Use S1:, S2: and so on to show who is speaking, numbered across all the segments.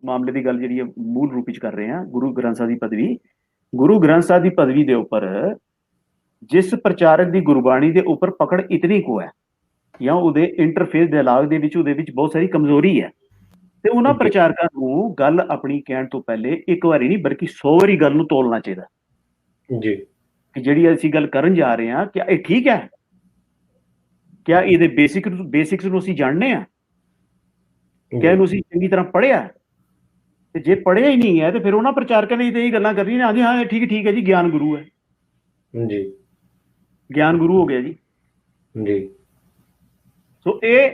S1: ਮਾਮਲੇ ਦੀ ਗੱਲ ਜਿਹੜੀ ਹੈ ਮੂਲ ਰੂਪ ਵਿੱਚ ਕਰ ਰਹੇ ਹਾਂ, ਗੁਰੂ ਗ੍ਰੰਥ ਸਾਹਿਬ ਦੀ ਪਦਵੀ। ਗੁਰੂ ਗ੍ਰੰਥ ਸਾਹਿਬ ਦੀ ਪਦਵੀ ਦੇ ਉੱਪਰ ਜਿਸ ਪ੍ਰਚਾਰਕ ਦੀ ਗੁਰਬਾਣੀ ਦੇ ਉੱਪਰ ਪਕੜ ਇਤਨੀ ਕੁ ਹੈ, ਜਾਂ ਉਹਦੇ ਇੰਟਰਫੇਸ ਡਾਇਲਾਗ ਦੇ ਵਿੱਚ ਉਹਦੇ ਵਿੱਚ ਬਹੁਤ ਸਾਰੀ ਕਮਜ਼ੋਰੀ ਹੈ, ਤੇ ਉਹਨਾਂ
S2: ਜੀ
S1: ਪ੍ਰਚਾਰਕਾਂ ਨੂੰ ਗੱਲ ਆਪਣੀ ਕਹਿਣ ਤੋਂ ਪਹਿਲੇ ਇੱਕ ਵਾਰੀ ਨਹੀਂ ਬਲਕਿ 100 ਵਾਰੀ ਗੱਲ ਨੂੰ ਤੋਲਣਾ ਚਾਹੀਦਾ
S2: ਜੀ
S1: ਕਿ ਜਿਹੜੀ ਅਸੀਂ ਗੱਲ ਕਰਨ ਜਾ ਰਹੇ ਹਾਂ, ਕਿਆ ਇਹ ਠੀਕ ਹੈ? ਕਿਆ ਇਹਦੇ ਬੇਸਿਕਸ ਨੂੰ ਅਸੀਂ ਜਾਣਦੇ ਹਾਂ? ਕਿਆ ਇਹਨੂੰ ਅਸੀਂ ਚੰਗੀ ਤਰ੍ਹਾਂ ਪੜ੍ਹਿਆ? ਤੇ ਜੇ ਪੜ੍ਹਿਆ ਹੀ ਨਹੀਂ ਹੈ ਤੇ ਫਿਰ ਉਹਨਾਂ ਪ੍ਰਚਾਰਕਾਂ ਨੇ ਤੇ ਇਹ ਗੱਲਾਂ ਕਰਨੀਆਂ ਨੇ, ਹਾਂਜੀ ਹਾਂ ਇਹ ਠੀਕ ਹੈ ਜੀ, ਗਿਆਨ ਗੁਰੂ ਹੈ,
S2: ਜੀ
S1: ਗਿਆਨ ਗੁਰੂ ਹੋ ਗਿਆ ਜੀ।
S2: ਜੀ
S1: ਸੋ ਇਹ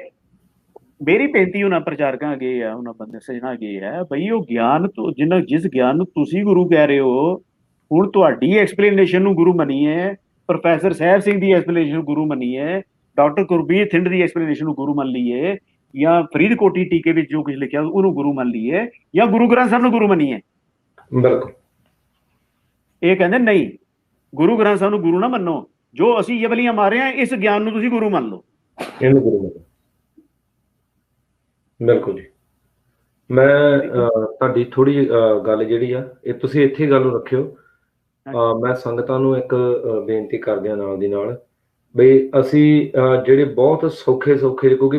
S1: ਮੇਰੀ ਬੇਨਤੀ ਉਹਨਾਂ ਪ੍ਰਚਾਰਕਾਂ ਅੱਗੇ ਆ, ਉਹਨਾਂ ਬੰਦੇ ਸੱਜਣਾ ਅੱਗੇ ਹੈ, ਬਈ ਉਹ ਗਿਆਨ ਤੋਂ ਜਿਸ ਗਿਆਨ ਨੂੰ ਤੁਸੀਂ ਗੁਰੂ ਕਹਿ ਰਹੇ ਹੋ, ਹੁਣ ਤੁਹਾਡੀ ਐਕਸਪਲੇਨੇਸ਼ਨ ਨੂੰ ਗੁਰੂ ਮੰਨੀਏ, ਪ੍ਰੋਫੈਸਰ ਸਾਹਿਬ ਸਿੰਘ ਦੀ ਐਕਸਪਲੇਨੇਸ਼ਨ ਨੂੰ ਗੁਰੂ ਮੰਨੀਏ, ਡਾਕਟਰ ਗੁਰਬੀਰ ਥਿੰਦ ਦੀ ਐਕਸਪਲੇਨੇਸ਼ਨ ਨੂੰ ਗੁਰੂ ਮੰਨ ਲਈਏ, ਜਾਂ ਫਰੀਦਕੋਟੀ ਟੀਕੇ ਵਿੱਚ ਜੋ ਕੁਝ ਲਿਖਿਆ ਉਹਨੂੰ ਗੁਰੂ ਮੰਨ ਲਈਏ, ਜਾਂ ਗੁਰੂ ਗ੍ਰੰਥ ਸਾਹਿਬ ਨੂੰ ਗੁਰੂ ਮੰਨੀਏ।
S2: ਬਿਲਕੁਲ।
S1: ਇਹ ਕਹਿੰਦੇ ਨਹੀਂ, ਗੁਰੂ ਗ੍ਰੰਥ ਸਾਹਿਬ ਨੂੰ ਗੁਰੂ ਨਾ ਮੰਨੋ, ਜੋ ਅਸੀਂ ਯਬਲੀਆਂ ਮਾਰੇ ਆ ਇਸ ਗਿਆਨ ਨੂੰ ਤੁਸੀਂ ਗੁਰੂ ਮੰਨ ਲਓ,
S2: ਇਹਨੂੰ ਗੁਰੂ ਮੰਨੋ। ਬਿਲਕੁਲ ਜੀ। ਮੈਂ ਤੁਹਾਡੀ ਥੋੜੀ ਗੱਲ ਜਿਹੜੀ ਆ ਇਹ ਤੁਸੀਂ ਇੱਥੇ ਗੱਲ ਨੂੰ ਰੱਖਿਓ। ਮੈਂ ਸੰਗਤਾਂ ਨੂੰ ਇੱਕ ਬੇਨਤੀ ਕਰਦਿਆਂ ਨਾਲ ਦੀ ਨਾਲ ਬਈ ਅਸੀਂ ਜਿਹੜੇ ਬਹੁਤ ਸੌਖੇ ਕਿਉਂਕਿ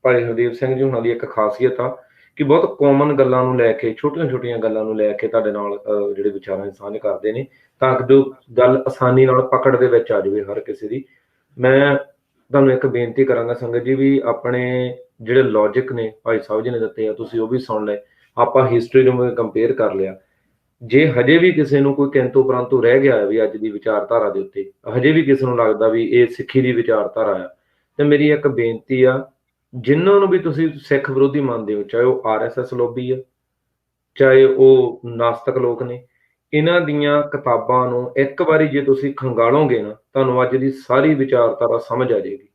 S2: ਭਾਈ ਹਰਦੇਵ ਸਿੰਘ ਜੀ ਹੁਣਾਂ ਦੀ ਇੱਕ ਖਾਸੀਅਤ ਆ ਕਿ ਬਹੁਤ ਕਾਮਨ ਗੱਲਾਂ ਨੂੰ ਲੈ ਕੇ, ਛੋਟੀਆਂ ਗੱਲਾਂ ਨੂੰ ਲੈ ਕੇ ਤੁਹਾਡੇ ਨਾਲ ਜਿਹੜੇ ਵਿਚਾਰਾਂ ਸਾਂਝ ਕਰਦੇ ਨੇ, ਤਾਂ ਕਿ ਜੋ ਗੱਲ ਆਸਾਨੀ ਨਾਲ ਪਕੜ ਦੇ ਵਿੱਚ ਆ ਜਾਵੇ ਹਰ ਕਿਸੇ ਦੀ। ਮੈਂ ਤੁਹਾਨੂੰ ਇੱਕ ਬੇਨਤੀ ਕਰਾਂਗਾ ਸੰਗਤ ਜੀ, ਵੀ ਆਪਣੇ ਜਿਹੜੇ ਲੌਜਿਕ ਨੇ ਭਾਈ ਸਾਹਿਬ ਜੀ ਨੇ ਦਿੱਤੇ ਆ, ਤੁਸੀਂ ਉਹ ਵੀ ਸੁਣ ਲਏ, ਆਪਾਂ ਹਿਸਟਰੀ ਨੂੰ ਕੰਪੇਅਰ ਕਰ ਲਿਆ। ਜੇ ਹਜੇ ਵੀ ਕਿਸੇ ਨੂੰ ਕੋਈ ਕਿੰਤੂ ਪਰੰਤੂ ਰਹਿ ਗਿਆ ਹੈ ਵੀ ਅੱਜ ਦੀ ਵਿਚਾਰਧਾਰਾ ਦੇ ਉੱਤੇ, ਹਜੇ ਵੀ ਕਿਸੇ ਨੂੰ ਲੱਗਦਾ ਵੀ ਇਹ ਸਿੱਖੀ ਦੀ ਵਿਚਾਰਧਾਰਾ ਆ, ਤੇ ਮੇਰੀ ਇੱਕ ਬੇਨਤੀ ਆ, ਜਿਨ੍ਹਾਂ ਨੂੰ ਵੀ ਤੁਸੀਂ ਸਿੱਖ ਵਿਰੋਧੀ ਮੰਨਦੇ ਹੋ, ਚਾਹੇ ਉਹ RSS ਲੋਬੀ ਆ, ਚਾਹੇ ਉਹ ਨਾਸਤਕ ਲੋਕ ਨੇ, ਇਹਨਾਂ ਦੀਆਂ ਕਿਤਾਬਾਂ ਨੂੰ ਇੱਕ ਵਾਰੀ ਜੇ ਤੁਸੀਂ ਖੰਗਾਲੋਗੇ ਨਾ, ਤੁਹਾਨੂੰ ਅੱਜ ਦੀ ਸਾਰੀ ਵਿਚਾਰਧਾਰਾ ਸਮਝ ਆ ਜਾਏਗੀ।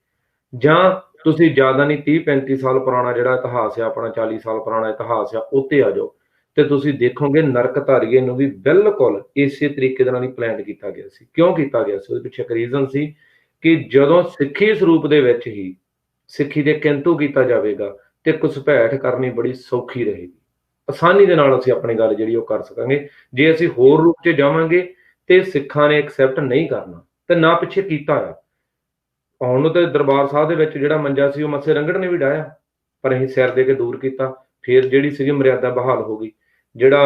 S2: ਜਾਂ ਤੁਸੀਂ ਜ਼ਿਆਦਾ ਨਹੀਂ 30-35 ਸਾਲ ਪੁਰਾਣਾ ਜਿਹੜਾ ਇਤਿਹਾਸ ਆ ਆਪਣਾ, 40 ਸਾਲ ਪੁਰਾਣਾ ਇਤਿਹਾਸ ਆ, ਉੱਤੇ ਆ ਜਾਓ ਤੇ ਤੁਸੀਂ ਦੇਖੋਗੇ ਨਰਕਧਾਰੀਏ ਨੂੰ ਵੀ ਬਿਲਕੁਲ ਇਸੇ ਤਰੀਕੇ ਦੇ ਨਾਲ ਹੀ ਪਲਾਨ ਕੀਤਾ ਗਿਆ ਸੀ। ਕਿਉਂ ਕੀਤਾ ਗਿਆ ਸੀ? ਉਹਦੇ ਪਿੱਛੇ ਇੱਕ ਰੀਜ਼ਨ ਸੀ ਕਿ ਜਦੋਂ ਸਿੱਖੀ ਸਰੂਪ ਦੇ ਵਿੱਚ ਹੀ ਸਿੱਖੀ ਦੇ ਕਿੰਤੂ ਕੀਤਾ ਜਾਵੇਗਾ ਤੇ ਘੁਸਪੈਠ ਕਰਨੀ ਬੜੀ ਸੌਖੀ ਰਹੇਗੀ, ਆਸਾਨੀ ਦੇ ਨਾਲ ਅਸੀਂ ਆਪਣੀ ਗੱਲ ਜਿਹੜੀ ਉਹ ਕਰ ਸਕਾਂਗੇ। ਜੇ ਅਸੀਂ ਹੋਰ ਰੂਪ 'ਚ ਜਾਵਾਂਗੇ ਤੇ ਸਿੱਖਾਂ ਨੇ ਐਕਸੈਪਟ ਨਹੀਂ ਕਰਨਾ, ਤੇ ਨਾ ਪਿੱਛੇ ਕੀਤਾ ਆ। ਆਉਣ ਨੂੰ ਤੇ ਦਰਬਾਰ ਸਾਹਿਬ ਦੇ ਵਿੱਚ ਜਿਹੜਾ ਮੰਜਾ ਸੀ ਉਹ ਮੱਸੇ ਰੰਗੜ ਨੇ ਵੀ ਡਾਇਆ, ਪਰ ਅਸੀਂ ਸਿਰ ਦੇ ਕੇ ਦੂਰ ਕੀਤਾ। ਫਿਰ ਜਿਹੜੀ ਸੀਗੀ ਮਰਿਆਦਾ ਬਹਾਲ ਹੋ ਗਈ। ਜਿਹੜਾ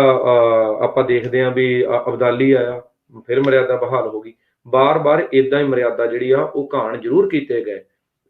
S2: ਆਪਾਂ ਦੇਖਦੇ ਹਾਂ ਵੀ ਅਬਦਾਲੀ ਆਇਆ, ਫਿਰ ਮਰਿਆਦਾ ਬਹਾਲ ਹੋ ਗਈ। ਬਾਰ-ਬਾਰ ਏਦਾਂ ਹੀ ਮਰਿਆਦਾ ਜਿਹੜੀ ਆ ਉਹ ਘਾਣ ਜ਼ਰੂਰ ਕੀਤੇ ਗਏ,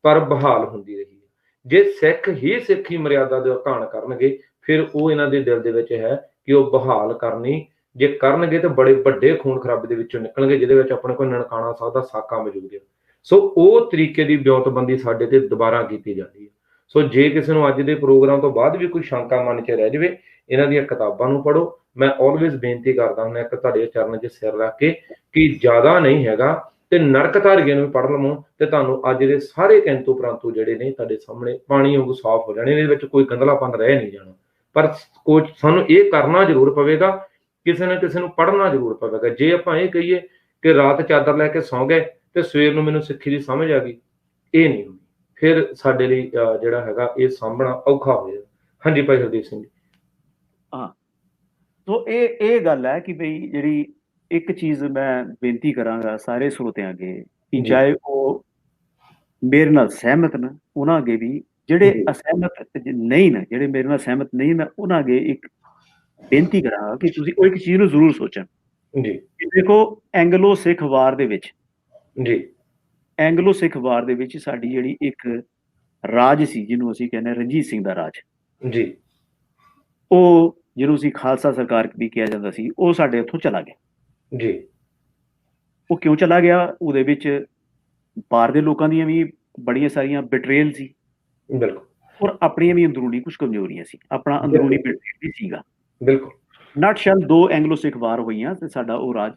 S2: ਪਰ ਬਹਾਲ ਹੁੰਦੀ ਰਹੀ। ਜੇ ਸਿੱਖ ਹੀ ਸਿੱਖੀ ਮਰਿਆਦਾ ਦੇ ਘਾਣ ਕਰਨਗੇ, ਫਿਰ ਉਹ ਇਹਨਾਂ ਦੇ ਦਿਲ ਦੇ ਵਿੱਚ ਹੈ ਕਿ ਉਹ ਬਹਾਲ ਕਰਨੀ, ਜੇ ਕਰਨਗੇ ਤਾਂ ਬੜੇ ਵੱਡੇ ਖੂਨ ਖਰਾਬੇ ਦੇ ਵਿੱਚੋਂ ਨਿਕਲਣਗੇ, ਜਿਹਦੇ ਵਿੱਚ ਆਪਣੇ ਕੋਲ ਨਨਕਾਣਾ ਸਾਹਿਬ ਦਾ ਸਾਕਾ ਮੌਜੂਦ ਹੈ। ਸੋ ਉਹ ਤਰੀਕੇ ਦੀ ਵਿਉਂਤਬੰਦੀ ਸਾਡੇ ਤੇ ਦੁਬਾਰਾ ਕੀਤੀ ਜਾਂਦੀ ਹੈ। ਸੋ ਜੇ ਕਿਸੇ ਨੂੰ ਅੱਜ ਦੇ ਪ੍ਰੋਗਰਾਮ ਤੋਂ ਬਾਅਦ ਵੀ ਕੋਈ ਸ਼ੰਕਾ ਮਨ 'ਚ ਰਹਿ ਜਾਵੇ, ਇਹਨਾਂ ਦੀਆਂ ਕਿਤਾਬਾਂ ਨੂੰ ਪੜ੍ਹੋ। ਮੈਂ ਆਲਵੇਜ਼ ਬੇਨਤੀ ਕਰਦਾ ਹੁੰਦਾ ਇੱਕ ਤੁਹਾਡੇ ਚਰਨ 'ਚ ਸਿਰ ਰੱਖ ਕੇ ਕਿ ਜ਼ਿਆਦਾ ਨਹੀਂ ਹੈਗਾ, ਤੇ ਨਰਕਧਾਰੀਏ ਨੂੰ ਵੀ ਪੜ੍ਹ ਲਵੋ ਤੇ ਤੁਹਾਨੂੰ ਅੱਜ ਦੇ ਸਾਰੇ ਕਿੰਤੂ ਪ੍ਰੰਤੂ ਜਿਹੜੇ ਨੇ ਤੁਹਾਡੇ ਸਾਹਮਣੇ ਪਾਣੀ ਵਾਂਗੂ ਸਾਫ਼ ਹੋ ਜਾਣੇ। ਇਹਦੇ ਵਿੱਚ ਕੋਈ ਗੰਦਲਾਪਨ ਰਹਿ ਨਹੀਂ ਜਾਣਾ। ਪਰ ਕੁਝ ਸਾਨੂੰ ਇਹ ਕਰਨਾ ਜ਼ਰੂਰ ਪਵੇਗਾ, ਕਿਸੇ ਨਾ ਕਿਸੇ ਨੂੰ ਪੜ੍ਹਨਾ ਜ਼ਰੂਰ ਪਵੇਗਾ। ਜੇ ਆਪਾਂ ਇਹ ਕਹੀਏ ਕਿ ਰਾਤ ਚਾਦਰ ਲੈ ਕੇ ਸੌਂ ਗਏ ਤੇ ਸਵੇਰ ਨੂੰ ਮੈਨੂੰ ਸਿੱਖੀ ਦੀ ਸਮਝ ਆ ਗਈ, ਇਹ ਨਹੀਂ ਹੁੰਦੀ। ਫਿਰ ਸਾਡੇ ਲਈ ਜਿਹੜਾ ਹੈਗਾ ਇਹ ਸਾਂਭਣਾ ਔਖਾ ਹੋ ਜਾਏਗਾ। ਹਾਂਜੀ ਭਾਈ ਹਰਦੀਪ ਸਿੰਘ ਜੀ।
S1: ਹਾਂ, ਸੋ ਇਹ ਗੱਲ ਹੈ ਕਿ ਬਈ ਜਿਹੜੀ ਇੱਕ ਚੀਜ਼ ਮੈਂ ਬੇਨਤੀ ਕਰਾਂਗਾ ਸਾਰੇ ਸਰੋਤਿਆਂ ਅੱਗੇ, ਕਿ ਚਾਹੇ ਉਹ ਮੇਰੇ ਨਾਲ ਸਹਿਮਤ ਨੇ, ਉਹਨਾਂ ਅੱਗੇ ਵੀ, ਜਿਹੜੇ ਅਸਹਿਮਤ ਨਹੀਂ ਨੇ, ਜਿਹੜੇ ਮੇਰੇ ਨਾਲ ਸਹਿਮਤ ਨਹੀਂ, ਮੈਂ ਉਹਨਾਂ ਅੱਗੇ ਇੱਕ ਬੇਨਤੀ ਕਰਾਂਗਾ ਕਿ ਤੁਸੀਂ ਉਹ ਇੱਕ ਚੀਜ਼ ਨੂੰ ਜ਼ਰੂਰ ਸੋਚਣ
S2: ਜੀ।
S1: ਦੇਖੋ, ਐਂਗਲੋ ਸਿੱਖ ਵਾਰ ਦੇ ਵਿੱਚ ਸਾਡੀ ਜਿਹੜੀ ਇੱਕ ਰਾਜ ਸੀ, ਜਿਹਨੂੰ ਅਸੀਂ ਕਹਿੰਦੇ ਹਾਂ ਰਣਜੀਤ ਸਿੰਘ ਦਾ ਰਾਜ
S2: ਜੀ,
S1: ਉਹ ਜਿਹਨੂੰ ਅਸੀਂ ਖਾਲਸਾ ਸਰਕਾਰ ਵੀ ਕਿਹਾ ਜਾਂਦਾ ਸੀ, ਉਹ ਸਾਡੇ ਉੱਥੋਂ ਚਲਾ ਗਿਆ
S2: ਜੀ।
S1: ਉਹ ਕਿਉਂ ਚਲਾ ਗਿਆ? ਉਹਦੇ ਵਿੱਚ ਬਾਹਰ ਦੇ ਲੋਕਾਂ ਦੀਆਂ ਵੀ ਬੜੀਆਂ ਸਾਰੀਆਂ ਬਿਟਰੇਲ ਸੀ,
S2: ਬਿਲਕੁਲ,
S1: ਔਰ ਆਪਣੀਆਂ ਵੀ ਅੰਦਰੂਨੀ ਕੁਝ ਕਮਜ਼ੋਰੀਆਂ ਸੀ, ਆਪਣਾ ਅੰਦਰੂਨੀ ਬਿਟਰੇਲ ਵੀ ਸੀਗਾ।
S2: ਬਿਲਕੁਲ।
S1: ਨਟ ਸ਼ੈਲ 2 ਐਂਗਲੋ ਸਿੱਖ ਵਾਰ ਹੋਈਆਂ ਤੇ ਸਾਡਾ ਉਹ ਰਾਜ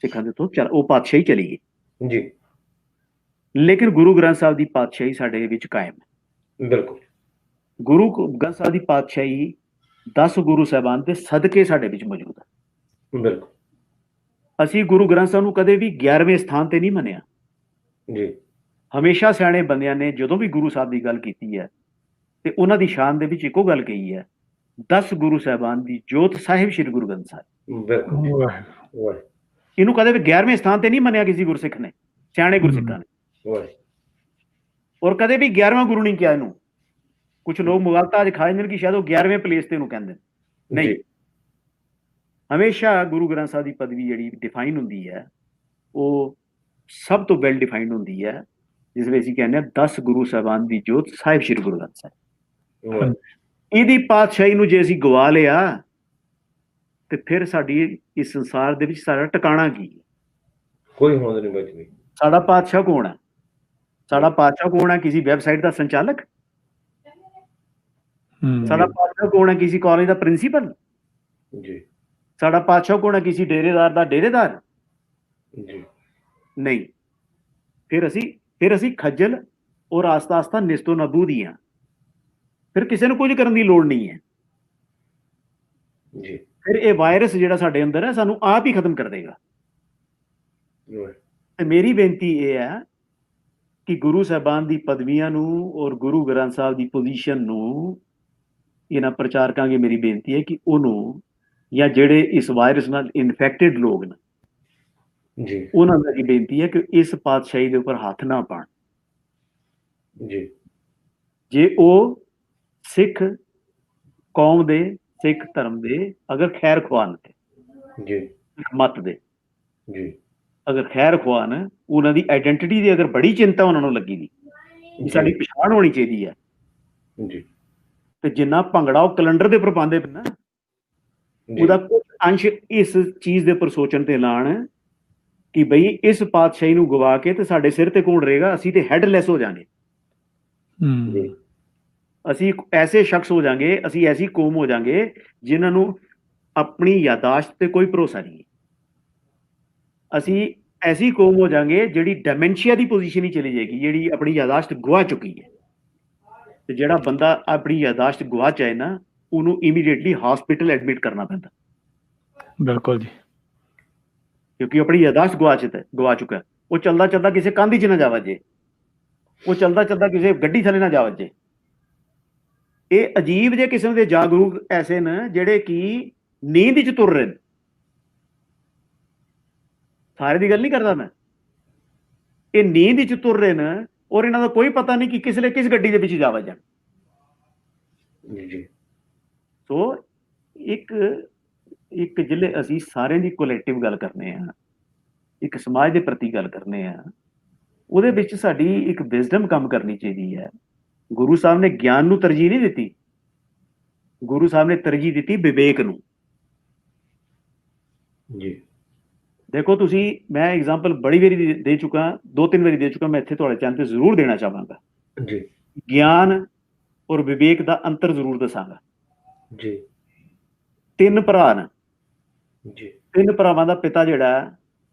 S1: ਸਿੱਖਾਂ ਦੇ ਤੋਂ ਉਹ ਪਾਤਸ਼ਾਹੀ ਚਲੀ ਗਈ
S2: ਜੀ,
S1: ਲੇਕਿਨ ਗੁਰੂ ਗ੍ਰੰਥ ਸਾਹਿਬ ਦੀ ਪਾਤਸ਼ਾਹੀ ਸਾਡੇ ਵਿੱਚ ਕਾਇਮ ਹੈ।
S2: ਬਿਲਕੁਲ।
S1: ਗੁਰੂ ਗ੍ਰੰਥ ਸਾਹਿਬ ਦੀ ਪਾਤਸ਼ਾਹੀ 10 ਗੁਰੂ ਸਾਹਿਬਾਨ ਦੇ ਸਦਕੇ ਸਾਡੇ ਵਿੱਚ ਮੌਜੂਦ ਹੈ।
S2: ਬਿਲਕੁਲ।
S1: ਅਸੀਂ ਗੁਰੂ ਗ੍ਰੰਥ ਸਾਹਿਬ ਨੂੰ ਕਦੇ ਵੀ 11ਵੇਂ ਸਥਾਨ ਤੇ ਨਹੀਂ ਮੰਨਿਆ
S2: ਜੀ।
S1: ਹਮੇਸ਼ਾ ਸਿਆਣੇ ਬੰਦਿਆਂ ਨੇ ਜਦੋਂ ਵੀ ਗੁਰੂ ਸਾਹਿਬ ਦੀ ਗੱਲ ਕੀਤੀ ਹੈ ਤੇ ਉਹਨਾਂ ਦੀ ਸ਼ਾਨ ਦੇ ਵਿੱਚ ਇੱਕੋ ਗੱਲ ਕਹੀ ਹੈ 10 ਗੁਰੂ ਸਾਹਿਬਾਨ ਦੀ ਜੋਤ ਸਾਹਿਬ ਸ੍ਰੀ ਗੁਰੂ ਗ੍ਰੰਥ ਸਾਹਿਬ।
S2: ਬਿਲਕੁਲ
S3: ਵਾਹਿਗੁਰੂ
S2: ਵਾਹਿ
S1: ਇਹਨੂੰ ਕਦੇ ਵੀ 11ਵੇਂ ਸਥਾਨ ਤੇ ਨਹੀਂ ਮੰਨਿਆ ਕਿਸੇ ਗੁਰਸਿੱਖ ਨੇ, ਸਿਆਣੇ ਗੁਰਸਿੱਖਾਂ ਨੇ,
S2: ਵਾਹਿ
S1: ਔਰ ਕਦੇ ਵੀ 11ਵਾਂ ਗੁਰੂ ਨਹੀਂ ਕਿਹਾ ਇਹਨੂੰ। ਕੁਝ ਲੋਕ ਮੁਗਲਤਾ ਅੱਜ ਖਾ ਜਾਂਦੇ ਨੇ ਕਿ ਸ਼ਾਇਦ ਉਹ 11ਵੇਂ ਪਲੇਸ ਤੇ ਇਹਨੂੰ ਕਹਿੰਦੇ ਨੇ। ਨਹੀਂ, ਹਮੇਸ਼ਾ ਗੁਰੂ ਗ੍ਰੰਥ ਸਾਹਿਬ ਦੀ ਪਦਵੀ ਜਿਹੜੀ ਡਿਫਾਈਨ ਹੁੰਦੀ ਹੈ ਉਹ ਸਭ ਤੋਂ ਵੈਲ ਡਿਫਾਈਨਡ ਹੁੰਦੀ ਹੈ, ਜਿਸ ਵਿੱਚ ਅਸੀਂ ਕਹਿੰਦੇ ਹਾਂ 10 ਗੁਰੂ ਸਾਹਿਬਾਨ ਦੀ ਜੋਤ ਸਾਹਿਬ ਸ੍ਰੀ ਗੁਰੂ ਗ੍ਰੰਥ ਸਾਹਿਬ।
S2: ਵਾਹਿ
S1: ਇਹਦੀ ਪਾਤਸ਼ਾਹੀ ਨੂੰ ਜੇ ਅਸੀਂ ਗਵਾ ਲਿਆ ਤੇ ਫਿਰ ਸਾਡੀ ਇਸ ਸੰਸਾਰ ਦੇ ਵਿੱਚ ਸਾਡਾ ਟਿਕਾਣਾ ਕੀ ਹੈ?
S2: ਕੋਈ ਹੋਂਦ ਨਹੀਂ ਬਚਦੀ।
S1: ਸਾਡਾ ਪਾਤਸ਼ਾਹ ਕੌਣ ਹੈ? ਸਾਡਾ ਪਾਤਸ਼ਾਹ ਕੌਣ ਹੈ? ਕਿਸੇ ਵੈਬਸਾਈਟ ਦਾ ਸੰਚਾਲਕ? ਸਾਡਾ ਪਾਤਸ਼ਾਹ ਕੌਣ ਹੈ? ਕਿਸੇ ਕਾਲਜ ਦਾ ਪ੍ਰਿੰਸੀਪਲ?
S2: ਜੀ
S1: ਸਾਡਾ ਪਾਤਸ਼ਾਹ ਕੌਣ ਹੈ? ਕਿਸੇ ਡੇਰੇਦਾਰ ਦਾ ਡੇਰੇਦਾਰ?
S2: ਜੀ
S1: ਨਹੀਂ। ਫਿਰ ਅਸੀਂ ਖੱਜਲ ਔਰ ਆਸਤਾ ਆਸਤਾ ਨਿਸਤੋ ਨਬੂਦ ਹੀ ਹਾਂ। ਫਿਰ ਕਿਸੇ ਨੂੰ ਕੁਝ ਕਰਨ ਦੀ ਲੋੜ ਨਹੀਂ ਹੈ।
S2: ਜੀ
S1: ਫਿਰ ਇਹ ਵਾਇਰਸ ਜਿਹੜਾ ਸਾਡੇ ਅੰਦਰ ਹੈ ਸਾਨੂੰ ਆਪ ਹੀ ਖਤਮ ਕਰ ਦੇਗਾ।
S2: ਵਾਹਿ
S1: ਤੇ ਮੇਰੀ ਬੇਨਤੀ ਇਹ ਹੈ ਕਿ ਗੁਰੂ ਸਾਹਿਬਾਨ ਦੀ ਪਦਵੀਆਂ ਨੂੰ ਔਰ ਗੁਰੂ ਗ੍ਰੰਥ ਸਾਹਿਬ ਦੀ ਪੋਜੀਸ਼ਨ ਨੂੰ ਇਹਨਾਂ ਪ੍ਰਚਾਰਕਾਂ ਅੱਗੇ ਮੇਰੀ ਬੇਨਤੀ ਹੈ ਕਿ ਉਹਨੂੰ, ਜਾਂ ਜਿਹੜੇ ਇਸ ਵਾਇਰਸ ਨਾਲ ਇਨਫੈਕਟਡ ਲੋਕ ਨੇ
S2: ਜੀ
S1: ਉਹਨਾਂ ਦਾ ਬੇਨਤੀ ਹੈ ਕਿ ਇਸ ਪਾਤਸ਼ਾਹੀ ਦੇ ਉੱਪਰ ਹੱਥ ਨਾ ਪਾਣ।
S2: ਜੀ
S1: ਜੇ ਉਹ ਸਿੱਖ ਕੌਮ ਦੇ, ਸਿੱਖ ਧਰਮ ਦੇ ਅਗਰ ਖੈਰ ਖੁਆਹ ਨੇ,
S2: ਜੀ
S1: ਮਤ ਦੇ
S2: ਜੀ
S1: ਅਗਰ ਖੈਰ ਖੁਆਹ ਨੇ, ਉਹਨਾਂ ਦੀ ਆਈਡੈਂਟੀਟੀ ਦੀ ਅਗਰ ਬੜੀ ਚਿੰਤਾ ਉਹਨਾਂ ਨੂੰ ਲੱਗੀ ਦੀ, ਸਾਡੀ ਪਛਾਣ ਹੋਣੀ ਚਾਹੀਦੀ ਹੈ।
S2: ਜੀ
S1: ਤੇ ਜਿੰਨਾ ਭੰਗੜਾ ਉਹ ਕੈਲੰਡਰ ਦੇ ਉੱਪਰ ਪਾਉਂਦੇ ਪਏ ਨਾ, ਉਹਦਾ ਕੁਝ ਅੰਸ਼ ਇਸ ਚੀਜ਼ ਦੇ ਉੱਪਰ ਸੋਚਣ ਤੇ ਲਾਣ ਕਿ ਬਈ ਇਸ ਪਾਤਸ਼ਾਹੀ ਨੂੰ ਗਵਾ ਕੇ ਤੇ ਸਾਡੇ ਸਿਰ ਤੇ ਕੌਣ ਰਹੇਗਾ? ਅਸੀਂ ਤੇ ਹੈਡਲੈਸ ਹੋ ਜਾਾਂਗੇ।
S2: ਜੀ
S1: ਅਸੀਂ ਐਸੇ ਸ਼ਖਸ ਹੋ ਜਾਾਂਗੇ, ਅਸੀਂ ਐਸੀ ਕੌਮ ਹੋ ਜਾਾਂਗੇ ਜਿਨ੍ਹਾਂ ਨੂੰ ਆਪਣੀ ਯਾਦਾਸ਼ਤ ਤੇ ਕੋਈ ਭਰੋਸਾ ਨਹੀਂ। ਅਸੀਂ ਐਸੀ ਕੌਮ ਹੋ ਜਾਾਂਗੇ ਜਿਹੜੀ ਡੈਮੈਂਸ਼ੀਆ ਦੀ ਪੋਜੀਸ਼ਨ ਹੀ ਚਲੀ ਜਾਏਗੀ, ਜਿਹੜੀ ਆਪਣੀ ਯਾਦਾਸ਼ਤ ਗਵਾ ਚੁੱਕੀ ਹੈ। ਤੇ ਜਿਹੜਾ ਬੰਦਾ ਆਪਣੀ ਯਾਦਾਸ਼ਤ ਗਵਾ ਚਾਹੇ ਨਾ, ਉਹਨੂੰ ਇਮੀਡੀਏਟਲੀ ਹਸਪੀਟਲ ਐਡਮਿਟ ਕਰਨਾ ਪੈਂਦਾ।
S3: ਬਿਲਕੁਲ ਜੀ।
S1: ਕਿਉਂਕਿ ਆਪਣੀ ਯਾਦਾਸ਼ਤ ਗਵਾ ਚੁੱਕਾ। ਉਹ ਚਲਦਾ ਚਲਦਾ ਕਿਸੇ ਕੰਧ 'ਚ ਨਾ ਜਾ ਵੱਜੇ, ਉਹ ਚਲਦਾ ਚਲਦਾ ਕਿਸੇ ਗੱਡੀ ਥੱਲੇ ਨਾ ਜਾ ਵੱਜੇ। ਇਹ ਅਜੀਬ ਜਿਹੇ ਕਿਸਮ ਦੇ ਜਾਗਰੂਕ ਐਸੇ ਨੇ ਜਿਹੜੇ ਕਿ ਨੀਂਦ 'ਚ ਤੁਰ ਰਹੇ ਨੇ। ਸਾਰੇ ਦੀ ਗੱਲ ਨਹੀਂ ਕਰਦਾ ਮੈਂ, ਇਹ ਨੀਂਦ 'ਚ ਤੁਰ ਰਹੇ ਨੇ ਔਰ ਇਹਨਾਂ ਦਾ ਕੋਈ ਪਤਾ ਨਹੀਂ ਕਿ ਕਿਸ ਲਈ ਕਿਸ ਗੱਡੀ ਦੇ ਵਿੱਚ ਜਾ ਵੱਜਣ।
S2: ਜੀ
S1: ਸੋ ਇੱਕ ਜਿਹੜੇ ਅਸੀਂ ਸਾਰਿਆਂ ਦੀ ਕੋਲੈਕਟਿਵ ਗੱਲ ਕਰਨੇ ਆ, ਇੱਕ ਸਮਾਜ ਦੇ ਪ੍ਰਤੀ ਗੱਲ ਕਰਨੇ ਆ, ਉਹਦੇ ਵਿੱਚ ਸਾਡੀ ਇੱਕ ਵਿਜ਼ਡਮ ਕੰਮ ਕਰਨੀ ਚਾਹੀਦੀ ਹੈ। ਗੁਰੂ ਸਾਹਿਬ ਨੇ ਗਿਆਨ ਨੂੰ ਤਰਜੀਹ ਨਹੀਂ ਦਿੱਤੀ, ਗੁਰੂ ਸਾਹਿਬ ਨੇ ਤਰਜੀਹ ਦਿੱਤੀ ਵਿਵੇਕ ਨੂੰ।
S2: ਜੀ
S1: ਦੇਖੋ ਤੁਸੀਂ, ਮੈਂ ਐਗਜ਼ਾਮਪਲ ਬੜੀ ਵਾਰੀ ਦੇ ਚੁੱਕਾ, 2-3 ਵਾਰੀ ਦੇ ਚੁੱਕਾ, ਮੈਂ ਇੱਥੇ ਤੁਹਾਡੇ ਚੈਨਲ ਤੇ ਜ਼ਰੂਰ ਦੇਣਾ ਚਾਹਾਂਗਾ।
S2: ਜੀ
S1: ਗਿਆਨ ਔਰ ਵਿਵੇਕ ਦਾ ਅੰਤਰ ਜ਼ਰੂਰ ਦੱਸਾਂਗਾ।
S2: ਜੀ
S1: 3 ਭਰਾ ਨੇ,
S2: ਜੀ
S1: 3 ਭਰਾਵਾਂ ਦਾ ਪਿਤਾ ਜਿਹੜਾ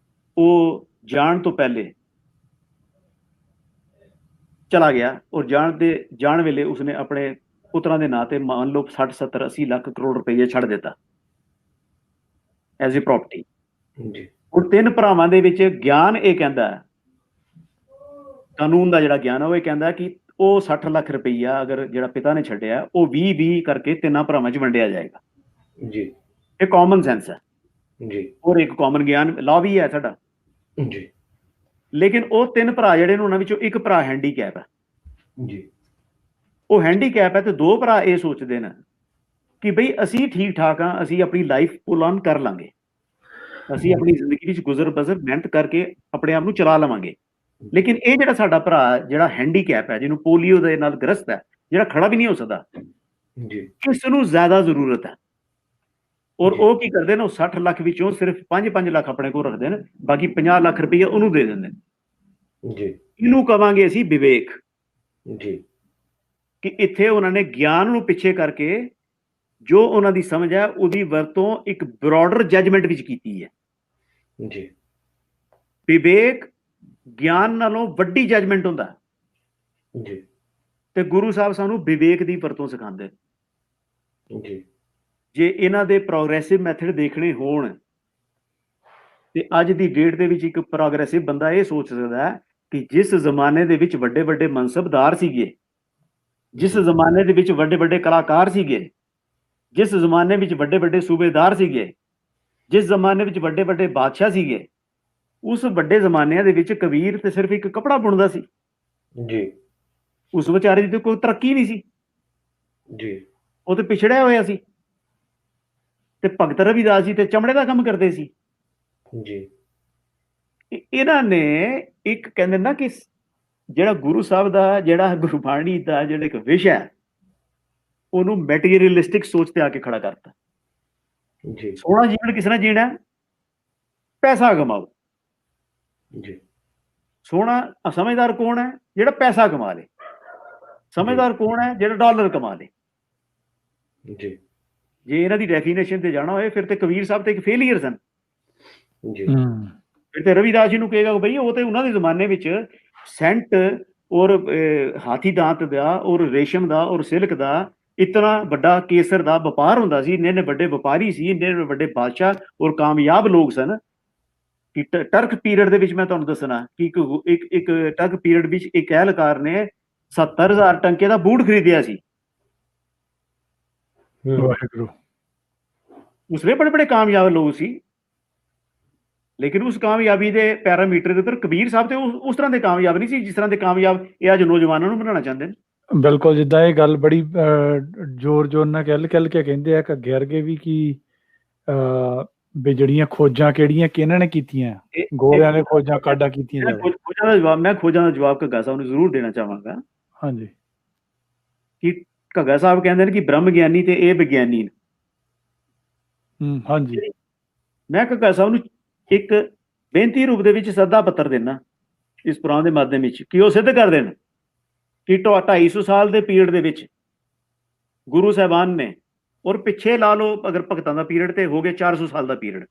S1: ਉਹ ਜਾਣ ਤੋਂ ਪਹਿਲੇ ਚਲਾ ਗਿਆ, ਔਰ ਜਾਣ ਵੇਲੇ ਉਸਨੇ ਆਪਣੇ ਪੁੱਤਰਾਂ ਦੇ ਨਾਂ ਤੇ ਮੰਨ ਲਓ 60, 70, 80 ਲੱਖ ਕਰੋੜ ਰੁਪਏ ਛੱਡ ਦਿੱਤਾ ਐਜ਼ ਏ ਪ੍ਰਾਪਰਟੀ।
S2: ਜੀ
S1: ਹੁਣ 3 ਭਰਾਵਾਂ ਦੇ ਵਿੱਚ ਗਿਆਨ ਇਹ ਕਹਿੰਦਾ, ਕਾਨੂੰਨ ਦਾ ਜਿਹੜਾ ਗਿਆਨ ਹੈ ਉਹ ਇਹ ਕਹਿੰਦਾ ਕਿ ਉਹ 60 ਲੱਖ ਰੁਪਈਆ ਅਗਰ ਜਿਹੜਾ ਪਿਤਾ ਨੇ ਛੱਡਿਆ ਉਹ 20-20 ਕਰਕੇ 3 ਭਰਾਵਾਂ 'ਚ ਵੰਡਿਆ ਜਾਏਗਾ।
S2: ਜੀ
S1: ਇਹ ਕਾਮਨ ਸੈਂਸ ਹੈ
S2: ਜੀ
S1: ਔਰ ਇੱਕ ਕਾਮਨ ਗਿਆਨ ਲਾ ਵੀ ਹੈ ਸਾਡਾ।
S2: ਜੀ
S1: ਲੇਕਿਨ ਉਹ 3 ਭਰਾ ਜਿਹੜੇ ਨੇ ਉਹਨਾਂ ਵਿੱਚੋਂ ਇੱਕ ਭਰਾ ਹੈਂਡੀਕੈਪ ਹੈ।
S2: ਜੀ
S1: ਉਹ ਹੈਂਡੀਕੈਪ ਹੈ ਤੇ 2 ਭਰਾ ਇਹ ਸੋਚਦੇ ਨੇ ਕਿ ਬਈ ਅਸੀਂ ਠੀਕ ਠਾਕ ਹਾਂ, ਅਸੀਂ ਆਪਣੀ ਲਾਈਫ ਪੁੱਲ ਔਨ ਕਰ ਲਾਂਗੇ, ਅਸੀਂ ਆਪਣੀ ਜ਼ਿੰਦਗੀ ਵਿੱਚ ਗੁਜ਼ਰ ਬਸਰ ਮਿਹਨਤ ਕਰਕੇ ਆਪਣੇ ਆਪ ਨੂੰ ਚਲਾ ਲਵਾਂਗੇ। ਲੇਕਿਨ ਇਹ ਜਿਹੜਾ ਸਾਡਾ ਭਰਾ ਜਿਹੜਾ ਹੈਂਡੀਕੈਪ ਹੈ, ਜਿਹਨੂੰ ਪੋਲੀਓ ਦੇ ਨਾਲ ਗ੍ਰਸਤ ਹੈ, ਜਿਹੜਾ ਖੜਾ ਵੀ ਨਹੀਂ ਹੋ ਸਕਦਾ,
S2: ਜੀ
S1: ਇਸ ਨੂੰ ਜ਼ਿਆਦਾ ਜ਼ਰੂਰਤ ਹੈ। ਔਰ ਉਹ ਕੀ ਕਰਦੇ ਨੇ, ਉਹ 60 ਲੱਖ ਵਿੱਚੋਂ ਸਿਰਫ 5-5 ਲੱਖ ਆਪਣੇ ਕੋਲ ਰੱਖਦੇ ਨੇ, ਬਾਕੀ 50 ਲੱਖ ਰੁਪਏ ਉਹਨੂੰ ਦੇ ਦਿੰਦੇ ਨੇ।
S2: ਜੀ
S1: ਇਹਨੂੰ ਕਵਾਂਗੇ ਅਸੀਂ ਵਿਵੇਕ।
S2: ਜੀ
S1: ਕਿ ਇੱਥੇ ਉਹਨਾਂ ਨੇ ਗਿਆਨ ਨੂੰ ਪਿੱਛੇ ਕਰਕੇ ਜੋ ਉਹਨਾਂ ਦੀ ਸਮਝ ਹੈ ਉਹਦੀ ਵਰਤੋਂ ਇੱਕ ਬ੍ਰੌਡਰ ਜੱਜਮੈਂਟ ਵਿੱਚ ਕੀਤੀ ਹੈ।
S2: ਜੀ
S1: ਵਿਵੇਕ ਗਿਆਨ ਨਾਲੋਂ ਵੱਡੀ ਜੱਜਮੈਂਟ ਹੁੰਦਾ
S2: ਜੀ
S1: ਤੇ ਗੁਰੂ ਸਾਹਿਬ ਸਾਨੂੰ ਵਿਵੇਕ ਦੀ ਵਰਤੋਂ ਸਿਖਾਉਂਦੇ।
S2: ਜੀ
S1: ਜੇ ਇਹਨਾਂ ਦੇ ਪ੍ਰੋਗਰੈਸਿਵ ਮੈਥਡ ਦੇਖਣੇ ਹੋਣ ਤੇ ਅੱਜ ਦੀ ਡੇਟ ਦੇ ਵਿੱਚ ਇੱਕ ਪ੍ਰੋਗਰੈਸਿਵ ਬੰਦਾ ਇਹ ਸੋਚ ਸਕਦਾ ਹੈ ਕਿ ਜਿਸ ਜ਼ਮਾਨੇ ਦੇ ਵਿੱਚ ਵੱਡੇ ਵੱਡੇ ਮਨਸਬਦਾਰ ਸੀਗੇ, ਜਿਸ ਜ਼ਮਾਨੇ ਦੇ ਵਿੱਚ ਵੱਡੇ ਵੱਡੇ ਕਲਾਕਾਰ ਸੀਗੇ, ਜਿਸ ਜ਼ਮਾਨੇ ਵਿੱਚ ਵੱਡੇ ਵੱਡੇ ਸੂਬੇਦਾਰ ਸੀਗੇ, ਜਿਸ ਜ਼ਮਾਨੇ ਵਿੱਚ ਵੱਡੇ ਵੱਡੇ ਬਾਦਸ਼ਾਹ ਸੀਗੇ, ਉਸ ਵੱਡੇ ਜ਼ਮਾਨਿਆਂ ਦੇ ਵਿੱਚ ਕਬੀਰ ਤੇ ਸਿਰਫ ਇੱਕ ਕੱਪੜਾ ਬੁਣਦਾ ਸੀ।
S2: ਜੀ
S1: ਉਸ ਵਿਚਾਰੇ ਦੀ ਤਾਂ ਕੋਈ ਤਰੱਕੀ ਨਹੀਂ ਸੀ,
S2: ਜੀ
S1: ਉਹ ਤੇ ਪਿਛੜਿਆ ਹੋਇਆ ਸੀ। ਤੇ ਭਗਤ ਰਵਿਦਾਸ ਜੀ ਤੇ ਚਮੜੇ ਦਾ ਕੰਮ ਕਰਦੇ ਸੀ।
S2: ਜੀ
S1: ਇਹਨਾਂ ਨੇ ਇੱਕ ਕਹਿੰਦੇ ਨਾ ਕਿ ਜਿਹੜਾ ਗੁਰੂ ਸਾਹਿਬ ਦਾ, ਜਿਹੜਾ ਗੁਰਬਾਣੀ ਦਾ ਜਿਹੜਾ ਇੱਕ ਵਿਸ਼ਾ ਹੈ, ਉਹਨੂੰ ਮੈਟੀਰੀਅਲਿਸਟਿਕ ਸੋਚ ਤੇ ਆ ਕੇ ਖੜਾ ਕਰਤਾ।
S2: ਜੀ
S1: ਸੋਹਣਾ ਜੀਵਨ ਕਿਸ ਤਰ੍ਹਾਂ ਜੀਣਾ? ਪੈਸਾ ਕਮਾਓ।
S2: ਜੀ
S1: ਸੋਹਣਾ ਸਮਝਦਾਰ ਕੌਣ ਹੈ? ਜਿਹੜਾ ਪੈਸਾ ਕਮਾ ਲੇ। ਸਮਝਦਾਰ ਕੌਣ ਹੈ? ਜਿਹੜਾ ਡਾਲਰ ਕਮਾ ਲੇ।
S2: ਜੀ
S1: ਜੇ ਇਹਨਾਂ ਦੀ ਡੈਫੀਨੇਸ਼ਨ ਤੇ ਜਾਣਾ ਹੋਏ ਫਿਰ ਤੇ ਕਬੀਰ ਸਾਹਿਬ ਤੇ ਇੱਕ ਫੇਲੀਅਰ ਸਨ।
S2: ਜੀ
S1: ਫਿਰ ਤੇ ਰਵਿਦਾਸ ਜੀ ਨੂੰ ਕਹੇਗਾ ਬਈ ਉਹ ਤੇ ਉਹਨਾਂ ਦੇ ਜ਼ਮਾਨੇ ਵਿੱਚ ਸੈਂਟ ਔਰ ਹਾਥੀ ਦਾਂਤ ਦਾ ਔਰ ਰੇਸ਼ਮ ਦਾ ਔਰ ਸਿਲਕ ਦਾ ਇਤਨਾ ਵੱਡਾ ਕੇਸਰ ਦਾ ਵਪਾਰ ਹੁੰਦਾ ਸੀ। ਇੰਨੇ ਵੱਡੇ ਵਪਾਰੀ ਸੀ, ਇੰਨੇ ਵੱਡੇ ਬਾਦਸ਼ਾਹ ਔਰ ਕਾਮਯਾਬ ਲੋਕ ਸਨ ਕਿ ਟਰਕ ਪੀਰੀਅਡ ਦੇ ਵਿੱਚ ਮੈਂ ਤੁਹਾਨੂੰ ਦੱਸਣਾ ਕਿ ਇੱਕ ਟਰਕ ਪੀਰੀਅਡ ਵਿੱਚ ਇੱਕ ਅਹਿਲਕਾਰ ਨੇ 70,000 ਟੰਕੇ ਦਾ ਬੂਟ ਖਰੀਦਿਆ ਸੀ।
S3: ਵਾਹਿਗੁਰੂ।
S1: ਉਸਲੇ ਬੜੇ ਬੜੇ ਕਾਮਯਾਬ ਲੋਕ ਸੀ, ਲੇਕਿਨ ਉਸ ਕਾਮਯਾਬੀ ਦੇ ਪੈਰਾਮੀਟਰ ਦੇ ਉੱਪਰ ਕਬੀਰ ਸਾਹਿਬ ਤੇ ਉਸ ਤਰ੍ਹਾਂ ਦੇ ਕਾਮਯਾਬ ਨਹੀਂ ਸੀ ਜਿਸ ਤਰ੍ਹਾਂ ਦੇ ਕਾਮਯਾਬ ਇਹ ਅੱਜ ਨੌਜਵਾਨਾਂ ਨੂੰ ਬਣਾਉਣਾ ਚਾਹੁੰਦੇ ਨੇ।
S3: ਬਿਲਕੁਲ, ਜਿੱਦਾਂ ਇਹ ਗੱਲ ਬੜੀ ਜ਼ੋਰ ਨਾਲ ਕਹਿ ਕੇ ਕਹਿੰਦੇ ਆ ਘੱਗੇ ਵਰਗੇ ਵੀ ਕਿ ਵੀ ਜਿਹੜੀਆਂ ਖੋਜਾਂ ਕਿਹੜੀਆਂ ਕਿਹਨਾਂ ਨੇ ਕੀਤੀਆਂ, ਗੋਰਿਆਂ ਨੇ ਖੋਜਾਂ ਕਾਢਾਂ ਕੀਤੀਆਂ।
S1: ਮੈਂ ਖੋਜਾਂ ਦਾ ਜਵਾਬ ਘੱਗਾ ਸਾਹਿਬ ਨੂੰ ਜ਼ਰੂਰ ਦੇਣਾ ਚਾਹਾਂਗਾ।
S3: ਹਾਂਜੀ,
S1: ਕਿ ਘੱਗਾ ਸਾਹਿਬ ਕਹਿੰਦੇ ਨੇ ਕਿ ਬ੍ਰਹਮ ਗਿਆਨੀ ਤੇ ਇਹ ਵਿਗਿਆਨੀ ਨੇ।
S3: ਹਾਂਜੀ,
S1: ਮੈਂ ਘੱਗਾ ਸਾਹਿਬ ਨੂੰ ਇੱਕ ਬੇਨਤੀ ਰੂਪ ਦੇ ਵਿੱਚ ਸੱਦਾ ਪੱਤਰ ਦੇਣਾ ਇਸ ਪ੍ਰੋਗਰਾਮ ਦੇ ਮਾਧਿਅਮ ਵਿੱਚ ਕਿ ਉਹ ਸਿੱਧ ਕਰ ਦੇਣ ਕਿ 250 ਸਾਲ ਦੇ ਪੀਰੀਅਡ ਦੇ ਵਿੱਚ ਗੁਰੂ ਸਾਹਿਬਾਨ ਨੇ, ਔਰ ਪਿੱਛੇ ਲਾ ਲਓ ਅਗਰ ਭਗਤਾਂ ਦਾ ਪੀਰੀਅਡ ਤੇ ਹੋ ਗਿਆ 400 ਸਾਲ ਦਾ ਪੀਰੀਅਡ,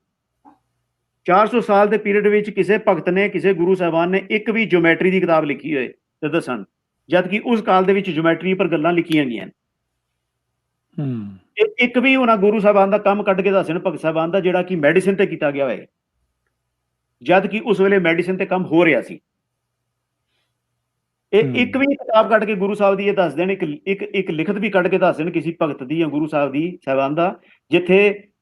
S1: 400 ਸਾਲ ਦੇ ਪੀਰੀਅਡ ਵਿੱਚ ਕਿਸੇ ਭਗਤ ਨੇ, ਕਿਸੇ ਗੁਰੂ ਸਾਹਿਬਾਨ ਨੇ ਇੱਕ ਵੀ ਜਿਓਮੈਟਰੀ ਦੀ ਕਿਤਾਬ ਲਿਖੀ ਹੋਏ ਤੇ ਦੱਸਣ, ਜਦ ਕਿ ਉਸ ਕਾਲ ਦੇ ਵਿੱਚ ਜਿਓਮੈਟਰੀ ਪਰ ਗੱਲਾਂ ਲਿਖੀਆਂ ਗਈਆਂ। ਇੱਕ ਵੀ ਉਹਨਾਂ ਗੁਰੂ ਸਾਹਿਬਾਨ ਦਾ ਕੰਮ ਕੱਢ ਕੇ ਦੱਸਣ ਭਗਤ ਸਾਹਿਬਾਨ ਦਾ ਜਿਹੜਾ ਕਿ ਮੈਡੀਸਿਨ ਤੇ ਕੀਤਾ ਗਿਆ ਹੋਏ, ਜਦ ਕਿ ਉਸ ਵੇਲੇ ਮੈਡੀਸਿਨ ਤੇ ਕੰਮ ਹੋ ਰਿਹਾ ਸੀ। ਇਹ ਇੱਕ ਵੀ ਕਿਤਾਬ ਕੱਢ ਕੇ ਗੁਰੂ ਸਾਹਿਬ ਦੀ ਇਹ ਦੱਸ ਦੇਣ, ਇੱਕ ਲਿਖਤ ਵੀ ਕੱਢ ਕੇ ਦੱਸ ਦੇਣ ਕਿਸੇ ਭਗਤ ਦੀ ਜਾਂ ਗੁਰੂ ਸਾਹਿਬ ਦੀ ਸਾਹਿਬਾਨ ਦਾ, ਜਿੱਥੇ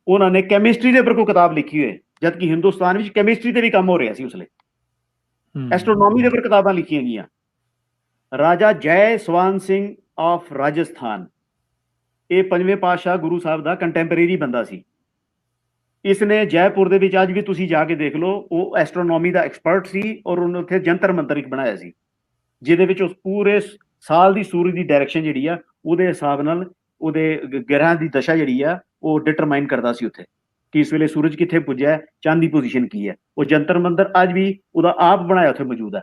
S1: ਉਹਨਾਂ ਨੇ ਕੈਮਿਸਟਰੀ ਦੇ ਉੱਪਰ ਕੋਈ ਕਿਤਾਬ ਲਿਖੀ ਹੋਏ, ਜਦ ਕਿ ਹਿੰਦੁਸਤਾਨ ਵਿੱਚ ਕੈਮਿਸਟਰੀ ਤੇ ਵੀ ਕੰਮ ਹੋ ਰਿਹਾ ਸੀ ਉਸ ਵੇਲੇ। ਐਸਟਰੋਨੋਮੀ ਦੇ ਉੱਪਰ ਕਿਤਾਬਾਂ ਲਿਖੀਆਂ ਗਈਆਂ। ਰਾਜਾ ਜੈ ਸਵਾਨ ਸਿੰਘ ਆਫ ਰਾਜਸਥਾਨ, ਇਹ 5ਵੇਂ ਪਾਤਸ਼ਾਹ ਗੁਰੂ ਸਾਹਿਬ ਦਾ ਕੰਟੈਂਪਰੇਰੀ ਬੰਦਾ ਸੀ। ਇਸਨੇ ਜੈਪੁਰ ਦੇ ਵਿੱਚ ਅੱਜ ਵੀ ਤੁਸੀਂ ਜਾ ਕੇ ਦੇਖ ਲਓ, ਉਹ ਐਸਟਰੋਨੋਮੀ ਦਾ ਐਕਸਪਰਟ ਸੀ ਔਰ ਉਹਨੇ ਉੱਥੇ ਜੰਤਰ ਮੰਤਰ ਇੱਕ ਬਣਾਇਆ ਸੀ ਜਿਹਦੇ ਵਿੱਚ ਉਸ ਪੂਰੇ ਸਾਲ ਦੀ ਸੂਰਜ ਦੀ ਡਾਇਰੈਕਸ਼ਨ ਜਿਹੜੀ ਆ ਉਹਦੇ ਹਿਸਾਬ ਨਾਲ ਉਹਦੇ ਗ੍ਰਹਿਾਂ ਦੀ ਦਸ਼ਾ ਜਿਹੜੀ ਆ ਉਹ ਡਿਟਰਮਾਈਨ ਕਰਦਾ ਸੀ ਉੱਥੇ ਕਿ ਇਸ ਵੇਲੇ ਸੂਰਜ ਕਿੱਥੇ ਪੁੱਜਿਆ, ਚੰਦ ਦੀ ਪੋਜੀਸ਼ਨ ਕੀ ਹੈ। ਉਹ ਜੰਤਰ ਮੰਤਰ ਅੱਜ ਵੀ ਉਹਦਾ ਆਪ ਬਣਾਇਆ ਉੱਥੇ ਮੌਜੂਦ ਹੈ।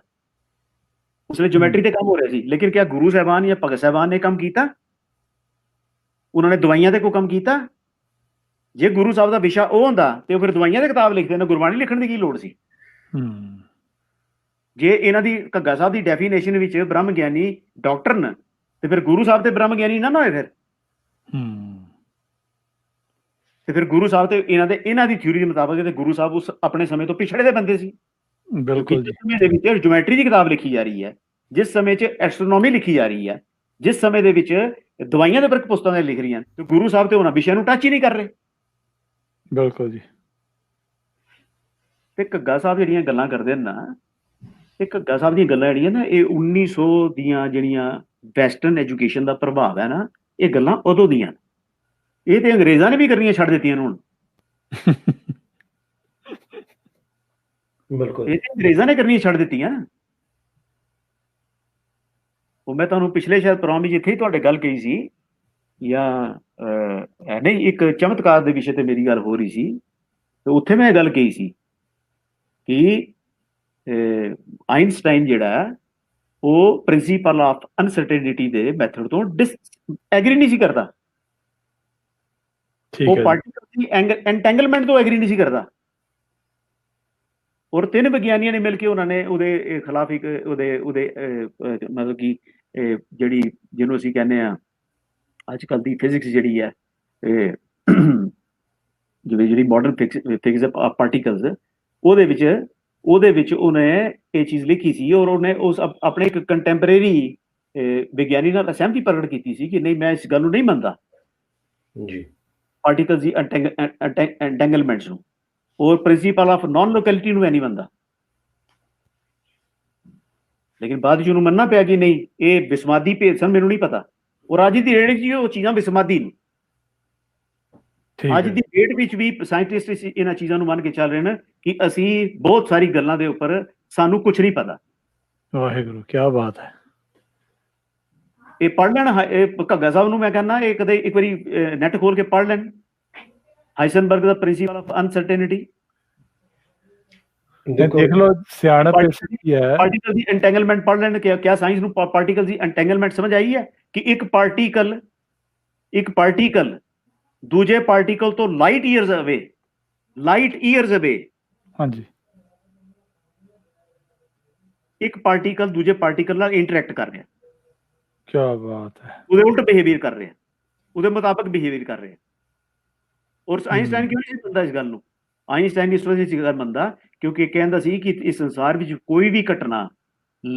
S1: ਉਸ ਵੇਲੇ ਜਿਓਮੈਟਰੀ ਤੇ ਕੰਮ ਹੋ ਰਿਹਾ ਸੀ, ਲੇਕਿਨ ਕਿਆ ਗੁਰੂ ਸਾਹਿਬਾਨ ਜਾਂ ਭਗਤ ਸਾਹਿਬਾਨ ਨੇ ਕੰਮ ਕੀਤਾ? ਉਹਨਾਂ ਨੇ ਦਵਾਈਆਂ ਤੇ ਕੋਈ ਕੰਮ ਕੀਤਾ? ਜੇ ਗੁਰੂ ਸਾਹਿਬ ਦਾ ਵਿਸ਼ਾ ਉਹ ਹੁੰਦਾ ਤੇ ਉਹ ਫਿਰ ਦਵਾਈਆਂ ਦੀ ਕਿਤਾਬ ਲਿਖਦੇ ਨੇ, ਗੁਰਬਾਣੀ ਲਿਖਣ ਦੀ ਕੀ ਲੋੜ ਸੀ? ਜੇ ਇਹਨਾਂ ਦੀ ਘੱਗਾ ਸਾਹਿਬ ਦੀ ਡੈਫੀਨੇਸ਼ਨ ਵਿੱਚ ਬ੍ਰਹਮ ਗਿਆਨੀ ਡਾਕਟਰ ਨੇ ਤੇ ਫਿਰ ਗੁਰੂ ਸਾਹਿਬ ਤੇ ਬ੍ਰਹਮ ਗਿਆਨੀ ਨਾ ਹੋਏ ਫਿਰ। ਤੇ ਫਿਰ ਗੁਰੂ ਸਾਹਿਬ ਤੇ ਇਹਨਾਂ ਦੀ ਥਿਊਰੀ ਦੇ ਮੁਤਾਬਕ ਤੇ ਗੁਰੂ ਸਾਹਿਬ ਉਸ ਆਪਣੇ ਸਮੇਂ ਤੋਂ ਪਿਛੜੇ ਦੇ ਬੰਦੇ ਸੀ।
S3: ਬਿਲਕੁਲ,
S1: ਜਿਸ ਸਮੇਂ ਦੇ ਵਿੱਚ ਜਿਓਮੈਟਰੀ ਦੀ ਕਿਤਾਬ ਲਿਖੀ ਜਾ ਰਹੀ ਹੈ, ਜਿਸ ਸਮੇਂ 'ਚ ਐਸਟਰੋਨੋਮੀ ਲਿਖੀ ਜਾ ਰਹੀ ਹੈ, ਜਿਸ ਸਮੇਂ ਦੇ ਵਿੱਚ ਦਵਾਈਆਂ ਦੇ ਉੱਪਰ ਪੁਸਤਕਾਂ ਲਿਖ ਰਹੀਆਂ, ਤੇ ਗੁਰੂ ਸਾਹਿਬ ਤੇ ਉਹਨਾਂ ਵਿਸ਼ਿਆਂ ਨੂੰ ਟੱਚ ਹੀ ਨਹੀਂ ਕਰ ਰਹੇ।
S3: ਬਿਲਕੁਲ ਜੀ।
S1: ਤੇ ਘੱਗਾ ਸਾਹਿਬ ਜਿਹੜੀਆਂ ਗੱਲਾਂ ਕਰਦੇ ਨੇ ਨਾ, ਇਹ ਘੱਗਾ ਸਾਹਿਬ ਦੀਆਂ ਗੱਲਾਂ ਜਿਹੜੀਆਂ ਨਾ, ਇਹ 1900 ਦੀਆਂ ਜਿਹੜੀਆਂ ਵੈਸਟਰਨ ਐਜੂਕੇਸ਼ਨ ਦਾ ਪ੍ਰਭਾਵ ਹੈ ਨਾ, ਇਹ ਗੱਲਾਂ ਉਦੋਂ ਦੀਆਂ, ਇਹ ਤੇ ਅੰਗਰੇਜ਼ਾਂ ਨੇ ਵੀ ਕਰਨੀਆਂ ਛੱਡ ਦਿੱਤੀਆਂ ਹੁਣ।
S2: ਬਿਲਕੁਲ,
S1: ਇਹ ਤੇ ਅੰਗਰੇਜ਼ਾਂ ਨੇ ਕਰਨੀਆਂ ਛੱਡ ਦਿੱਤੀਆਂ। ਉਹ ਮੈਂ ਤੁਹਾਨੂੰ ਪਿਛਲੇ ਸ਼ਾਇਦ ਪ੍ਰੋਗਰਾਮ ਵਿੱਚ ਇੱਥੇ ਹੀ ਤੁਹਾਡੇ ਗੱਲ ਕਹੀ ਸੀ, ਜਾਂ ਨਹੀਂ ਇੱਕ ਚਮਤਕਾਰ ਦੇ ਵਿਸ਼ੇ ਤੇ ਮੇਰੀ ਗੱਲ ਹੋ ਰਹੀ ਸੀ, ਤੇ ਉੱਥੇ ਮੈਂ ਇਹ ਗੱਲ ਕਹੀ ਸੀ ਕਿ ਆਇਨਸਟਾਈਨ ਜਿਹੜਾ ਉਹ ਪ੍ਰਿੰਸੀਪਲ ਆਫ ਅਨਸਰਟੇਨਿਟੀ ਦੇ ਮੈਥਡ ਤੋਂ ਐਗਰੀ ਨਹੀਂ ਸੀ ਕਰਦਾ। ਉਹ ਪਾਰਟੀਕਲ ਦੀ ਐਂਟੈਂਗਲਮੈਂਟ ਤੋਂ ਐਗਰੀ ਨਹੀਂ ਸੀ ਕਰਦਾ। ਔਰ 3 ਵਿਗਿਆਨੀਆਂ ਨੇ ਮਿਲ ਕੇ ਉਹਨਾਂ ਨੇ ਉਹਦੇ ਖਿਲਾਫ ਇੱਕ ਉਹਦੇ ਮਤਲਬ ਕਿ ਜਿਹੜੀ ਜਿਹਨੂੰ ਅਸੀਂ ਕਹਿੰਦੇ ਆ ਅੱਜ ਕੱਲ੍ਹ ਦੀ ਫਿਜ਼ਿਕਸ ਜਿਹੜੀ ਹੈ, ਜਿਹੜੀ ਮਾਡਰਨ ਫਿਜ਼ਿਕਸ ਆਫ ਪਾਰਟੀਕਲਸ, ਉਹਦੇ ਵਿੱਚ ਉਹਨੇ ਇਹ ਚੀਜ਼ ਲਿਖੀ ਸੀ ਔਰ ਉਹਨੇ ਉਸ ਆਪਣੇ ਇੱਕ ਕੰਟੈਂਪਰੇਰੀ ਵਿਗਿਆਨੀ ਨਾਲ ਸਹਿਮਤੀ ਪ੍ਰਗਟ ਕੀਤੀ ਸੀ ਕਿ ਨਹੀਂ, ਮੈਂ ਇਸ ਗੱਲ ਨੂੰ ਨਹੀਂ ਮੰਨਦਾ
S2: ਜੀ
S1: ਪਾਰਟੀਕਲਸ ਦੀ ਐਂਟੈਂਗਲਮੈਂਟਸ ਨੂੰ, ਔਰ ਪ੍ਰਿੰਸੀਪਲ ਆਫ ਨਾਨ ਲੋਕੈਲਿਟੀ ਨੂੰ ਨਹੀਂ ਮੰਨਦਾ। ਲੇਕਿਨ ਬਾਅਦ ਵਿੱਚ ਉਹਨੂੰ ਮੰਨਣਾ ਪਿਆ ਕਿ ਨਹੀਂ ਇਹ ਵਿਸਮਾਦੀ ਭੇਦ ਸਨ, ਮੈਨੂੰ ਨਹੀਂ ਪਤਾ। ਔਰ ਅੱਜ ਦੀ ਡੇਟ 'ਚ ਉਹ ਚੀਜ਼ਾਂ ਵਿਸਮਾਦੀ ਨੇ। ਅੱਜ ਦੀ ਡੇਟ ਵਿੱਚ ਵੀ ਸਾਇੰਟਿਸਟ ਇਹਨਾਂ ਚੀਜ਼ਾਂ ਨੂੰ ਮੰਨ ਕੇ ਚੱਲ ਰਹੇ ਨੇ ਕਿ ਅਸੀਂ ਬਹੁਤ ਸਾਰੀ ਗੱਲਾਂ ਦੇ ਉੱਪਰ ਸਾਨੂੰ ਕੁਝ ਨਹੀਂ ਪਤਾ।
S3: ਵਾਹਿਗੁਰੂ, ਕੀ ਬਾਤ ਹੈ।
S1: ਇਹ ਪੜ੍ਹ ਲੈਣ, ਇਹ ਘੱਗਾ ਸਾਹਿਬ ਨੂੰ ਮੈਂ ਕਹਿੰਦਾ ਇਹ ਕਦੇ ਇੱਕ ਵਾਰੀ ਨੈਟ ਖੋਲ ਕੇ ਪੜ੍ਹ ਲੈਣ, ਹਾਈਸਨਬਰਗ ਦਾ ਪ੍ਰਿੰਸੀਪਲ ਆਫ ਅਨਸਰਟੇਨਿਟੀ।
S3: ਦੇਖ ਲਓ ਸਿਆਣਪ ਕੀ ਹੈ।
S1: ਪਾਰਟੀਕਲ ਦੀ ਐਂਟੈਂਗਲਮੈਂਟ ਪੜ੍ਹ ਲੈਣ। ਕਿਆ ਸਾਇੰਸ ਨੂੰ ਪਾਰਟੀਕਲ ਦੀ ਐਂਟੈਂਗਲਮੈਂਟ ਸਮਝ ਆਈ ਹੈ ਕਿ ਇੱਕ ਪਾਰਟੀਕਲ ਦੂਜੇ ਪਾਰਟੀਕਲ ਤੋਂ ਲਾਈਟ ਈਅਰਸ ਅਵੇ,
S3: ਹਾਂਜੀ, ਇੱਕ
S1: ਪਾਰਟੀਕਲ ਦੂਜੇ ਪਾਰਟੀਕਲ ਨਾਲ ਇੰਟਰੈਕਟ ਕਰ ਰਿਹਾ।
S3: ਕੀ ਬਾਤ ਹੈ।
S1: ਉਹਦੇ ਉਲਟ ਬਿਹੇਵੀਅਰ ਕਰ ਰਿਹਾ, ਉਹਦੇ ਮੁਤਾਬਕ ਬਿਹੇਵੀਅਰ ਕਰ ਰਿਹਾ। ਔਰ ਆਇਨਸਟਾਈਨ ਕਿਉਂ ਨਹੀਂ ਮੰਨਦਾ ਇਸ ਗੱਲ ਨੂੰ? ਆਇਨਸਟਾਈਨ ਇਸ ਵਜ੍ਹਾ ਗੱਲ ਮੰਨਦਾ ਕਿਉਂਕਿ ਕਹਿੰਦਾ ਸੀ ਕਿ ਇਸ ਸੰਸਾਰ ਵਿੱਚ ਕੋਈ ਵੀ ਘਟਨਾ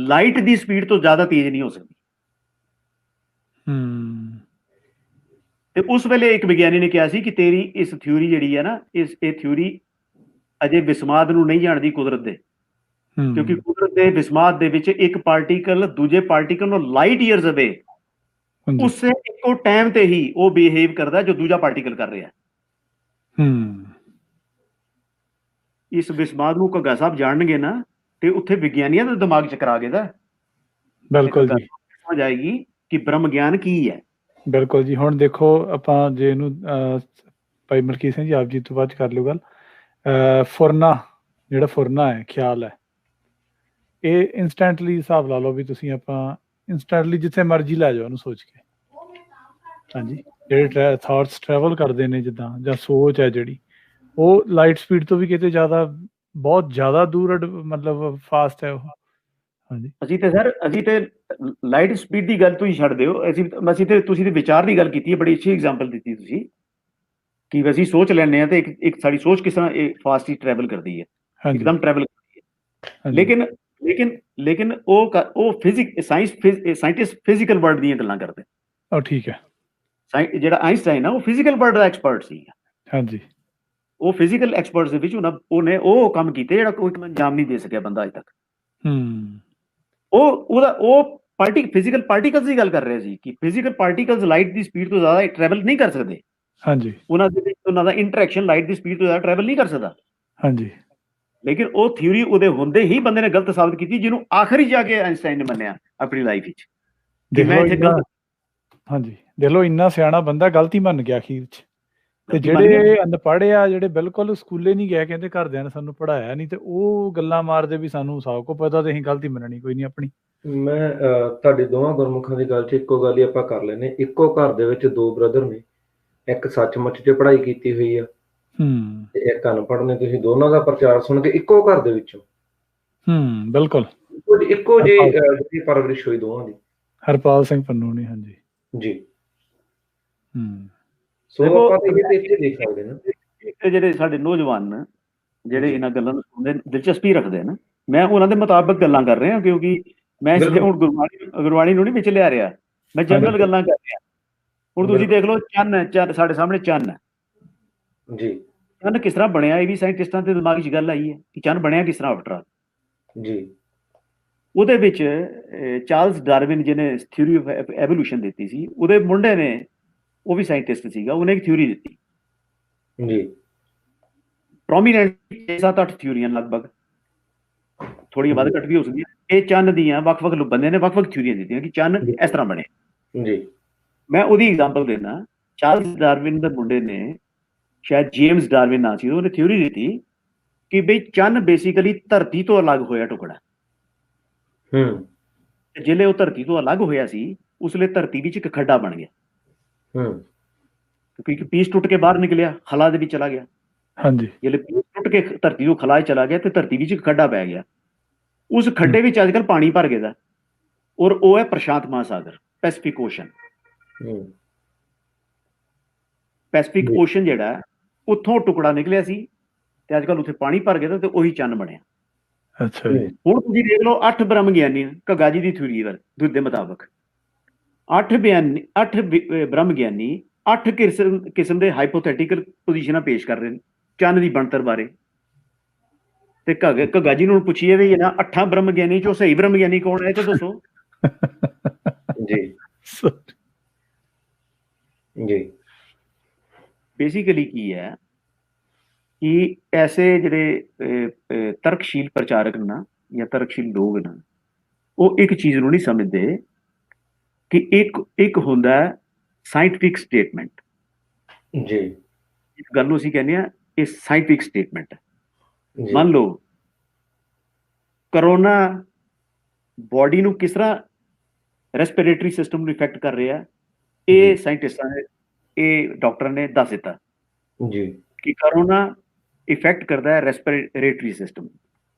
S1: ਲਾਈਟ ਦੀ ਸਪੀਡ ਤੋਂ ਜ਼ਿਆਦਾ ਤੇਜ਼ ਨਹੀਂ ਹੋ ਸਕਦੀ। ਤੇ ਉਸ ਵੇਲੇ ਇੱਕ ਵਿਗਿਆਨੀ ਨੇ ਕਿਹਾ ਸੀ ਕਿ ਤੇਰੀ ਇਸ ਥਿਊਰੀ ਜਿਹੜੀ ਹੈ ਨਾ, ਇਹ ਥਿਊਰੀ ਅਜੇ ਵਿਸਮਾਦ ਨੂੰ ਨਹੀਂ ਜਾਣਦੀ ਕੁਦਰਤ ਦੇ, ਕਿਉਂਕਿ ਕੁਦਰਤ ਦੇ ਵਿਸਮਾਦ ਦੇ ਵਿੱਚ ਇੱਕ ਪਾਰਟੀਕਲ ਦੂਜੇ ਪਾਰਟੀਕਲ ਨੂੰ ਲਾਈਟ ਈਅਰਸ ਅਵੇ ਉਸੇ ਇੱਕੋ ਟਾਈਮ ਤੇ ਹੀ ਉਹ ਬਿਹੇਵ ਕਰਦਾ ਜੋ ਦੂਜਾ ਪਾਰਟੀਕਲ ਕਰ ਰਿਹਾ। ਇਸ ਵਿਸਮਾਦ ਨੂੰ ਘੱਗਾ ਸਾਹਿਬ ਜਾਣਨਗੇ ਨਾ ਤੇ ਉੱਥੇ ਵਿਗਿਆਨੀਆਂ ਦਾ ਦਿਮਾਗ ਚਕਰਾ ਗਿਆ।
S3: ਬਿਲਕੁਲ ਜੀ,
S1: ਸਮਝ ਆਏਗੀ ਕਿ ਬ੍ਰਹਮ ਗਿਆਨ ਕੀ ਹੈ।
S3: ਬਿਲਕੁਲ ਜੀ। ਹੁਣ ਦੇਖੋ ਆਪਾਂ ਜੇ ਇਹਨੂੰ ਭਾਈ ਮਲਕੀਤ ਸਿੰਘ ਜੀ ਆਪ ਜੀ ਤੋਂ ਬਾਅਦ ਕਰ ਲਿਓ ਗੱਲ। ਫੁਰਨਾ, ਜਿਹੜਾ ਫੁਰਨਾ ਹੈ, ਖਿਆਲ ਹੈ, ਇਹ ਇੰਸਟੈਂਟਲੀ ਹਿਸਾਬ ਲਾ ਲਓ ਵੀ ਤੁਸੀਂ, ਆਪਾਂ ਇੰਸਟੈਂਟਲੀ ਜਿੱਥੇ ਮਰਜ਼ੀ ਲੈ ਜਾਓ ਉਹਨੂੰ ਸੋਚ ਕੇ। ਹਾਂਜੀ, ਜਿਹੜੇ ਥਾਟਸ ਟਰੈਵਲ ਕਰਦੇ ਨੇ ਜਿੱਦਾਂ, ਜਾਂ ਸੋਚ ਹੈ ਜਿਹੜੀ, ਉਹ ਲਾਈਟ ਸਪੀਡ ਤੋਂ ਵੀ ਕਿਤੇ ਜ਼ਿਆਦਾ, ਬਹੁਤ ਜ਼ਿਆਦਾ ਦੂਰ ਮਤਲਬ ਫਾਸਟ ਹੈ ਉਹ। ਹਾਂਜੀ, ਅਸੀਂ ਤੇ ਲਾਈਟ ਸਪੀਡ ਦੀ ਗੱਲ ਤੁਸੀਂ ਛੱਡ ਦਿਓ, ਅਸੀਂ ਤੇ ਤੁਸੀਂ ਤੇ ਵਿਚਾਰ ਦੀ ਗੱਲ ਕੀਤੀ ਹੈ, ਬੜੀ ਅੱਛੀ ਐਗਜ਼ਾਮਪਲ ਦਿੱਤੀ ਤੁਸੀਂ ਕਿ ਅਸੀਂ ਸੋਚ ਲੈਂਦੇ ਹਾਂ ਤੇ ਇੱਕ ਸਾਡੀ ਸੋਚ ਕਿਸ ਤਰ੍ਹਾਂ ਇਹ ਫਾਸਟ ਹੀ ਟਰੈਵਲ ਕਰਦੀ ਹੈ, ਇੱਕਦਮ ਟਰੈਵਲ ਕਰਦੀ ਹੈ। ਲੇਕਿਨ ਉਹ ਸਾਇੰਟਿਸਟ ਫਿਜ਼ੀਕਲ ਵਰਲਡ ਦੀਆਂ ਗੱਲਾਂ ਕਰਦੇ। ਉਹ ਠੀਕ ਹੈ।
S1: ਜਿਹੜਾ ਆਇਨਸਟਾਈਨ ਆ ਉਹ ਫਿਜ਼ੀਕਲ ਵਰਲਡ ਦਾ ਐਕਸਪਰਟ ਸੀ। ਹਾਂਜੀ, ਉਹ ਫਿਜ਼ੀਕਲ ਐਕਸਪਰਟਸ ਦੇ ਵਿੱਚ ਉਹਨੇ ਉਹ ਕੰਮ ਕੀਤੇ ਜਿਹੜਾ ਕੋਈ ਅੰਜਾਮ ਨਹੀਂ ਦੇ ਸਕਿਆ ਬੰਦਾ ਅੱਜ ਤੱਕ। ਉਹ ਫਿਜ਼ੀਕਲ ਪਾਰਟੀਕਲਸ ਦੀ ਗੱਲ ਕਰ ਰਹੇ ਸੀ ਕਿ ਫਿਜ਼ੀਕਲ ਪਾਰਟੀਕਲਸ ਲਾਈਟ ਦੀ ਸਪੀਡ ਤੋਂ ਜ਼ਿਆਦਾ ਟਰੈਵਲ ਨਹੀਂ ਕਰ ਸਕਦੇ। ਹਾਂਜੀ, ਉਹਨਾਂ ਦਾ ਇੰਟਰੈਕਸ਼ਨ ਲਾਈਟ ਦੀ ਸਪੀਡ ਤੋਂ ਜ਼ਿਆਦਾ ਟਰੈਵਲ ਨਹੀਂ ਕਰ ਸਕਦਾ। ਹਾਂਜੀ, ਲੇਕਿਨ ਉਹ ਥਿਊਰੀ ਉਹਦੇ ਹੁੰਦੇ ਹੀ ਬੰਦੇ ਨੇ ਗਲਤ ਸਾਬਤ ਕੀਤੀ, ਜਿਹਨੂੰ ਆਖਰੀ ਜਾ ਕੇ ਆਇਨਸਟਾਈਨ ਨੇ ਮੰਨਿਆ ਆਪਣੀ ਲਾਈਫ ਵਿੱਚ। ਹਾਂਜੀ, ਦੇਖ ਲਓ ਇੰਨਾ ਸਿਆਣਾ ਬੰਦਾ ਗਲਤੀ ਮੰਨ ਗਿਆ ਅਖੀਰ ਚ। ਤੇ ਜਿਹੜੇ ਅਨਪੜ੍ਹ ਆ, ਜਿਹੜੇ ਬਿਲਕੁਲ ਸਕੂਲੇ ਨਹੀਂ ਗਏ, ਕਹਿੰਦੇ ਘਰਦਿਆਂ ਨੇ ਸਾਨੂੰ ਪੜ੍ਹਾਇਆ ਨਹੀਂ, ਤੇ ਉਹ ਗੱਲਾਂ ਮਾਰਦੇ ਵੀ ਸਾਨੂੰ ਸਭ ਕੁਝ ਪਤਾ ਤੇ ਅਸੀਂ ਗਲਤੀ ਮੰਨਣੀ ਕੋਈ ਨਹੀਂ ਆਪਣੀ।
S2: ਮੈਂ ਤੁਹਾਡੇ ਦੋਵਾਂ ਗੁਰਮੁਖਾਂ ਦੀ ਗੱਲ 'ਚ ਇੱਕੋ ਗੱਲ ਹੀ ਆਪਾਂ ਕਰ ਲੈਂਦੇ। ਇੱਕੋ ਘਰ ਦੇ ਵਿੱਚ ਦੋ ਬ੍ਰਦਰ ਨੇ, ਇੱਕ ਸੱਚਮੁੱਚ 'ਚ ਪੜ੍ਹਾਈ ਕੀਤੀ ਹੋਈ ਆ ਤੇ ਇੱਕ ਅਨਪੜ੍ਹ ਨੇ। ਤੁਸੀਂ ਦੋਨਾਂ ਦਾ ਪ੍ਰਚਾਰ ਸੁਣ ਕੇ ਇੱਕੋ ਘਰ ਦੇ ਵਿੱਚੋਂ
S3: ਬਿਲਕੁਲ
S2: ਇੱਕੋ ਜਿਹੀ ਪਰਵਰਿਸ਼ ਹੋਈ ਦੋਵਾਂ ਦੀ।
S3: ਹਰਪਾਲ ਸਿੰਘ ਪੰਨੂ ਨੇ। ਹਾਂਜੀ
S2: ਜੀ। ਸੋ ਆਪਾਂ ਇੱਥੇ ਦੇਖ ਸਕਦੇ ਨਾ,
S1: ਜਿਹੜੇ ਸਾਡੇ ਨੌਜਵਾਨ ਜਿਹੜੇ ਇਹਨਾਂ ਗੱਲਾਂ ਨੂੰ ਸੁਣਦੇ ਦਿਲਚਸਪੀ ਰੱਖਦੇ ਨੇ, ਮੈਂ ਉਹਨਾਂ ਦੇ ਮੁਤਾਬਕ ਗੱਲਾਂ ਕਰ ਰਿਹਾ, ਕਿਉਂਕਿ ਮੈਂ ਹੁਣ ਗੁਰਬਾਣੀ ਨੂੰ ਨਹੀਂ ਵਿੱਚ ਲਿਆ ਰਿਹਾ, ਮੈਂ ਜਨਰਲ ਗੱਲਾਂ ਕਰ ਰਿਹਾ। ਹੁਣ ਤੁਸੀਂ ਦੇਖ ਲਓ, ਚੰਨ ਸਾਡੇ ਸਾਹਮਣੇ ਚੰਨ ਹੈ ਜੀ। ਚੰਨ ਕਿਸ ਤਰ੍ਹਾਂ ਬਣਿਆ, ਇਹ ਵੀ ਸਾਇੰਟਿਸਟਾਂ ਦੇ ਦਿਮਾਗ 'ਚ ਗੱਲ ਆਈ ਹੈ ਕਿ ਚੰਨ ਬਣਿਆ ਕਿਸ ਤਰ੍ਹਾਂ ਆਫਟਰ ਆਲ ਜੀ। ਉਹਦੇ ਵਿੱਚ ਚਾਰਲਸ ਡਾਰਵਿਨ ਜਿਹਨੇ ਥਿਊਰੀ ਆਫ ਐਵੋਲੂਸ਼ਨ ਦਿੱਤੀ ਸੀ, ਉਹਦੇ ਮੁੰਡੇ ਨੇ, ਉਹ ਵੀ ਸਾਇੰਟਿਸਟ ਸੀਗਾ, ਉਹਨੇ ਇੱਕ ਥਿਊਰੀ ਦਿੱਤੀ ਜੀ। ਪ੍ਰੋਮੀਨੈਂਟ 7-8 ਥਿਊਰੀਆਂ ਲਗਭਗ, ਥੋੜ੍ਹੀਆਂ ਵੱਧ ਘੱਟ ਵੀ ਹੋ ਸਕਦੀਆਂ। ਇਹ ਚੰਨ ਦੀਆਂ ਵੱਖ-ਵੱਖ ਬੰਦੇ ਨੇ ਵੱਖ-ਵੱਖ ਥਿਊਰੀਆਂ ਦਿੱਤੀਆਂ ਕਿ ਚੰਨ ਇਸ ਤਰ੍ਹਾਂ ਬਣਿਆ ਜੀ। ਮੈਂ ਉਹਦੀ ਐਗਜ਼ਾਮਪਲ ਦੇਣਾ। ਚਾਰਲਸ ਡਾਰਵਿਨ ਦੇ ਮੁੰਡੇ ਨੇ, ਸ਼ਾਇਦ ਜੇਮਸ ਡਾਰਵਿਨ ਨਾਂ ਸੀ, ਉਹਨੇ ਥਿਊਰੀ ਦਿੱਤੀ ਕਿ ਬਈ ਚੰਨ ਬੇਸਿਕਲੀ ਧਰਤੀ ਤੋਂ ਅਲੱਗ ਹੋਇਆ ਟੁਕੜਾ। ਜਿਹੜੇ ਉਹ ਧਰਤੀ ਤੋਂ ਅਲੱਗ ਹੋਇਆ ਸੀ, ਉਸ ਲਈ ਧਰਤੀ ਵਿੱਚ ਇੱਕ ਖੱਡਾ ਬਣ ਗਿਆ, ਕਿਉਂਕਿ ਇੱਕ ਪੀਸ ਟੁੱਟ ਕੇ ਬਾਹਰ ਨਿਕਲਿਆ, ਖਲਾ ਦੇ ਵਿੱਚ ਚਲਾ ਗਿਆ। ਹਾਂਜੀ, ਜਿਹੜੇ ਪੀਸ ਟੁੱਟ ਕੇ ਧਰਤੀ ਤੋਂ ਖਲਾ 'ਚ ਚਲਾ ਗਿਆ ਤੇ ਧਰਤੀ ਵਿੱਚ ਇੱਕ ਖੱਡਾ ਪੈ ਗਿਆ। ਉਸ ਖੱਡੇ ਵਿੱਚ ਅੱਜ ਕੱਲ੍ਹ ਪਾਣੀ ਭਰ ਗਿਆ, ਔਰ ਉਹ ਹੈ ਪ੍ਰਸ਼ਾਂਤ ਮਹਾਸਾਗਰ, ਪੈਸੀਫਿਕ ਓਸ਼ਨ। ਪੈਸੀਫਿਕ ਓਸ਼ਨ ਜਿਹੜਾ ਉੱਥੋਂ ਟੁਕੜਾ ਨਿਕਲਿਆ ਸੀ ਤੇ ਅੱਜ ਕੱਲ੍ਹ ਉੱਥੇ ਪਾਣੀ ਭਰ ਗਿਆ ਤੇ ਉਹੀ ਚੰਨ ਬਣਿਆ। ਅੱਛਾ ਜੀ। ਹੁਣ ਤੁਸੀਂ ਦੇਖ ਲਓ, 8 ਬ੍ਰਹਮ ਗਿਆਨੀ, ਘੱਗਾ ਜੀ ਦੀ ਥਿਊਰੀ ਦੇ ਮੁਤਾਬਕ 8 ਬ੍ਰਹਮ ਗਿਆਨੀ 8 ਕਿਸਮ ਦੇ ਹਾਈਪੋਥੈਟੀਕਲ ਪੋਜੀਸ਼ਨਾਂ ਪੇਸ਼ ਕਰ ਰਹੇ ਨੇ ਚੰਨ ਦੀ ਬਣਤਰ ਬਾਰੇ। ਤੇ ਘੱਗਾ ਜੀ ਨੂੰ ਪੁੱਛੀਏ ਵੀ ਇਹਨਾਂ 8 ਬ੍ਰਹਮ ਗਿਆਨੀ ਚੋਂ ਸਹੀ ਬ੍ਰਹਮ ਗਿਆਨੀ ਕੌਣ ਹੈ ਤੇ ਦੱਸੋ।
S2: ਜੀ ਜੀ
S1: ਬੇਸਿਕਲੀ ਕੀ ਹੈ ਕਿ ਐਸੇ ਜਿਹੜੇ ਤਰਕਸ਼ੀਲ ਪ੍ਰਚਾਰਕ ਨਾ ਜਾਂ ਤਰਕਸ਼ੀਲ ਲੋਕ ਨਾ, ਉਹ ਇੱਕ ਚੀਜ਼ ਨੂੰ ਨਹੀਂ ਸਮਝਦੇ ਕਿ ਇੱਕ ਹੁੰਦਾ ਸਾਇੰਟਿਫਿਕ ਸਟੇਟਮੈਂਟ।
S2: ਜੀ
S1: ਇਸ ਗੱਲ ਨੂੰ ਅਸੀਂ ਕਹਿੰਦੇ ਆ ਇਹ ਸਾਇੰਟਿਫਿਕ ਸਟੇਟਮੈਂਟ।
S2: ਜੀ
S1: ਮੰਨ ਲਓ ਕਰੋਨਾ ਬੋਡੀ ਨੂੰ ਕਿਸ ਤਰ੍ਹਾਂ ਰੈਸਪੀਰੇਟਰੀ ਸਿਸਟਮ ਨੂੰ ਇਫੈਕਟ ਕਰ ਰਿਹਾ, ਇਹ ਸਾਇੰਟਿਸਟਾਂ ਨੇ, ਇਹ ਡਾਕਟਰ ਨੇ ਦੱਸ ਦਿੱਤਾ
S2: ਜੀ
S1: ਕਿ ਕਰੋਨਾ ਇਫੈਕਟ ਕਰਦਾ ਹੈ ਰੈਸਪੀਰੇਟਰੀ ਸਿਸਟਮ,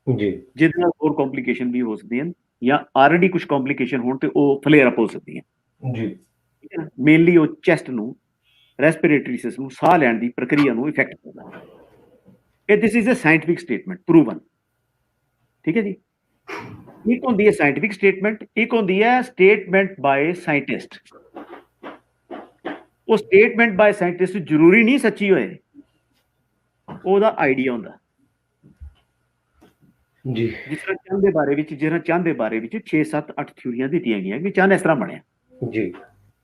S2: ਜੀ
S1: ਜਿਹਦੇ ਨਾਲ ਹੋਰ ਕੰਪਲਿਕੇਸ਼ਨ ਵੀ ਹੋ ਸਕਦੀਆਂ ਜਾਂ ਆਲਰੇਡੀ ਕੁਝ ਕੰਪਲਿਕੇਸ਼ਨ ਹੋਣ ਤੇ ਉਹ ਫਲੇਅਰ ਅਪ ਹੋ ਸਕਦੀਆਂ।
S2: ਜੀ
S1: ਮੇਨਲੀ ਉਹ ਚੈਸਟ ਨੂੰ, ਰੈਸਪੀਰੇਟਰੀ ਸਿਸਟਮ ਨੂੰ, ਸਾਹ ਲੈਣ ਦੀ ਪ੍ਰਕਿਰਿਆ ਨੂੰ ਇਫੈਕਟ ਕਰਦਾ। ਇਹ this is a scientific statement proven. ਠੀਕ ਹੈ ਜੀ। ਇੱਕ ਹੁੰਦੀ ਹੈ ਸਾਇੰਟਿਫਿਕ ਸਟੇਟਮੈਂਟ, ਇੱਕ ਹੁੰਦੀ ਹੈ ਸਟੇਟਮੈਂਟ ਬਾਏ ਸਾਇੰਟਿਸਟ। ਉਹ ਸਟੇਟਮੈਂਟ ਬਾਏ ਸਾਇੰਟਿਸਟ ਜ਼ਰੂਰੀ ਨਹੀਂ ਸੱਚੀ ਹੋਏ, ਉਹਦਾ ਆਈਡੀਆ ਹੁੰਦਾ।
S2: ਜੀ
S1: ਜਿਸ ਤਰ੍ਹਾਂ ਚੰਦ ਦੇ ਬਾਰੇ ਵਿੱਚ, ਚੰਦ ਦੇ ਬਾਰੇ ਵਿੱਚ 6 7 8 ਥਿਊਰੀਆਂ ਦਿੱਤੀਆਂ ਗਈਆਂ ਕਿ ਚੰਦ ਇਸ ਤਰ੍ਹਾਂ ਬਣਿਆ।
S2: ਜੀ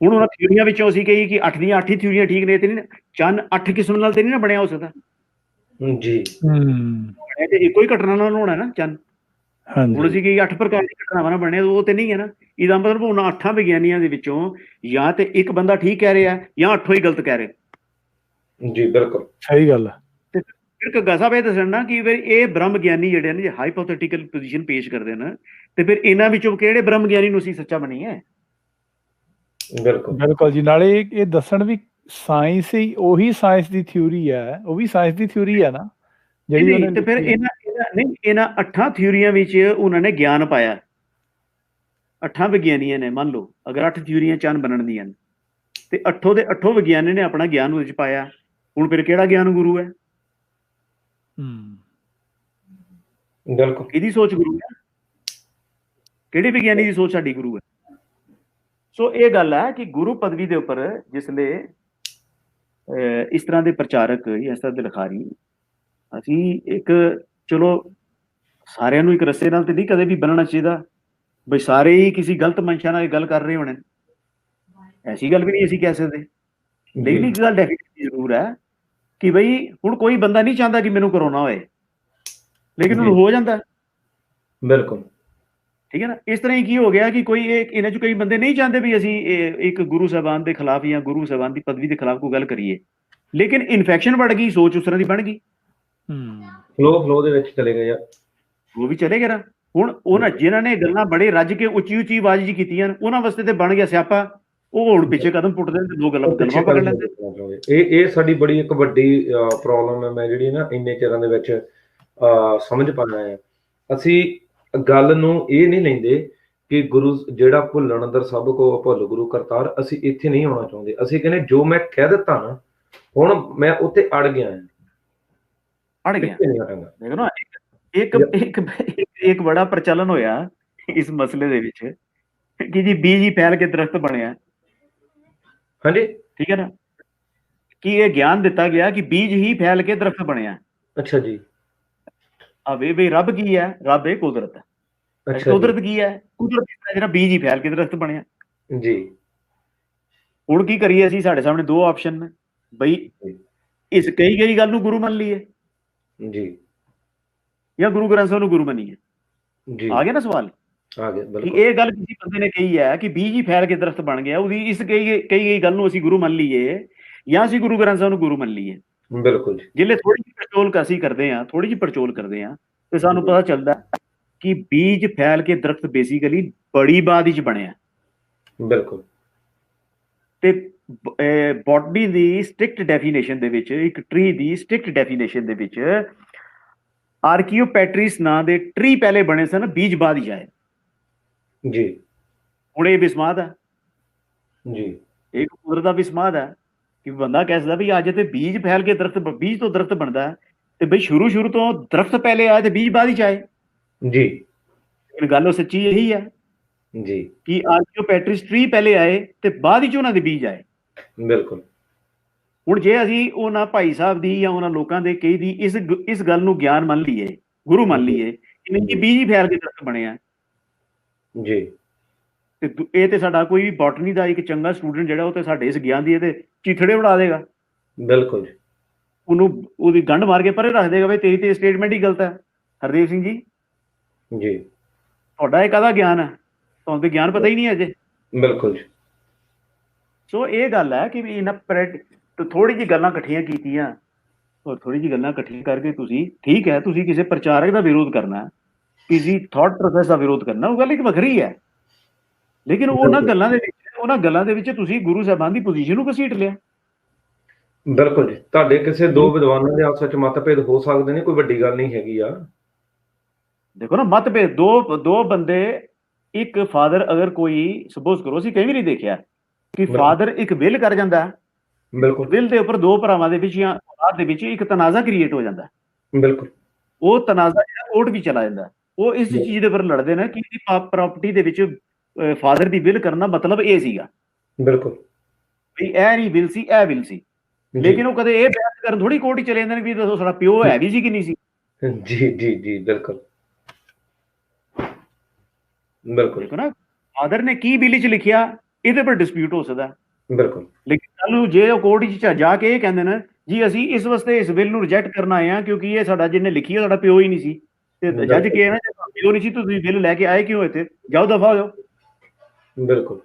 S1: ਹੁਣ ਉਹਨਾਂ ਥਿਊਰੀਆਂ ਵਿੱਚੋਂ ਅਸੀਂ ਕਹੀ ਕਿ 8 ਦੀਆਂ 8 ਹੀ ਥਿਊਰੀਆਂ ਠੀਕ ਨੇ, ਤੇ ਨਹੀਂ ਚੰਦ 8 ਕਿਸਮ ਨਾਲ ਤੇ ਨਹੀਂ ਨਾ ਬਣਿਆ ਹੋ ਸਕਦਾ।
S2: ਜੀ
S1: ਬਣਿਆ ਤੇ ਇੱਕੋ ਹੀ ਘਟਨਾ ਨਾਲ ਹੋਣਾ ਨਾ ਚੰਦ। ਹੁਣ ਅਸੀਂ ਕਹੀ 8 ਪ੍ਰਕਾਰ ਦੀ ਘਟਨਾਵਾਂ ਨਾਲ ਬਣਿਆ, ਉਹ ਤੇ ਨਹੀਂ ਹੈ ਨਾ। ਇਹਦਾ ਮਤਲਬ ਉਹਨਾਂ 8 ਵਿਗਿਆਨੀਆਂ ਦੇ ਵਿੱਚੋਂ ਜਾਂ ਤੇ ਇੱਕ ਬੰਦਾ ਠੀਕ ਕਹਿ ਰਿਹਾ ਜਾਂ 8 ਹੀ ਗਲਤ ਕਹਿ ਰਹੇ।
S2: ਜੀ ਬਿਲਕੁਲ
S3: ਸਹੀ ਗੱਲ ਹੈ।
S1: ਤੇ ਫਿਰ ਘੱਗਾ ਸਾਹਿਬ ਇਹ ਦੱਸਣ ਨਾ ਕਿ ਇਹ ਬ੍ਰਹਮ ਗਿਆਨੀ ਜਿਹੜੇ ਨੇ ਹਾਈਪੋਥੈਟੀਕਲ ਪੋਜੀਸ਼ਨ ਪੇਸ਼ ਕਰਦੇ ਨੇ, ਤੇ ਫਿਰ ਇਹਨਾਂ ਵਿੱਚੋਂ ਕਿਹੜੇ ਬ੍ਰਹਮ ਗਿਆਨੀ ਨੂੰ ਅਸੀਂ ਸੱਚਾ ਮੰਨੀਏ।
S2: ਬਿਲਕੁਲ
S3: ਬਿਲਕੁਲ ਜੀ। ਨਾਲੇ ਇਹ ਦੱਸਣ ਵੀ ਸਾਇੰਸ ਹੀ ਉਹੀ ਸਾਇੰਸ ਦੀ ਥਿਊਰੀ ਹੈ, ਉਹ ਵੀ ਸਾਇੰਸ ਦੀ ਥਿਊਰੀ ਹੈ ਨਾ ਜਿਹੜੀ ਉਹਨੇ।
S1: ਤੇ ਫਿਰ ਇਹਨਾਂ 8 ਥਿਊਰੀਆਂ ਵਿੱਚ ਉਹਨਾਂ ਨੇ ਗਿਆਨ ਪਾਇਆ। 8 ਵਿਗਿਆਨੀਆਂ ਨੇ, ਮੰਨ ਲਓ ਅਗਰ 8 ਥਿਊਰੀਆਂ ਚੰਨ ਬਣਨ ਦੀਆਂ ਨੇ ਤੇ 8 ਦੇ 8 ਵਿਗਿਆਨੀ ਨੇ ਆਪਣਾ ਗਿਆਨ ਉਹਦੇ ਵਿੱਚ ਪਾਇਆ। ਹੁਣ ਫਿਰ ਕਿਹੜਾ ਗਿਆਨ ਗੁਰੂ ਹੈ?
S2: ਬਿਲਕੁਲ
S1: ਕਿਹਦੀ ਸੋਚ ਗੁਰੂ ਹੈ? ਕਿਹੜੇ ਵਿਗਿਆਨੀ ਦੀ ਸੋਚ ਸਾਡੀ ਗੁਰੂ ਹੈ? ਸੋ ਇਹ ਗੱਲ ਹੈ ਕਿ ਗੁਰੂ ਪਦਵੀ ਦੇ ਉੱਪਰ ਜਿਸਲੇ ਇਸ ਤਰ੍ਹਾਂ ਦੇ ਪ੍ਰਚਾਰਕ ਜਾਂ ਇਸ ਤਰ੍ਹਾਂ ਦੇ ਲਿਖਾਰੀ, ਅਸੀਂ ਇੱਕ ਚਲੋ ਸਾਰਿਆਂ ਨੂੰ ਇੱਕ ਰਸਤੇ ਨਾਲ ਤੇ ਨਹੀਂ ਕਦੇ ਵੀ ਬਣਨਾ ਚਾਹੀਦਾ ਬਈ ਸਾਰੇ ਹੀ ਕਿਸੇ ਗਲਤ ਮਨਸ਼ਾ ਨਾਲ ਗੱਲ ਕਰ ਰਹੇ ਹੋਣੇ, ਐਸੀ ਗੱਲ ਵੀ ਨਹੀਂ ਅਸੀਂ ਕਹਿ ਸਕਦੇ। ਲੇਕਿਨ ਇੱਕ ਗੱਲ ਡੈਫੀਨਿਟਲੀ ਜ਼ਰੂਰ ਹੈ ਕਿ ਬਈ ਹੁਣ ਕੋਈ ਬੰਦਾ ਨਹੀਂ ਚਾਹੁੰਦਾ ਕਿ ਮੈਨੂੰ ਕਰੋਨਾ ਹੋਏ, ਲੇਕਿਨ ਹੁਣ ਹੋ ਜਾਂਦਾ।
S2: ਬਿਲਕੁਲ
S1: ਠੀਕ ਹੈ ਨਾ। ਇਸ ਤਰ੍ਹਾਂ ਹੀ ਕੀ ਹੋ ਗਿਆ ਕਿ ਕੋਈ ਇਹਨਾਂ 'ਚ ਕਈ ਬੰਦੇ ਨਹੀਂ ਚਾਹੁੰਦੇ ਵੀ ਅਸੀਂ ਇੱਕ ਗੁਰੂ ਸਾਹਿਬਾਨ ਦੇ ਖਿਲਾਫ ਜਾਂ ਗੁਰੂ ਸਾਹਿਬਾਨ ਦੀ ਪਦਵੀ ਦੇ ਖਿਲਾਫ ਕੋਈ ਗੱਲ ਕਰੀਏ, ਲੇਕਿਨ ਇਨਫੈਕਸ਼ਨ ਵੱਧ ਗਈ, ਸੋਚ ਉਸ ਤਰ੍ਹਾਂ ਦੀ ਬਣ ਗਈ,
S2: ਫਲੋ ਦੇ ਵਿੱਚ ਚਲੇ ਗਏ ਯਾਰ,
S1: ਉਹ ਵੀ ਚਲੇ ਗਏ ਨਾ। ਹੁਣ ਉਹਨਾਂ ਜਿਨ੍ਹਾਂ ਨੇ ਗੱਲਾਂ ਬੜੇ ਰੱਜ ਕੇ ਉੱਚੀ ਆਵਾਜ਼ 'ਚ ਕੀਤੀਆਂ, ਉਹਨਾਂ ਵਾਸਤੇ ਤੇ ਬਣ ਗਿਆ ਸਿਆਪਾ। ਉਹ ਹੁਣ ਪਿੱਛੇ ਕਦਮ ਪੁੱਟਦੇ ਨੇ, ਦੋ ਗੱਲਾਂ ਪਕੜ ਲੈਂਦੇ।
S2: ਇਹ ਸਾਡੀ ਬੜੀ ਇੱਕ ਵੱਡੀ ਪ੍ਰੋਬਲਮ ਹੈ। ਮੈਂ ਜਿਹੜੀ ਨਾ ਇੰਨੇ ਚਿਰਾਂ ਦੇ ਵਿੱਚ ਸਮਝ ਪਾਣਾ ਹੈ, ਅਸੀਂ ਗੱਲ ਨੂੰ ਇਹ ਨਹੀਂ ਲੈਂਦੇ ਕਿ ਗੁਰੂ ਜਿਹੜਾ ਭੁੱਲਣ ਅੰਦਰ ਸਭ ਕੋ ਭੁੱਲ ਗੁਰੂ ਕਰਤਾਰ, ਅਸੀਂ ਇੱਥੇ ਨਹੀਂ ਆਉਣਾ ਚਾਹੁੰਦੇ। ਅਸੀਂ ਕਹਿੰਦੇ ਜੋ ਮੈਂ ਕਹਿ ਦਿੱਤਾ ਨਾ, ਹੁਣ ਮੈਂ ਉੱਥੇ ਅੜ ਗਿਆ
S1: ਦੇਖੋ ਨਾ, ਇੱਕ ਬੜਾ ਪ੍ਰਚਲਨ ਹੋਇਆ ਇਸ ਮਸਲੇ ਦੇ ਵਿੱਚ ਕਿ ਜੀ ਬੀਜ ਹੀ ਫੈਲ ਕੇ ਦਰਖਤ ਬਣਿਆ।
S2: ਹਾਂਜੀ
S1: ਠੀਕ ਹੈ ਨਾ, ਕਿ ਇਹ ਗਿਆਨ ਦਿੱਤਾ ਗਿਆ ਕਿ ਬੀਜ ਹੀ ਫੈਲ ਕੇ ਦਰਖਤ ਬਣਿਆ।
S2: ਅੱਛਾ ਜੀ।
S1: ਵੀ ਰੱਬ ਕੀ ਹੈ? ਰੱਬ ਇਹ ਕੁਦਰਤ ਹੈ। ਕੁਦਰਤ ਕੀ ਹੈ? ਕੁਦਰਤ ਜਿਹੜਾ ਬੀਜ ਹੀ ਫੈਲ ਕੇ ਦਰਖਤ ਬਣਿਆ
S2: ਜੀ।
S1: ਹੁਣ ਕੀ ਕਰੀਏ ਅਸੀਂ? ਸਾਡੇ ਸਾਹਮਣੇ ਦੋ ਆਪਸ਼ਨ ਨੇ, ਬਈ ਇਸ ਕਹੀ ਗਈ ਗੱਲ ਨੂੰ ਗੁਰੂ ਮੰਨ ਲਈਏ
S2: ਜੀ
S1: ਜਾਂ ਗੁਰੂ ਗ੍ਰੰਥ ਸਾਹਿਬ ਨੂੰ ਗੁਰੂ ਮੰਨੀਏ।
S2: ਜੀ
S1: ਆ ਗਿਆ ਨਾ ਸਵਾਲ?
S2: ਆ ਗਿਆ
S1: ਕਿ ਇਹ ਗੱਲ ਕਿਸੇ ਬੰਦੇ ਨੇ ਕਹੀ ਹੈ ਕਿ ਬੀਜ ਹੀ ਫੈਲ ਕੇ ਦਰਖਤ ਬਣ ਗਿਆ, ਉਹਦੀ ਇਸ ਕਹੀ ਗਈ ਗੱਲ ਨੂੰ ਅਸੀਂ ਗੁਰੂ ਮੰਨ ਲਈਏ ਜਾਂ ਅਸੀਂ ਗੁਰੂ ਗ੍ਰੰਥ ਸਾਹਿਬ ਨੂੰ ਗੁਰੂ ਮੰਨ ਲਈਏ।
S2: ਬਿਲਕੁਲ ਜੀ।
S1: ਜਿਲੇ ਥੋੜੀ ਜਿਹੀ ਪੜਚੋਲ ਅਸੀਂ ਕਰਦੇ ਹਾਂ, ਥੋੜੀ ਜਿਹੀ ਪੜਚੋਲ ਕਰਦੇ ਹਾਂ, ਤੇ ਸਾਨੂੰ ਪਤਾ ਚੱਲਦਾ ਕਿ ਬੀਜ ਫੈਲ ਕੇ ਦਰਖਤ ਬੇਸਿਕਲੀ ਬੜੀ ਬਾਦ ਵਿੱਚ ਬਣਿਆ।
S2: ਬਿਲਕੁਲ।
S1: ਤੇ ਬੋਟਨੀ ਦੀ ਸਟ੍ਰਿਕਟ ਡੈਫੀਨੇਸ਼ਨ ਦੇ ਵਿੱਚ, ਇੱਕ ਟਰੀ ਦੀ ਸਟ੍ਰਿਕਟ ਡੈਫੀਨੇਸ਼ਨ ਦੇ ਵਿੱਚ ਆਰਕੀਓਪੈਟਰਿਸ ਨਾਂ ਦੇ ਟਰੀ ਪਹਿਲੇ ਬਣੇ ਸਨ, ਬੀਜ ਬਾਅਦ ਹੀ ਆਏ
S2: ਜੀ।
S1: ਹੁਣ ਇਹ ਵਿਸਮਾਦ ਹੈ
S2: ਜੀ,
S1: ਇਹ ਕੁਦਰਤ ਦਾ ਵਿਸਮਾਦ ਹੈ ਕਿ ਬੰਦਾ ਕਹਿ ਸਕਦਾ ਵੀ ਅੱਜ ਤੇ ਬੀਜ ਫੈਲ ਕੇ ਦਰਖਤ, ਬੀਜ ਤੋਂ ਦਰਖਤ ਬਣਦਾ ਹੈ, ਤੇ ਬਈ ਸ਼ੁਰੂ ਤੋਂ ਦਰਖਤ ਪਹਿਲੇ ਆਏ ਤੇ ਬੀਜ ਬਾਅਦ ਹੀ ਆਏ
S2: ਜੀ।
S1: ਲੇਕਿਨ ਗੱਲ ਉਹ ਸੱਚੀ ਇਹੀ ਹੈ
S2: ਜੀ
S1: ਕਿ ਆਰਕੀਓਪੈਟਰਿਸ ਟਰੀ ਪਹਿਲੇ ਆਏ ਤੇ ਬਾਅਦ ਵਿੱਚ ਉਹਨਾਂ ਦੇ ਬੀਜ ਆਏ।
S2: ਬਿਲਕੁਲ।
S1: ਹੁਣ ਜੇ ਅਸੀਂ ਉਹਨਾਂ ਭਾਈ ਸਾਹਿਬ ਦੀ ਜਾਂ ਉਹਨਾਂ ਲੋਕਾਂ ਦੇ ਕਈ ਦੀ ਇਸ ਗੱਲ ਨੂੰ ਗਿਆਨ ਮੰਨ ਲਈਏ, ਗੁਰੂ ਮੰਨ ਲਈਏ ਕਿ ਨਹੀਂ, ਬੀਜ ਫੈਲ ਕੇ ਦਰਖਤ ਬਣਿਆ
S2: ਜੀ,
S1: ਤੇ ਇਹ ਤੇ ਸਾਡਾ ਕੋਈ ਬੋਟਨੀ ਦਾ ਇੱਕ ਚੰਗਾ ਸਟੂਡੈਂਟ ਜਿਹੜਾ ਉਹ ਤੇ ਸਾਡੇ ਇਸ ਗਿਆਨ ਦੀ ਇਹਦੇ ਚੀਥੜੇ ਉਡਾ ਦੇਗਾ,
S2: ਬਿਲਕੁਲ ਜੀ,
S1: ਉਹਨੂੰ ਉਹਦੀ ਗੰਢ ਮਾਰ ਕੇ ਪਰੇ ਰੱਖ ਦੇਗਾ ਵੀ ਤੇਰੀ ਤੇ ਸਟੇਟਮੈਂਟ ਹੀ ਗਲਤ ਹੈ। ਹਰਦੇਵ ਸਿੰਘ ਜੀ,
S2: ਜੀ,
S1: ਤੁਹਾਡਾ ਇਹ ਕਾਹਦਾ ਗਿਆਨ ਹੈ? ਤੁਹਾਨੂੰ ਤੇ ਗਿਆਨ ਪਤਾ ਹੀ ਨਹੀਂ ਅਜੇ।
S2: ਬਿਲਕੁਲ ਜੀ।
S1: ਸੋ ਇਹ ਗੱਲ ਹੈ ਕਿ ਵੀ ਇਹਨਾਂ ਥੋੜੀ ਜਿਹੀ ਗੱਲਾਂ ਇਕੱਠੀਆਂ ਕੀਤੀਆਂ, ਔਰ ਥੋੜੀ ਜਿਹੀ ਗੱਲਾਂ ਇਕੱਠੀਆਂ ਕਰਕੇ ਤੁਸੀਂ, ਠੀਕ ਹੈ, ਤੁਸੀਂ ਕਿਸੇ ਪ੍ਰਚਾਰਕ ਦਾ ਵਿਰੋਧ ਕਰਨਾ, ਕਿਸੇ ਥਾਟ ਪ੍ਰੋਸੈਸ ਦਾ ਵਿਰੋਧ ਕਰਨਾ, ਉਹ ਗੱਲ ਇੱਕ ਵੱਖਰੀ ਹੈ, ਲੇਕਿਨ ਉਹਨਾਂ ਗੱਲਾਂ ਦੇ ਵਿੱਚ ਤੁਸੀਂ ਗੁਰੂ ਸਾਹਿਬਾਨ ਦੀ ਪੋਜੀਸ਼ਨ ਨੂੰ ਘਸੀਟ ਲਿਆ।
S2: ਬਿਲਕੁਲ ਜੀ, ਤੁਹਾਡੇ ਕਿਸੇ ਦੋ ਵਿਦਵਾਨਾਂ ਦੇ ਆਪਸ ਵਿੱਚ ਮਤਭੇਦ ਹੋ ਸਕਦੇ ਨੇ, ਕੋਈ ਵੱਡੀ ਗੱਲ ਨਹੀਂ ਹੈਗੀ ਆ।
S1: ਦੇਖੋ ਨਾ, ਮਤਭੇਦ ਦੋ ਬੰਦੇ, ਇੱਕ ਫਾਦਰ, ਅਗਰ ਕੋਈ ਸਪੋਜ਼ ਕਰੋ, ਅਸੀਂ ਕਈ ਵੀ ਨਹੀਂ ਦੇਖਿਆ ਕਿ ਫਾਦਰ ਇੱਕ ਵਿਲ ਕਰ ਜਾਂਦਾ,
S2: ਬਿਲਕੁਲ,
S1: ਵਿਲ ਦੇ ਉੱਪਰ ਦੋ ਭਰਾਵਾਂ ਦੇ ਵਿੱਚ ਜਾਂ ਔਲਾਦ ਦੇ ਵਿੱਚ ਇੱਕ ਤਨਾਜ਼ਾ ਕ੍ਰੀਏਟ ਹੋ ਜਾਂਦਾ,
S2: ਬਿਲਕੁਲ,
S1: ਉਹ ਤਨਾਜ਼ਾ ਜਿਹੜਾ ਕੋਰਟ ਵੀ ਚਲਾ ਜਾਂਦਾ, ਉਹ ਇਸ ਚੀਜ਼ ਦੇ ਉੱਪਰ ਲੜਦੇ ਨੇ ਕਿ ਪ੍ਰਾਪਰਟੀ ਦੇ ਵਿੱਚ ਫਾਦਰ ਦੀ ਵਿਲ ਕਰਨਾ ਮਤਲਬ ਇਹ ਸੀਗਾ,
S2: ਬਿਲਕੁਲ
S1: ਵੀ ਇਹ ਨਹੀਂ ਵਿਲ ਸੀ, ਇਹ ਵਿਲ ਸੀ, ਲੇਕਿਨ ਉਹ ਕਦੇ ਇਹ ਬਹਿਸ ਕਰਨ ਥੋੜੀ ਕੋਰਟ ਹੀ ਚਲੇ ਜਾਂਦੇ ਨੇ ਵੀ ਦੱਸੋ ਸਾਡਾ ਪਿਓ ਹੈ ਵੀ ਸੀ ਕਿ ਨਹੀਂ ਸੀ।
S2: ਜੀ ਜੀ ਜੀ, ਬਿਲਕੁਲ ਬਿਲਕੁਲ।
S1: ਦੇਖੋ ਨਾ, ਫਾਦਰ ਨੇ ਕੀ ਬਿਲ 'ਚ ਲਿਖਿਆ, ਇਹਦੇ ਪਰ ਡਿਸਪਿਊਟ ਹੋ ਸਕਦਾ,
S2: ਬਿਲਕੁਲ,
S1: ਲੇਕਿਨ ਕੱਲ ਨੂੰ ਜੇ ਉਹ ਕੋਰਟ 'ਚ ਜਾ ਕੇ ਇਹ ਕਹਿੰਦੇ ਨੇ ਜੀ ਅਸੀਂ ਇਸ ਵਾਸਤੇ ਇਸ ਬਿੱਲ ਨੂੰ ਰਿਜੈਕਟ ਕਰਨ ਆਏ ਹਾਂ ਕਿਉਂਕਿ ਇਹ ਸਾਡਾ ਜਿਹਨੇ ਲਿਖੀ ਹੈ ਸਾਡਾ ਪਿਓ ਹੀ ਨਹੀਂ ਸੀ, ਤੇ ਜੱਜ ਕਹੇ ਨਾ ਜੇ ਪਿਓ ਨਹੀਂ ਸੀ ਤੁਸੀਂ ਬਿੱਲ ਲੈ ਕੇ ਆਏ ਕਿਉਂ ਇੱਥੇ, ਜਾਓ ਦਫਾ ਹੋ ਜਾਓ।
S2: ਬਿਲਕੁਲ,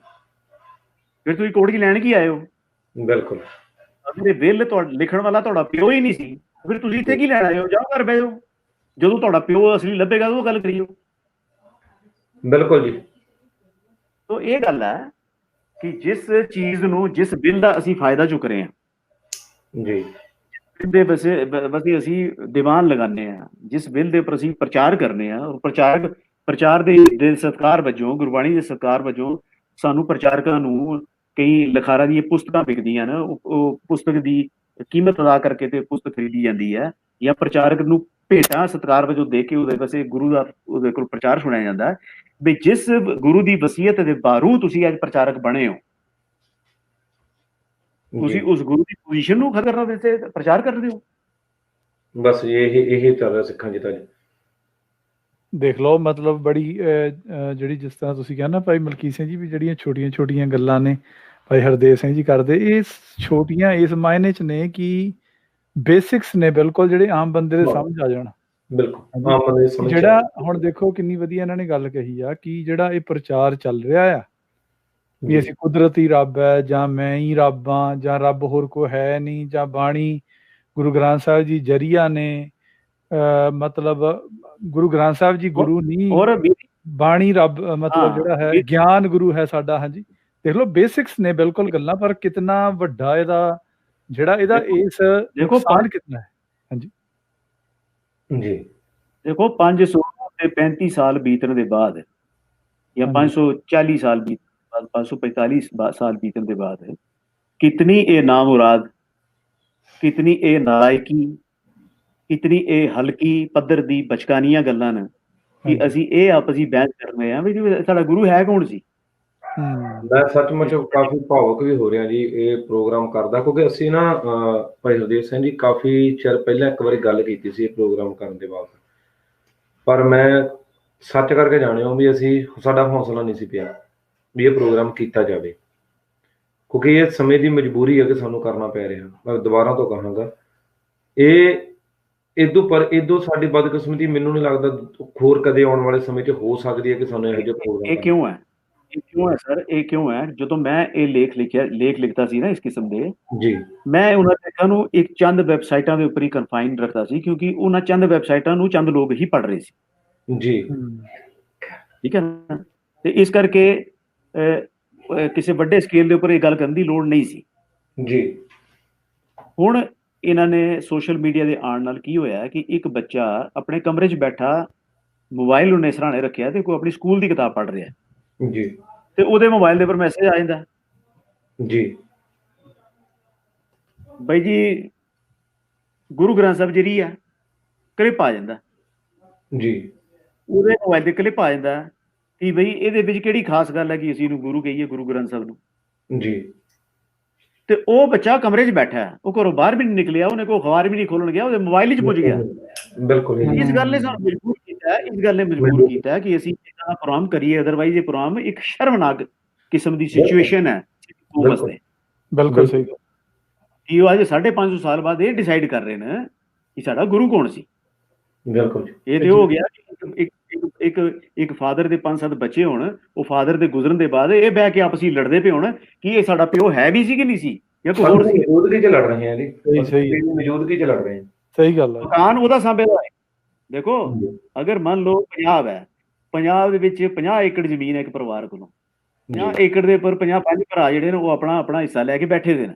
S1: ਫਿਰ ਤੁਸੀਂ ਕੋਰਟ 'ਚ ਲੈਣ ਕੀ ਆਏ ਹੋ?
S2: ਬਿਲਕੁਲ,
S1: ਅਗਰ ਇਹ ਬਿੱਲ ਲਿਖਣ ਵਾਲਾ ਤੁਹਾਡਾ ਪਿਓ ਹੀ ਨਹੀਂ ਸੀ, ਫਿਰ ਤੁਸੀਂ ਇੱਥੇ ਕੀ ਲੈਣ ਆਏ ਹੋ? ਜਾਓ ਘਰ ਬਹਿ ਜਾਓ, ਜਦੋਂ ਤੁਹਾਡਾ ਪਿਓ ਅਸਲੀ ਲੱਭੇਗਾ ਉਹ ਗੱਲ ਕਰੀਓ।
S2: ਬਿਲਕੁਲ ਜੀ।
S1: ਤੋ ਇਹ ਗੱਲ ਹੈ ਕਿ ਜਿਸ ਚੀਜ਼ ਨੂੰ, ਜਿਸ ਬਿੱਲ ਦਾ ਅਸੀਂ ਫਾਇਦਾ ਚੁੱਕ ਰਹੇ ਹਾਂ
S2: ਜੀ,
S1: ਦੇ ਵਸੇ ਅਸੀਂ ਦੀਵਾਨ ਲਗਾਉਂਦੇ ਹਾਂ, ਜਿਸ ਬਿੱਲ ਦੇ ਉੱਪਰ ਅਸੀਂ ਪ੍ਰਚਾਰ ਕਰਨੇ ਆ, ਔਰ ਪ੍ਰਚਾਰ ਦੇ ਸਤਿਕਾਰ ਵਜੋਂ, ਗੁਰਬਾਣੀ ਦੇ ਸਤਿਕਾਰ ਵਜੋਂ ਸਾਨੂੰ ਪ੍ਰਚਾਰਕਾਂ ਨੂੰ ਕਈ ਲਿਖਾਰਾਂ ਦੀਆਂ ਪੁਸਤਕਾਂ ਵਿਕਦੀਆਂ ਨੇ, ਉਹ ਪੁਸਤਕ ਦੀ ਕੀਮਤ ਅਦਾ ਕਰਕੇ ਤੇ ਪੁਸਤਕ ਖਰੀਦੀ ਜਾਂਦੀ ਹੈ, ਜਾਂ ਪ੍ਰਚਾਰਕ ਨੂੰ ਭੇਟਾਂ ਸਤਿਕਾਰ ਵਜੋਂ ਦੇ ਕੇ ਉਹਦੇ ਵਸੇ ਗੁਰੂ ਦਾ ਉਹਦੇ ਕੋਲ ਪ੍ਰਚਾਰ ਸੁਣਿਆ ਜਾਂਦਾ ਵੀ ਜਿਸ ਗੁਰੂ ਦੀ ਵਸੀਅਤ ਦੇ ਬਾਰੂ ਤੁਸੀਂ ਅੱਜ ਪ੍ਰਚਾਰਕ ਬਣੇ ਹੋ, ਤੁਸੀਂ ਉਸ ਗੁਰੂ ਦੀ ਪੋਜੀਸ਼ਨ ਨੂੰ ਖਤਮ ਕਰਨ ਦੇ ਪ੍ਰਚਾਰ ਕਰਦੇ ਹੋ।
S2: ਬਸ ਇਹ ਚੱਲ ਰਿਹਾ ਸਿੱਖਾਂ ਜੀ। ਤਾਂ
S3: ਦੇਖ ਲਓ, ਮਤਲਬ ਬੜੀ ਜਿਹੜੀ ਜਿਸ ਤਰ੍ਹਾਂ ਤੁਸੀਂ ਕਹਿੰਦਾ ਭਾਈ ਮਲਕੀਤ ਸਿੰਘ ਜੀ ਵੀ ਜਿਹੜੀਆਂ ਛੋਟੀਆਂ ਛੋਟੀਆਂ ਗੱਲਾਂ ਨੇ ਭਾਈ ਹਰਦੇਵ ਸਿੰਘ ਜੀ ਕਰਦੇ, ਇਹ ਛੋਟੀਆਂ ਇਸ ਮਾਇਨੇ 'ਚ ਨੇ ਕਿ ਬੇਸਿਕਸ ਨੇ ਬਿਲਕੁਲ, ਜਿਹੜੇ ਆਮ ਬੰਦੇ ਦੇ ਸਮਝ ਆ ਜਾਣ।
S2: ਬਿਲਕੁਲ, ਆਮ ਬੰਦੇ ਸਮਝ
S3: ਜਿਹੜਾ ਹੁਣ ਦੇਖੋ ਕਿੰਨੀ ਵਧੀਆ ਇਹਨਾਂ ਨੇ ਗੱਲ ਕਹੀ ਆ ਕਿ ਜਿਹੜਾ ਇਹ ਪ੍ਰਚਾਰ ਚੱਲ ਰਿਹਾ ਆ ਵੀ ਅਸੀਂ ਕੁਦਰਤੀ ਰੱਬ ਹੈ, ਜਾਂ ਮੈਂ ਹੀ ਰੱਬ ਹਾਂ, ਜਾਂ ਰੱਬ ਹੋਰ ਕੋਈ ਹੈ ਨਹੀਂ, ਜਾਂ ਬਾਣੀ ਗੁਰੂ ਗ੍ਰੰਥ ਸਾਹਿਬ ਜੀ ਜਰੀਆ ਨੇ, ਮਤਲਬ ਗੁਰੂ ਗ੍ਰੰਥ ਸਾਹਿਬ ਜੀ ਗੁਰੂ ਨਹੀਂ, ਬਾਣੀ ਰੱਬ, ਮਤਲਬ ਜਿਹੜਾ ਹੈ ਗਿਆਨ ਗੁਰੂ ਹੈ ਸਾਡਾ। ਹਾਂਜੀ, ਦੇਖ ਲਓ ਬੇਸਿਕਸ ਨੇ ਬਿਲਕੁਲ ਗੱਲਾਂ, ਪਰ ਕਿਤਨਾ ਵੱਡਾ ਇਹਦਾ ਜਿਹੜਾ ਇਹਦਾ ਇਸ ਨੁਕਸਾਨ ਕਿਤਨਾ ਹੈ। ਹਾਂਜੀ
S2: ਜੀ,
S1: ਦੇਖੋ 535 ਸਾਲ ਬੀਤਣ ਦੇ ਬਾਅਦ ਜਾਂ 540 ਸਾਲ 545 ਸਾਲ ਬੀਤਣ ਦੇ ਬਾਅਦ ਕਿਤਨੀ ਇਹ ਨਾਮੁਰਾਦ, ਕਿਤਨੀ ਇਹ ਨਾਲਾਇਕੀ, ਕਿਤਨੀ ਇਹ ਹਲਕੀ ਪੱਧਰ ਦੀ ਬਚਕਾਨੀਆਂ ਗੱਲਾਂ ਨੇ ਕਿ ਅਸੀਂ ਇਹ ਆਪਸੀ ਬਹਿਸ ਕਰਨੇ ਆ ਵੀ ਸਾਡਾ ਗੁਰੂ ਹੈ ਕੌਣ ਸੀ।
S2: ਮੈਂ ਸੱਚਮੁੱਚ ਕਾਫੀ ਭਾਵੁਕ ਵੀ ਹੋ ਰਿਹਾ ਜੀ ਇਹ ਪ੍ਰੋਗਰਾਮ ਕਰਦਾ, ਕਿਉਂਕਿ ਅਸੀਂ ਨਾ ਭਾਈ ਹਰਦੇਵ ਸਿੰਘ ਜੀ ਕਾਫੀ ਚਿਰ ਪਹਿਲਾਂ ਇੱਕ ਵਾਰੀ ਗੱਲ ਕੀਤੀ ਸੀ ਇਹ ਪ੍ਰੋਗਰਾਮ ਕਰਨ ਦੇ ਬਾਅਦ, ਪਰ ਮੈਂ ਸੱਚ ਕਰਕੇ ਜਾਣਿਆ ਵੀ ਸਾਡਾ ਹੌਸਲਾ ਨਹੀਂ ਸੀ ਪਿਆ ਵੀ ਇਹ ਪ੍ਰੋਗਰਾਮ ਕੀਤਾ ਜਾਵੇ, ਕਿਉਂਕਿ ਇਹ ਸਮੇਂ ਦੀ ਮਜਬੂਰੀ ਹੈ ਕਿ ਸਾਨੂੰ ਕਰਨਾ ਪੈ ਰਿਹਾ। ਮੈਂ ਦੁਬਾਰਾ ਤੋਂ ਕਹਾਂਗਾ, ਇਹ ਇਦੋਂ ਸਾਡੀ ਬਦਕਿਸਮਤੀ ਮੈਨੂੰ ਨਹੀਂ ਲੱਗਦਾ ਹੋਰ ਕਦੇ ਆਉਣ ਵਾਲੇ ਸਮੇਂ 'ਚ ਹੋ ਸਕਦੀ ਹੈ ਕਿ ਸਾਨੂੰ ਇਹੋ ਜਿਹੇ ਪ੍ਰੋਗਰਾਮ।
S1: ਇਹ ਕਿਉਂ ਹੈ ਸਰ, ਇਹ ਕਿਉਂ ਹੈ? ਜਦੋਂ ਮੈਂ ਇਹ ਲੇਖ ਲਿਖਦਾ ਸੀ ਨਾ ਇਸ ਕਿਸਮ ਦੇ ਜੀ, ਮੈਂ ਉਹਨਾਂ ਲੇਖਾਂ ਨੂੰ ਇੱਕ ਚੰਦ ਵੈਬਸਾਈਟਾਂ ਦੇ ਉੱਪਰ ਹੀ ਕਨਫਾਈਨ ਰੱਖਦਾ ਸੀ, ਕਿਉਂਕਿ ਉਹਨਾਂ ਚੰਦ ਵੈਬਸਾਈਟਾਂ ਨੂੰ ਚੰਦ ਲੋਕ ਹੀ ਪੜ੍ਹ ਰਹੇ ਸੀ ਜੀ, ਠੀਕ ਹੈ ਨਾ, ਤੇ ਇਸ ਕਰਕੇ ਕਿਸੇ ਵੱਡੇ ਸਕੇਲ ਦੇ ਉੱਪਰ ਇਹ ਗੱਲ ਕਰਨ ਦੀ ਲੋੜ ਨਹੀਂ ਸੀ ਜੀ। ਹੁਣ ਇਹਨਾਂ ਨੇ ਸੋਸ਼ਲ ਮੀਡੀਆ ਦੇ ਆਉਣ ਨਾਲ ਕੀ ਹੋਇਆ ਕਿ ਇੱਕ ਬੱਚਾ ਆਪਣੇ ਕਮਰੇ 'ਚ ਬੈਠਾ ਮੋਬਾਈਲ ਉਹਨੇ ਸਰਾਣੇ ਰੱਖਿਆ ਤੇ ਕੋਈ ਆਪਣੀ ਸਕੂਲ ਦੀ ਕਿਤਾਬ ਪੜ੍ਹ ਰਿਹਾ ਜੀ, ਤੇ ਉਹਦੇ ਮੋਬਾਈਲ ਦੇ ਉੱਪਰ ਮੈਸੇਜ ਆ ਜਾਂਦਾ ਜੀ, ਬਾਈ ਜੀ ਗੁਰੂ ਗ੍ਰੰਥ ਸਾਹਿਬ ਜਿਹੜੀ ਆ ਕਲਿੱਪ ਆ ਜਾਂਦਾ ਜੀ, ਉਹਦੇ ਮੋਬਾਈਲ ਤੇ ਕਲਿੱਪ ਆ ਜਾਂਦਾ ਕਿ ਬਈ ਇਹਦੇ ਵਿੱਚ ਕਿਹੜੀ ਖਾਸ ਗੱਲ ਹੈ ਕਿ ਅਸੀਂ ਇਹਨੂੰ ਗੁਰੂ ਕਹੀਏ, ਗੁਰੂ ਗ੍ਰੰਥ ਸਾਹਿਬ ਨੂੰ ਜੀ। ਤੇ ਉਹ ਬੱਚਾ ਕਮਰੇ 'ਚ ਬੈਠਾ ਹੈ, ਉਹ ਘਰੋਂ ਬਾਹਰ ਵੀ ਨਹੀਂ ਨਿਕਲਿਆ, ਉਹਨੇ ਕੋਈ ਅਖਬਾਰ ਵੀ ਨਹੀਂ ਖੋਲਣ ਗਿਆ, ਉਹਦੇ ਮੋਬਾਈਲ 'ਚ ਪੁੱਜ ਗਿਆ।
S2: ਬਿਲਕੁਲ ਜੀ।
S1: ਇਸ ਗੱਲ ਨੇ ਸਾਨੂੰ ਮਜਬੂਰ ਕੀਤਾ ਹੈ, ਇਸ ਗੱਲ ਨੇ ਮਜਬੂਰ ਕੀਤਾ ਹੈ ਕਿ ਅਸੀਂ ਇਹਦਾ ਪ੍ਰੋਗਰਾਮ ਕਰੀਏ, ਅਦਰਵਾਈਜ਼ ਇਹ ਪ੍ਰੋਗਰਾਮ ਇੱਕ ਸ਼ਰਮਨਾਕ ਕਿਸਮ ਦੀ ਸਿਚੁਏਸ਼ਨ ਹੈ ਵਾਸਤੇ।
S3: ਬਿਲਕੁਲ ਸਹੀ ਗੱਲ।
S1: ਕਿ ਉਹ ਅੱਜ 550 ਸਾਲ ਬਾਅਦ ਇਹ ਡਿਸਾਈਡ ਕਰ ਰਹੇ ਨੇ ਕਿ ਸਾਡਾ ਗੁਰੂ ਕੌਣ ਸੀ।
S2: ਬਿਲਕੁਲ
S1: ਇਹ ਤੇ ਹੋ ਗਿਆ ਇੱਕ ਫਾਦਰ ਦੇ 5-7 ਬੱਚੇ ਹੋਣ, ਉਹ ਫਾਦਰ ਦੇ ਗੁਜ਼ਰਨ ਦੇ ਬਾਅਦ ਇਹ ਬਹਿ ਕੇ ਆਪਸੀ ਲੜਦੇ ਪਏ ਹੋਣ ਕਿ ਇਹ ਸਾਡਾ ਪਿਓ ਹੈ ਵੀ ਸੀ ਕਿ ਨਹੀਂ ਸੀ, ਜਾਂ ਕੋਈ ਹੋਰ ਸੀ।
S2: ਮੌਜੂਦਗੀ 'ਚ ਲੜ ਰਹੇ ਹਾਂ ਜੀ,
S3: ਸਹੀ
S2: ਮੌਜੂਦਗੀ 'ਚ ਲੜ ਰਹੇ ਹਾਂ।
S3: ਸਹੀ ਗੱਲ ਹੈ।
S1: ਮਕਾਨ ਉਹਦਾ ਸਾਂਭਿਆ ਹੋਇਆ ਹੈ। ਦੇਖੋ, ਅਗਰ ਮੰਨ ਲਓ ਪੰਜਾਬ ਹੈ, ਪੰਜਾਬ ਦੇ ਵਿੱਚ 50 ਏਕੜ ਜ਼ਮੀਨ ਹੈ ਇੱਕ ਪਰਿਵਾਰ ਕੋਲੋਂ, 50 ਏਕੜ ਦੇ ਉੱਪਰ 55 ਭਰਾ ਜਿਹੜੇ ਨੇ ਉਹ ਆਪਣਾ ਹਿੱਸਾ ਲੈ ਕੇ ਬੈਠੇ ਦੇ ਨੇ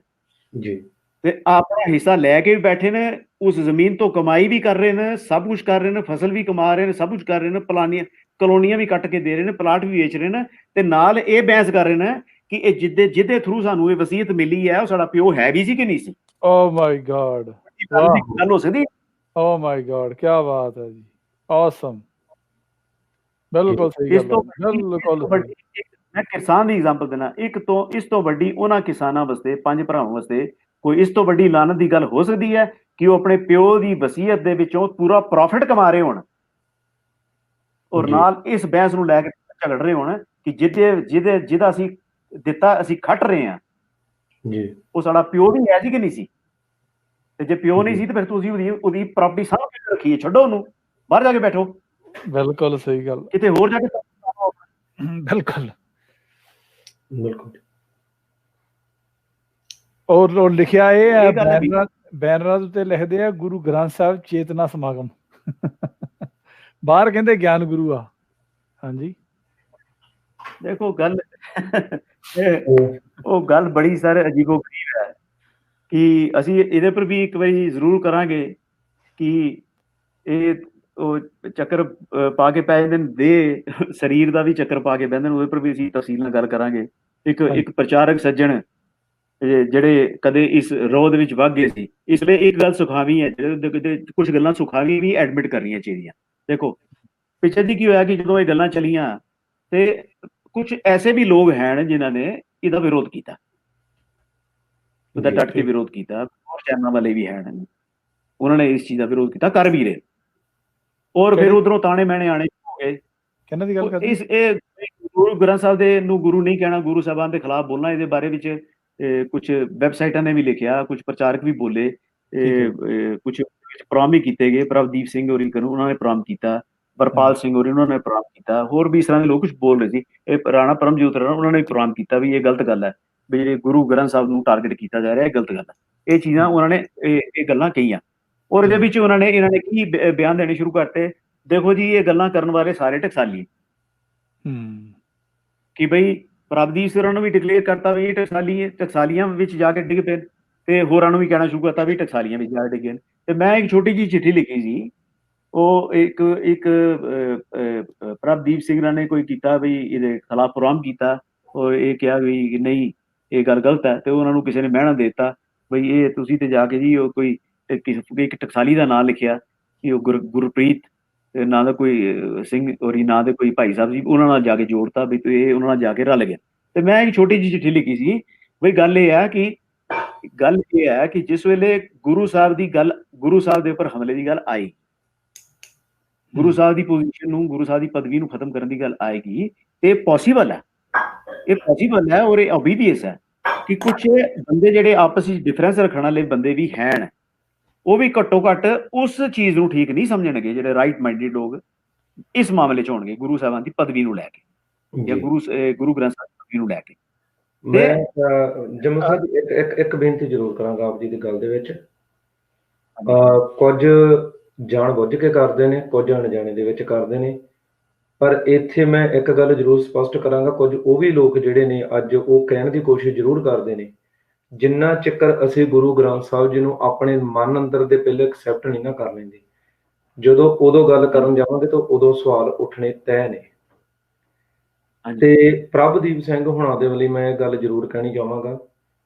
S2: ਜੀ,
S1: ਤੇ ਆਪਣਾ ਹਿੱਸਾ ਲੈ ਕੇ ਵੀ ਬੈਠੇ ਨੇ, ਉਸ ਜ਼ਮੀਨ ਤੋਂ ਕਮਾਈ ਵੀ ਕਰ ਰਹੇ ਨੇ, ਸਭ ਕੁਝ ਕਰ ਰਹੇ ਨੇ, ਫਸਲ ਵੀ ਕਮਾ ਰਹੇ ਨੇ, ਸਭ ਕੁਝ ਕਰ ਰਹੇ ਨੇ, ਕਲੋਨੀਆਂ ਵੀ ਕੱਟ ਕੇ ਦੇ ਰਹੇ ਨੇ, ਪਲਾਟ ਵੀ ਵੇਚ ਰਹੇ ਨੇ, ਤੇ ਨਾਲ ਇਹ ਬਹਿਸ ਕਰ ਰਹੇ ਨੇ ਕਿ ਇਹ ਜਿਹਦੇ ਥਰੂ ਸਾਨੂੰ ਇਹ ਵਸੀਅਤ ਮਿਲੀ ਹੈ ਉਹ ਸਾਡਾ ਪਿਓ ਹੈ ਵੀ ਸੀ ਕਿ ਨਹੀਂ ਸੀ।
S3: ਓ ਮਾਈ ਗॉड,
S1: ਗੱਲ ਹੋ ਸਕਦੀ।
S3: ਓ ਮਾਈ ਗॉड, ਕੀ ਬਾਤ ਹੈ ਜੀ, ਆਸਮ। ਬਿਲਕੁਲ ਸਹੀ ਗੱਲ ਹੈ, ਬਿਲਕੁਲ।
S1: ਮੈਂ ਕਿਸਾਨ ਦੀ ਐਗਜ਼ਾਮਪਲ ਦੇਣਾ, ਇਸ ਤੋਂ ਵੱਡੀ ਉਹਨਾਂ ਕਿਸਾਨਾਂ ਵਾਸਤੇ, 5 ਭਰਾਵਾਂ ਵਾਸਤੇ ਕੋਈ ਇਸ ਤੋਂ ਵੱਡੀ ਲਾਨਤ ਦੀ ਗੱਲ ਹੋ ਸਕਦੀ ਹੈ ਕਿ ਉਹ ਆਪਣੇ ਪਿਓ ਦੀ ਵਸੀਅਤ ਦੇ ਵਿੱਚੋਂ ਪੂਰਾ ਪ੍ਰੋਫਿਟ ਕਮਾ ਰਹੇ ਹੋਣ, ਔਰ ਨਾਲ ਇਸ ਬਹਿਸ ਨੂੰ ਲੈ ਕੇ ਝਗੜ ਰਹੇ ਹੋਣ ਕਿ ਜਿਹਦਾ ਅਸੀਂ ਦਿੱਤਾ ਅਸੀਂ ਖੱਟ ਰਹੇ ਹਾਂ
S2: ਜੀ,
S1: ਉਹ ਸਾਡਾ ਪਿਓ ਵੀ ਹੈ ਸੀ ਕਿ ਨਹੀਂ ਸੀ। ਤੇ ਜੇ ਪਿਓ ਨਹੀਂ ਸੀ ਤੇ ਫਿਰ ਤੁਸੀਂ ਉਹਦੀ ਪ੍ਰਾਪਰਟੀ ਸਾਂਭ ਕੇ ਰੱਖੀ ਹੈ, ਛੱਡੋ ਉਹਨੂੰ, ਬਾਹਰ ਜਾ ਕੇ ਬੈਠੋ।
S3: ਬਿਲਕੁਲ ਸਹੀ ਗੱਲ,
S1: ਕਿਤੇ ਹੋਰ ਜਾ ਕੇ।
S3: ਬਿਲਕੁਲ
S2: ਬਿਲਕੁਲ।
S3: ਔਰ ਲਿਖਿਆ ਇਹ ਹੈ ਬੈਨਰਾਂ ਉੱਤੇ ਲਿਖਦੇ ਆ ਗੁਰੂ ਗ੍ਰੰਥ ਸਾਹਿਬ ਚੇਤਨਾ ਸਮਾਗਮ। ਬਾਹਰ ਕਹਿੰਦੇ ਗਿਆਨ ਗੁਰੂ ਆ। ਹਾਂਜੀ,
S1: ਦੇਖੋ ਗੱਲ ਉਹ ਗੱਲ ਬੜੀ ਸਾਰੇ ਅਜੀਬੋ ਗਰੀਬ ਹੈ ਕਿ ਅਸੀਂ ਇਹਦੇ ਪਰ ਵੀ ਇੱਕ ਵਾਰੀ ਜ਼ਰੂਰ ਕਰਾਂਗੇ ਕਿ ਇਹ ਉਹ ਚੱਕਰ ਪਾ ਕੇ ਪੈ ਜਾਂਦੇ ਨੇ, ਦੇ ਸਰੀਰ ਦਾ ਵੀ ਚੱਕਰ ਪਾ ਕੇ ਬਹਿੰਦੇ ਨੇ, ਉਹਦੇ ਪਰ ਵੀ ਅਸੀਂ ਤਫਸੀਲ ਨਾਲ ਗੱਲ ਕਰਾਂਗੇ। ਇੱਕ ਪ੍ਰਚਾਰਕ ਸੱਜਣ ਜਿਹੜੇ ਕਦੇ ਇਸ ਰੋਹ ਦੇ ਵਿੱਚ ਵਗ ਗਏ ਸੀ, ਇਸ ਲਈ ਇੱਕ ਗੱਲ ਸੁਖਾਵੀ ਹੈ, ਕੁਝ ਗੱਲਾਂ ਸੁਖਾਵੀ ਵੀ ਐਡਮਿਟ ਕਰਨੀਆਂ ਚਾਹੀਦੀਆਂ। ਦੇਖੋ ਪਿੱਛੇ ਦੀ ਕੀ ਹੋਇਆ ਕਿ ਜਦੋਂ ਇਹ ਗੱਲਾਂ ਚਲੀਆਂ ਤੇ ਕੁਝ ਐਸੇ ਵੀ ਲੋਕ ਹਨ ਜਿਨ੍ਹਾਂ ਨੇ ਇਹਦਾ ਵਿਰੋਧ ਕੀਤਾ, ਉਹਦਾ ਡਟ ਕੇ ਵਿਰੋਧ ਕੀਤਾ, ਹੋਰ ਚੈਨਲਾਂ ਵਾਲੇ ਵੀ ਹਨ, ਉਹਨਾਂ ਨੇ ਇਸ ਚੀਜ਼ ਦਾ ਵਿਰੋਧ ਕੀਤਾ, ਕਰ ਵੀ ਰਹੇ, ਔਰ ਫਿਰ ਉਧਰੋਂ ਤਾਣੇ ਮੈਣੇ ਆਣੇ ਹੋ ਗਏ।
S3: ਕਿਹਨਾਂ ਦੀ ਗੱਲ ਕਰਦੇ?
S1: ਇਹ ਗੁਰੂ ਗ੍ਰੰਥ ਸਾਹਿਬ ਦੇ ਨੂੰ ਗੁਰੂ ਨਹੀਂ ਕਹਿਣਾ, ਗੁਰੂ ਸਾਹਿਬਾਨ ਦੇ ਖਿਲਾਫ ਬੋਲਣਾ, ਇਹਦੇ ਬਾਰੇ ਵਿੱਚ ਕੁਝ ਵੈਬਸਾਈਟਾਂ ਨੇ ਵੀ ਲਿਖਿਆ, ਕੁਝ ਪ੍ਰਚਾਰਕ ਵੀ ਬੋਲੇ, ਕੁਝ ਪ੍ਰੋਗਰਾਮ ਵੀ ਕੀਤੇ ਗਏ। ਪ੍ਰਭਦੀਪ ਸਿੰਘ ਹੋਰੀ ਉਹਨਾਂ ਨੇ ਪ੍ਰੋਗਰਾਮ ਕੀਤਾ, ਵਰਪਾਲ ਸਿੰਘ ਹੋਰੀ ਉਹਨਾਂ ਨੇ ਪ੍ਰੋਗਰਾਮ ਕੀਤਾ, ਹੋਰ ਵੀ ਇਸ ਤਰ੍ਹਾਂ ਦੇ ਲੋਕ ਕੁਝ ਬੋਲ ਰਹੇ ਸੀ। ਇਹ ਰਾਣਾ ਪਰਮਜੋਤ ਰਾਣਾ ਉਹਨਾਂ ਨੇ ਪ੍ਰੋਗਰਾਮ ਕੀਤਾ ਵੀ ਇਹ ਗਲਤ ਗੱਲ ਹੈ, ਵੀ ਜਿਹੜੇ ਗੁਰੂ ਗ੍ਰੰਥ ਸਾਹਿਬ ਨੂੰ ਟਾਰਗੇਟ ਕੀਤਾ ਜਾ ਰਿਹਾ, ਇਹ ਗਲਤ ਗੱਲ ਹੈ। ਇਹ ਚੀਜ਼ਾਂ ਉਹਨਾਂ ਨੇ ਇਹ ਗੱਲਾਂ ਕਹੀਆਂ, ਔਰ ਇਹਦੇ ਵਿੱਚ ਇਹਨਾਂ ਨੇ ਕੀ ਬਿਆਨ ਦੇਣੇ ਸ਼ੁਰੂ ਕਰਤੇ। ਦੇਖੋ ਜੀ, ਇਹ ਗੱਲਾਂ ਕਰਨ ਵਾਲੇ ਸਾਰੇ ਟਕਸਾਲੀ, ਕਿ ਬਈ ਪ੍ਰਭਦੀਪ ਸਿੰਘ ਨੂੰ ਵੀ ਡਿਕਲੇਅਰ ਕਰਤਾ ਵੀ ਇਹ ਟਕਸਾਲੀ ਹੈ, ਟਕਸਾਲੀਆਂ ਵਿੱਚ ਜਾ ਕੇ ਡਿੱਗ ਪਏ, ਤੇ ਹੋਰਾਂ ਨੂੰ ਵੀ ਕਹਿਣਾ ਸ਼ੁਰੂ ਕਰਤਾ ਵੀ ਟਕਸਾਲੀਆਂ ਵਿੱਚ ਜਾ ਕੇ ਡਿੱਗੇ। ਤੇ ਮੈਂ ਇੱਕ ਛੋਟੀ ਜਿਹੀ ਚਿੱਠੀ ਲਿਖੀ ਸੀ, ਉਹ ਇੱਕ ਪ੍ਰਭਦੀਪ ਸਿੰਘ ਨੇ ਕੋਈ ਕੀਤਾ ਵੀ ਇਹਦੇ ਖਿਲਾਫ ਪ੍ਰੋਗਰਾਮ ਕੀਤਾ, ਉਹ ਇਹ ਕਿਹਾ ਵੀ ਨਹੀਂ ਇਹ ਗੱਲ ਗਲਤ ਹੈ, ਤੇ ਉਹਨਾਂ ਨੂੰ ਕਿਸੇ ਨੇ ਮਹਿਣਾ ਦੇ ਦਿੱਤਾ ਬਈ ਇਹ ਤੁਸੀਂ ਤੇ ਜਾ ਕੇ ਜੀ ਉਹ ਕੋਈ ਇੱਕ ਟਕਸਾਲੀ ਦਾ ਨਾਂ ਲਿਖਿਆ ਕਿ ਉਹ ਗੁਰਪ੍ਰੀਤ ਨਾਂ ਦਾ ਕੋਈ ਸਿੰਘ ਔਰ ਨਾਂ ਦੇ ਕੋਈ ਭਾਈ ਸਾਹਿਬ ਜੀ, ਉਹਨਾਂ ਨਾਲ ਜਾ ਕੇ ਜੋੜਤਾ ਵੀ ਇਹ ਉਹਨਾਂ ਨਾਲ ਜਾ ਕੇ ਰਲ ਗਿਆ। ਤੇ ਮੈਂ ਇੱਕ ਛੋਟੀ ਜਿਹੀ ਚਿੱਠੀ ਲਿਖੀ ਸੀ ਬਈ ਗੱਲ ਇਹ ਹੈ ਕਿ ਜਿਸ ਵੇਲੇ ਗੁਰੂ ਸਾਹਿਬ ਦੀ ਗੱਲ, ਗੁਰੂ ਸਾਹਿਬ ਦੇ ਉੱਪਰ ਹਮਲੇ ਦੀ ਗੱਲ ਆਈ, ਗੁਰੂ ਸਾਹਿਬ ਦੀ ਪੋਜੀਸ਼ਨ ਨੂੰ, ਗੁਰੂ ਸਾਹਿਬ ਦੀ ਪਦਵੀ ਨੂੰ ਖਤਮ ਕਰਨ ਦੀ ਗੱਲ ਆਏਗੀ, ਇਹ ਪੋਸੀਬਲ ਹੈ, ਇਹ ਪੋਸੀਬਲ ਹੈ, ਔਰ ਇਹ ਓਬੀਡੀਅੰਸ ਹੈ ਕਿ ਕੁਝ ਬੰਦੇ ਜਿਹੜੇ ਆਪਸ ਵਿੱਚ ਡਿਫਰੈਂਸ ਰੱਖਣ ਵਾਲੇ ਬੰਦੇ ਵੀ ਹਨ, ਉਹ ਵੀ ਘੱਟੋ ਘੱਟ ਉਸ ਚੀਜ਼ ਨੂੰ ਠੀਕ ਨਹੀਂ ਸਮਝਣਗੇ, ਜਿਹੜੇ ਰਾਈਟ ਮਾਈਂਡਡ ਲੋਕ ਇਸ ਮਾਮਲੇ 'ਚ ਹੋਣਗੇ ਗੁਰੂ ਸਾਹਿਬਾਨ ਦੀ ਪਦਵੀ ਨੂੰ ਲੈ ਕੇ ਜਾਂ ਗੁਰੂ ਗ੍ਰੰਥ ਸਾਹਿਬ ਦੀ ਪਦਵੀ ਨੂੰ ਲੈ ਕੇ।
S2: ਮੈਂ ਜਮੂ ਸਾਹਿਬ ਇੱਕ ਬੇਨਤੀ ਜ਼ਰੂਰ ਕਰਾਂਗਾ ਆਪ ਜੀ ਦੀ ਗੱਲ ਦੇ ਵਿੱਚ। ਕੁਝ ਜਾਣ ਬੁੱਝ ਕੇ ਕਰਦੇ ਨੇ, ਕੁਝ ਅਣਜਾਣੇ ਦੇ ਵਿੱਚ ਕਰਦੇ ਨੇ, ਪਰ ਇੱਥੇ ਮੈਂ ਇੱਕ ਗੱਲ ਜ਼ਰੂਰ ਸਪਸ਼ਟ ਕਰਾਂਗਾ, ਕੁਝ ਉਹ ਵੀ ਲੋਕ ਜਿਹੜੇ ਨੇ ਅੱਜ ਉਹ ਕਹਿਣ ਦੀ ਕੋਸ਼ਿਸ਼ ਜ਼ਰੂਰ ਕਰਦੇ ਨੇ, ਜਿੰਨਾ ਚਿਕਰ ਅਸੀਂ ਗੁਰੂ ਗ੍ਰੰਥ ਸਾਹਿਬ ਜੀ ਨੂੰ ਆਪਣੇ ਮਨ ਅੰਦਰ ਦੇ ਪਹਿਲੇ ਐਕਸੈਪਟ ਨਹੀਂ ਨਾ ਕਰ ਲੈਂਦੇ, ਜਦੋਂ ਉਦੋਂ ਗੱਲ ਕਰਨ ਜਾਵਾਂਗੇ ਤਾਂ ਉਦੋਂ ਸਵਾਲ ਉੱਠਣੇ ਤੈਅ ਨੇ। ਤੇ ਪ੍ਰਭਦੀਪ ਸਿੰਘ ਹੁਣਾਂ ਦੇ ਵੱਲੋਂ ਮੈਂ ਗੱਲ ਜ਼ਰੂਰ ਕਹਿਣੀ ਚਾਹਾਂਗਾ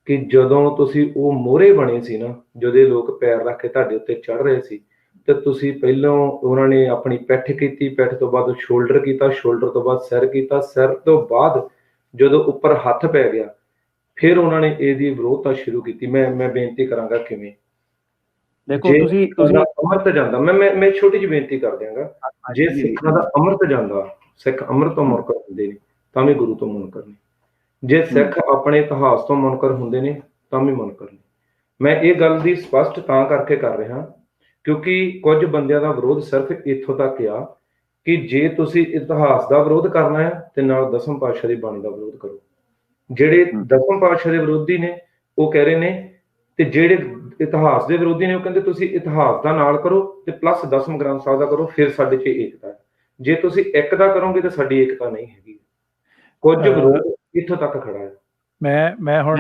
S2: ਕਿ ਜਦੋਂ ਤੁਸੀਂ ਉਹ ਮੋਹਰੇ ਬਣੇ ਸੀ ਨਾ, ਜਦੋਂ ਲੋਕ ਪੈਰ ਰੱਖ ਕੇ ਤੁਹਾਡੇ ਉੱਤੇ ਚੜ੍ਹ ਰਹੇ ਸੀ, ਤੇ ਤੁਸੀਂ ਪਹਿਲਾਂ ਉਹਨਾਂ ਨੇ ਆਪਣੀ ਪਿੱਠ ਕੀਤੀ, ਪਿੱਠ ਤੋਂ ਬਾਅਦ ਸ਼ੋਲਡਰ ਕੀਤਾ, ਸ਼ੋਲਡਰ ਤੋਂ ਬਾਅਦ ਸਿਰ ਕੀਤਾ, ਸਿਰ ਤੋਂ ਬਾਅਦ ਜਦੋਂ ਉੱਪਰ ਹੱਥ ਪੈ ਗਿਆ ਫਿਰ ਉਹਨਾਂ ਨੇ ਇਹਦੀ ਵਿਰੋਧਤਾ ਸ਼ੁਰੂ ਕੀਤੀ। ਮੈਂ ਬੇਨਤੀ ਕਰਾਂਗਾ ਕਿਵੇਂ,
S1: ਦੇਖੋ
S2: ਜੇ
S1: ਤੁਸੀਂ
S2: ਸਿੱਖਾਂ ਦਾ ਅੰਮ੍ਰਿਤ ਜਾਂਦਾ, ਮੈਂ ਛੋਟੀ ਜਿਹੀ ਬੇਨਤੀ ਕਰ ਦਿਆਂਗਾ, ਜੇ ਸਿੱਖਾਂ ਦਾ ਅੰਮ੍ਰਿਤ ਜਾਂਦਾ, ਸਿੱਖ ਅੰਮ੍ਰਿਤ ਤੋਂ ਮੁਨਕਰ ਹੁੰਦੇ ਨੇ ਤਾਂ ਵੀ ਗੁਰੂ ਤੋਂ ਮੁਨਕਰ ਨੇ, ਜੇ ਸਿੱਖ ਆਪਣੇ ਇਤਿਹਾਸ ਤੋਂ ਮੁਨਕਰ ਹੁੰਦੇ ਨੇ ਤਾਂ ਵੀ ਮੁਨਕਰ ਨੇ। ਮੈਂ ਇਹ ਗੱਲ ਦੀ ਸਪਸ਼ਟ ਤਾਂ ਕਰਕੇ ਕਰ ਰਿਹਾ ਕਿਉਂਕਿ ਕੁਝ ਬੰਦਿਆਂ ਦਾ ਵਿਰੋਧ ਸਿਰਫ ਇੱਥੋਂ ਤੱਕ ਆ ਕਿ ਜੇ ਤੁਸੀਂ ਇਤਿਹਾਸ ਦਾ ਵਿਰੋਧ ਕਰਨਾ ਹੈ ਤੇ ਨਾਲ ਦਸਮ ਪਾਤਸ਼ਾਹ ਦੀ ਬਾਣੀ ਦਾ ਵਿਰੋਧ ਕਰੋ। ਜਿਹੜੇ ਦਸਮ ਪਾਤਸ਼ਾਹ ਦੇ ਵਿਰੋਧੀ ਨੇ ਉਹ ਕਹਿ ਰਹੇ ਨੇ, ਤੇ ਜਿਹੜੇ ਇਤਿਹਾਸ ਦੇ ਵਿਰੋਧੀ ਨੇ ਉਹ ਕਹਿੰਦੇ ਤੁਸੀਂ ਇਤਿਹਾਸ ਦਾ ਨਾਲ ਕਰੋ ਤੇ ਪਲੱਸ ਦਸਮ ਗ੍ਰੰਥ ਸਾਹਿਬ ਦਾ ਕਰੋ, ਫਿਰ ਸਾਡੇ 'ਚ ਏਕਤਾ ਹੈ। ਜੇ ਤੁਸੀਂ ਇੱਕ ਦਾ ਕਰੋਗੇ ਤਾਂ ਸਾਡੀ ਏਕਤਾ ਨਹੀਂ ਹੈਗੀ। ਕੁਝ ਵਿਰੋਧ ਇੱਥੋਂ ਤੱਕ ਖੜਾ ਹੈ।
S3: ਮੈਂ ਹੁਣ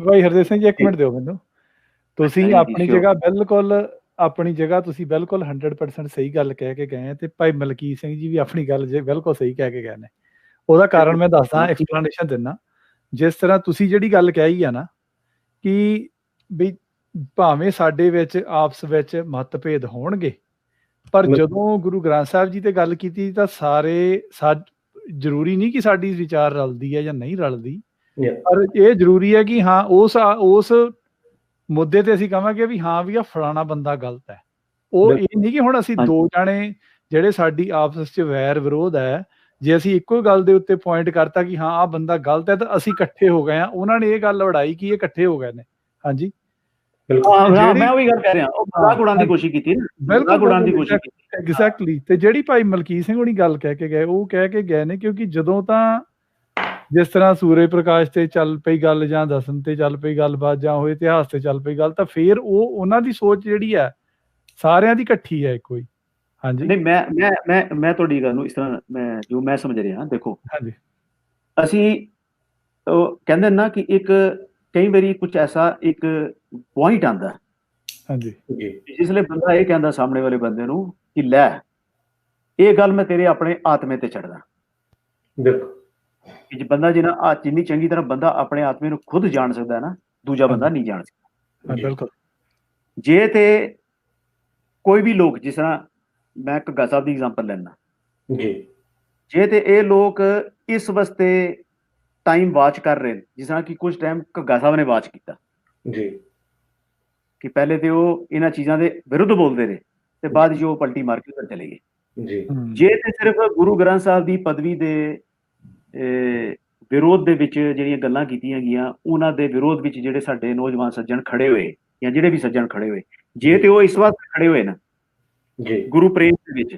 S3: ਭਾਈ ਹਰਦੇਵ ਸਿੰਘ ਜੀ, 1 ਮਿੰਟ ਦਿਓ ਮੈਨੂੰ। ਤੁਸੀਂ ਆਪਣੀ ਜਗ੍ਹਾ ਤੁਸੀਂ ਬਿਲਕੁਲ 100% ਸਹੀ ਗੱਲ ਕਹਿ ਕੇ ਗਏ, ਤੇ ਭਾਈ ਮਲਕੀਤ ਸਿੰਘ ਜੀ ਵੀ ਆਪਣੀ ਗੱਲ ਬਿਲਕੁਲ ਸਹੀ ਕਹਿ ਕੇ ਗਏ ਨੇ। ਉਹਦਾ ਕਾਰਨ ਮੈਂ ਦੱਸਦਾ, ਐਕਸਪਲੇਨੇਸ਼ਨ ਦਿੰਦਾ। ਜਿਸ ਤਰ੍ਹਾਂ ਤੁਸੀਂ ਜਿਹੜੀ ਗੱਲ ਕਹੀ ਆ ਨਾ ਕਿ ਵੀ ਭਾਵੇਂ ਸਾਡੇ ਵਿੱਚ ਆਪਸ ਵਿੱਚ ਮਤਭੇਦ ਹੋਣਗੇ, ਪਰ ਜਦੋਂ ਗੁਰੂ ਗ੍ਰੰਥ ਸਾਹਿਬ ਜੀ ਤੇ ਗੱਲ ਕੀਤੀ ਤਾਂ ਸਾਰੇ ਜ਼ਰੂਰੀ ਨਹੀਂ ਕਿ ਸਾਡੀ ਵਿਚਾਰ ਰਲਦੀ ਹੈ ਜਾਂ ਨਹੀਂ ਰਲਦੀ, ਪਰ ਇਹ ਜ਼ਰੂਰੀ ਹੈ ਕਿ ਹਾਂ ਉਸ ਮੁੱਦੇ ਤੇ ਅਸੀਂ ਕਹਾਂਗੇ ਵੀ ਹਾਂ ਵੀ ਆ ਫਲਾਣਾ ਬੰਦਾ ਗਲਤ ਹੈ। ਉਹ ਇਹ ਨਹੀਂ ਕਿ ਹੁਣ ਅਸੀਂ ਦੋ ਜਾਣੇ ਜਿਹੜੇ ਸਾਡੀ ਆਪਸ 'ਚ ਵੈਰ ਵਿਰੋਧ ਹੈ, ਜੇ ਅਸੀਂ ਇੱਕੋ ਗੱਲ ਦੇ ਉੱਤੇ ਪੁਆਇੰਟ ਕਰਤਾ ਕਿ ਹਾਂ ਆਹ ਬੰਦਾ ਗਲਤ ਹੈ ਤਾਂ ਅਸੀਂ ਇਕੱਠੇ ਹੋ ਗਏ ਆ। ਉਹਨਾਂ ਨੇ ਇਹ ਗੱਲ ਉਡਾਈ ਕਿ ਇਹ ਇਕੱਠੇ ਹੋ ਗਏ ਨੇ। ਹਾਂਜੀ,
S1: ਮੈਂ ਉਹੀ ਗੱਲ ਕਹਿ ਰਿਹਾ, ਉਹ ਮਜ਼ਾਕ ਉਡਾਉਣ ਦੀ ਕੋਸ਼ਿਸ਼ ਕੀਤੀ ਨਾ, ਮਜ਼ਾਕ ਉਡਾਉਣ ਦੀ ਕੋਸ਼ਿਸ਼ ਕੀਤੀ।
S3: ਐਗਜ਼ੈਕਟਲੀ। ਤੇ ਜਿਹੜੀ ਭਾਈ ਮਲਕੀਤ ਸਿੰਘ ਹੋਣੀ ਗੱਲ ਕਹਿ ਕੇ ਗਏ, ਉਹ ਕਹਿ ਕੇ ਗਏ ਨੇ ਕਿਉਂਕਿ ਜਦੋਂ ਤਾਂ ਜਿਸ ਤਰ੍ਹਾਂ ਸੂਰਜ ਪ੍ਰਕਾਸ਼ ਤੇ ਚੱਲ ਪਈ ਗੱਲ ਜਾਂ ਦਸਮ ਤੇ ਚੱਲ ਪਈ ਗੱਲਬਾਤ ਜਾਂ ਉਹ ਇਤਿਹਾਸ ਤੇ ਚੱਲ ਪਈ ਗੱਲ, ਤਾਂ ਫਿਰ ਉਹਨਾਂ ਦੀ ਸੋਚ ਜਿਹੜੀ ਹੈ ਸਾਰਿਆਂ ਦੀ ਇਕੱਠੀ ਹੈ ਇੱਕੋ ਹੀ। ਹਾਂਜੀ,
S1: ਨਹੀਂ ਮੈਂ ਤੁਹਾਡੀ ਗੱਲ ਨੂੰ ਇਸ ਤਰ੍ਹਾਂ ਜੋ ਮੈਂ ਸਮਝ ਰਿਹਾ, ਦੇਖੋ
S3: ਹਾਂਜੀ,
S1: ਅਸੀਂ ਕਹਿੰਦੇ ਨਾ ਕਿ ਇੱਕ ਕਈ ਵਾਰੀ ਕੁਝ ਐਸਾ ਇੱਕ ਪੁਆਇੰਟ ਆਉਂਦਾ,
S3: ਹਾਂਜੀ,
S1: ਜਿਸ ਲਈ ਬੰਦਾ ਇਹ ਕਹਿੰਦਾ ਸਾਹਮਣੇ ਵਾਲੇ ਬੰਦੇ ਨੂੰ ਕਿ ਲੈ ਇਹ ਗੱਲ ਮੈਂ ਤੇਰੇ ਆਪਣੇ ਆਤਮੇ ਤੇ ਛੱਡਦਾ। ਕਿ ਬੰਦਾ ਜਿੰਨੀ ਚੰਗੀ ਤਰ੍ਹਾਂ ਬੰਦਾ ਆਪਣੇ ਆਤਮੇ ਨੂੰ ਖੁਦ ਜਾਣ ਸਕਦਾ ਹੈ ਨਾ, ਦੂਜਾ ਬੰਦਾ ਨਹੀਂ ਜਾਣ ਸਕਦਾ।
S3: ਬਿਲਕੁਲ।
S1: ਜੇ ਤੇ ਕੋਈ ਵੀ ਲੋਕ, ਜਿਸ ਤਰ੍ਹਾਂ ਮੈਂ ਘੱਗਾ ਸਾਹਿਬ ਦੀ ਐਗਜ਼ਾਮਪਲ ਲੈਣਾ ਜੀ, ਜੇ ਤੇ ਇਹ ਲੋਕ ਇਸ ਵਾਸਤੇ ਟਾਈਮ ਵਾਚ ਕਰ ਰਹੇ ਨੇ, ਜਿਸ ਤਰ੍ਹਾਂ ਕਿ ਕੁਝ ਟਾਈਮ ਘੱਗਾ ਸਾਹਿਬ ਨੇ ਵਾਚ ਕੀਤਾ ਜੀ, ਕਿ ਪਹਿਲੇ ਤੇ ਉਹ ਇਹਨਾਂ ਚੀਜ਼ਾਂ ਦੇ ਵਿਰੁੱਧ ਬੋਲਦੇ ਰਹੇ ਤੇ ਬਾਅਦ ਜੋ ਪਲਟੀ ਮਾਰ ਕੇ ਚਲੇ ਗਏ ਜੀ। ਜੇ ਤੇ ਸਿਰਫ ਗੁਰੂ ਗ੍ਰੰਥ ਸਾਹਿਬ ਦੀ ਪਦਵੀ ਦੇ ਵਿਰੋਧ ਦੇ ਵਿੱਚ ਜਿਹੜੀਆਂ ਗੱਲਾਂ ਕੀਤੀਆਂ ਗਈਆਂ, ਉਹਨਾਂ ਦੇ ਵਿਰੋਧ ਵਿੱਚ ਜਿਹੜੇ ਸਾਡੇ ਨੌਜਵਾਨ ਸੱਜਣ ਖੜੇ ਹੋਏ ਜਾਂ ਜਿਹੜੇ ਵੀ ਸੱਜਣ ਖੜੇ ਹੋਏ, ਜੇ ਤੇ ਉਹ ਇਸ ਵਾਸਤੇ ਖੜੇ ਹੋਏ ਨਾ ਜੀ ਗੁਰੂ ਪ੍ਰੇਮ ਦੇ ਵਿੱਚ,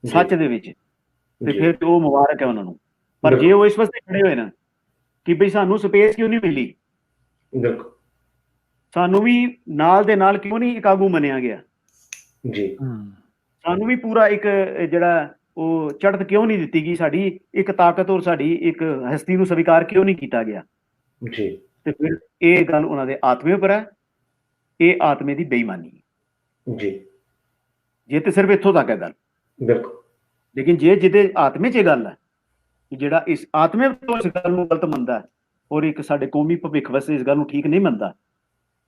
S1: ਸੱਚ ਦੇ ਵਿੱਚ, ਤੇ ਫਿਰ ਤੇ ਉਹ ਮੁਬਾਰਕ ਹੈ ਉਹਨਾਂ ਨੂੰ। ਪਰ ਜੇ ਉਹ ਇਸ ਵਾਸਤੇ ਖੜੇ ਹੋਏ ਨਾ ਕਿ ਬਈ ਸਾਨੂੰ ਸਪੇਸ ਕਿਉਂ ਨਹੀਂ ਮਿਲੀ, ਸਾਨੂੰ ਵੀ ਨਾਲ ਦੇ ਨਾਲ ਕਿਉਂ ਨਹੀਂ ਇੱਕ ਆਗੂ ਮੰਨਿਆ ਗਿਆ ਜੀ, ਸਾਨੂੰ ਵੀ ਪੂਰਾ ਇੱਕ ਜਿਹੜਾ ਉਹ ਚੜ੍ਹਤ ਕਿਉਂ ਨਹੀਂ ਦਿੱਤੀ ਗਈ, ਸਾਡੀ ਇੱਕ ਤਾਕਤ ਔਰ ਸਾਡੀ ਇੱਕ ਹਸਤੀ ਨੂੰ ਸਵੀਕਾਰ ਕਿਉਂ ਨਹੀਂ ਕੀਤਾ ਗਿਆ ਜੀ। ਤੇ ਫਿਰ ਇਹ ਗੱਲ ਉਹਨਾਂ ਦੇ ਆਤਮੇ ਉੱਪਰ ਹੈ, ਇਹ ਆਤਮੇ ਦੀ ਬੇਈਮਾਨੀ ਜੀ। ਜੇ ਤੇ ਸਿਰਫ ਇੱਥੋਂ ਤੱਕ ਹੈ ਗੱਲ, ਬਿਲਕੁਲ। ਲੇਕਿਨ ਜੇ ਜਿਹਦੇ ਆਤਮੇ 'ਚ ਇਹ ਗੱਲ ਹੈ ਕਿ ਜਿਹੜਾ ਇਸ ਆਤਮੇ ਤੋਂ ਇਸ ਗੱਲ ਨੂੰ ਗਲਤ ਮੰਨਦਾ ਔਰ ਇੱਕ ਸਾਡੇ ਕੌਮੀ ਭਵਿੱਖ ਵਾਸਤੇ ਇਸ ਗੱਲ ਨੂੰ ਠੀਕ ਨਹੀਂ ਮੰਨਦਾ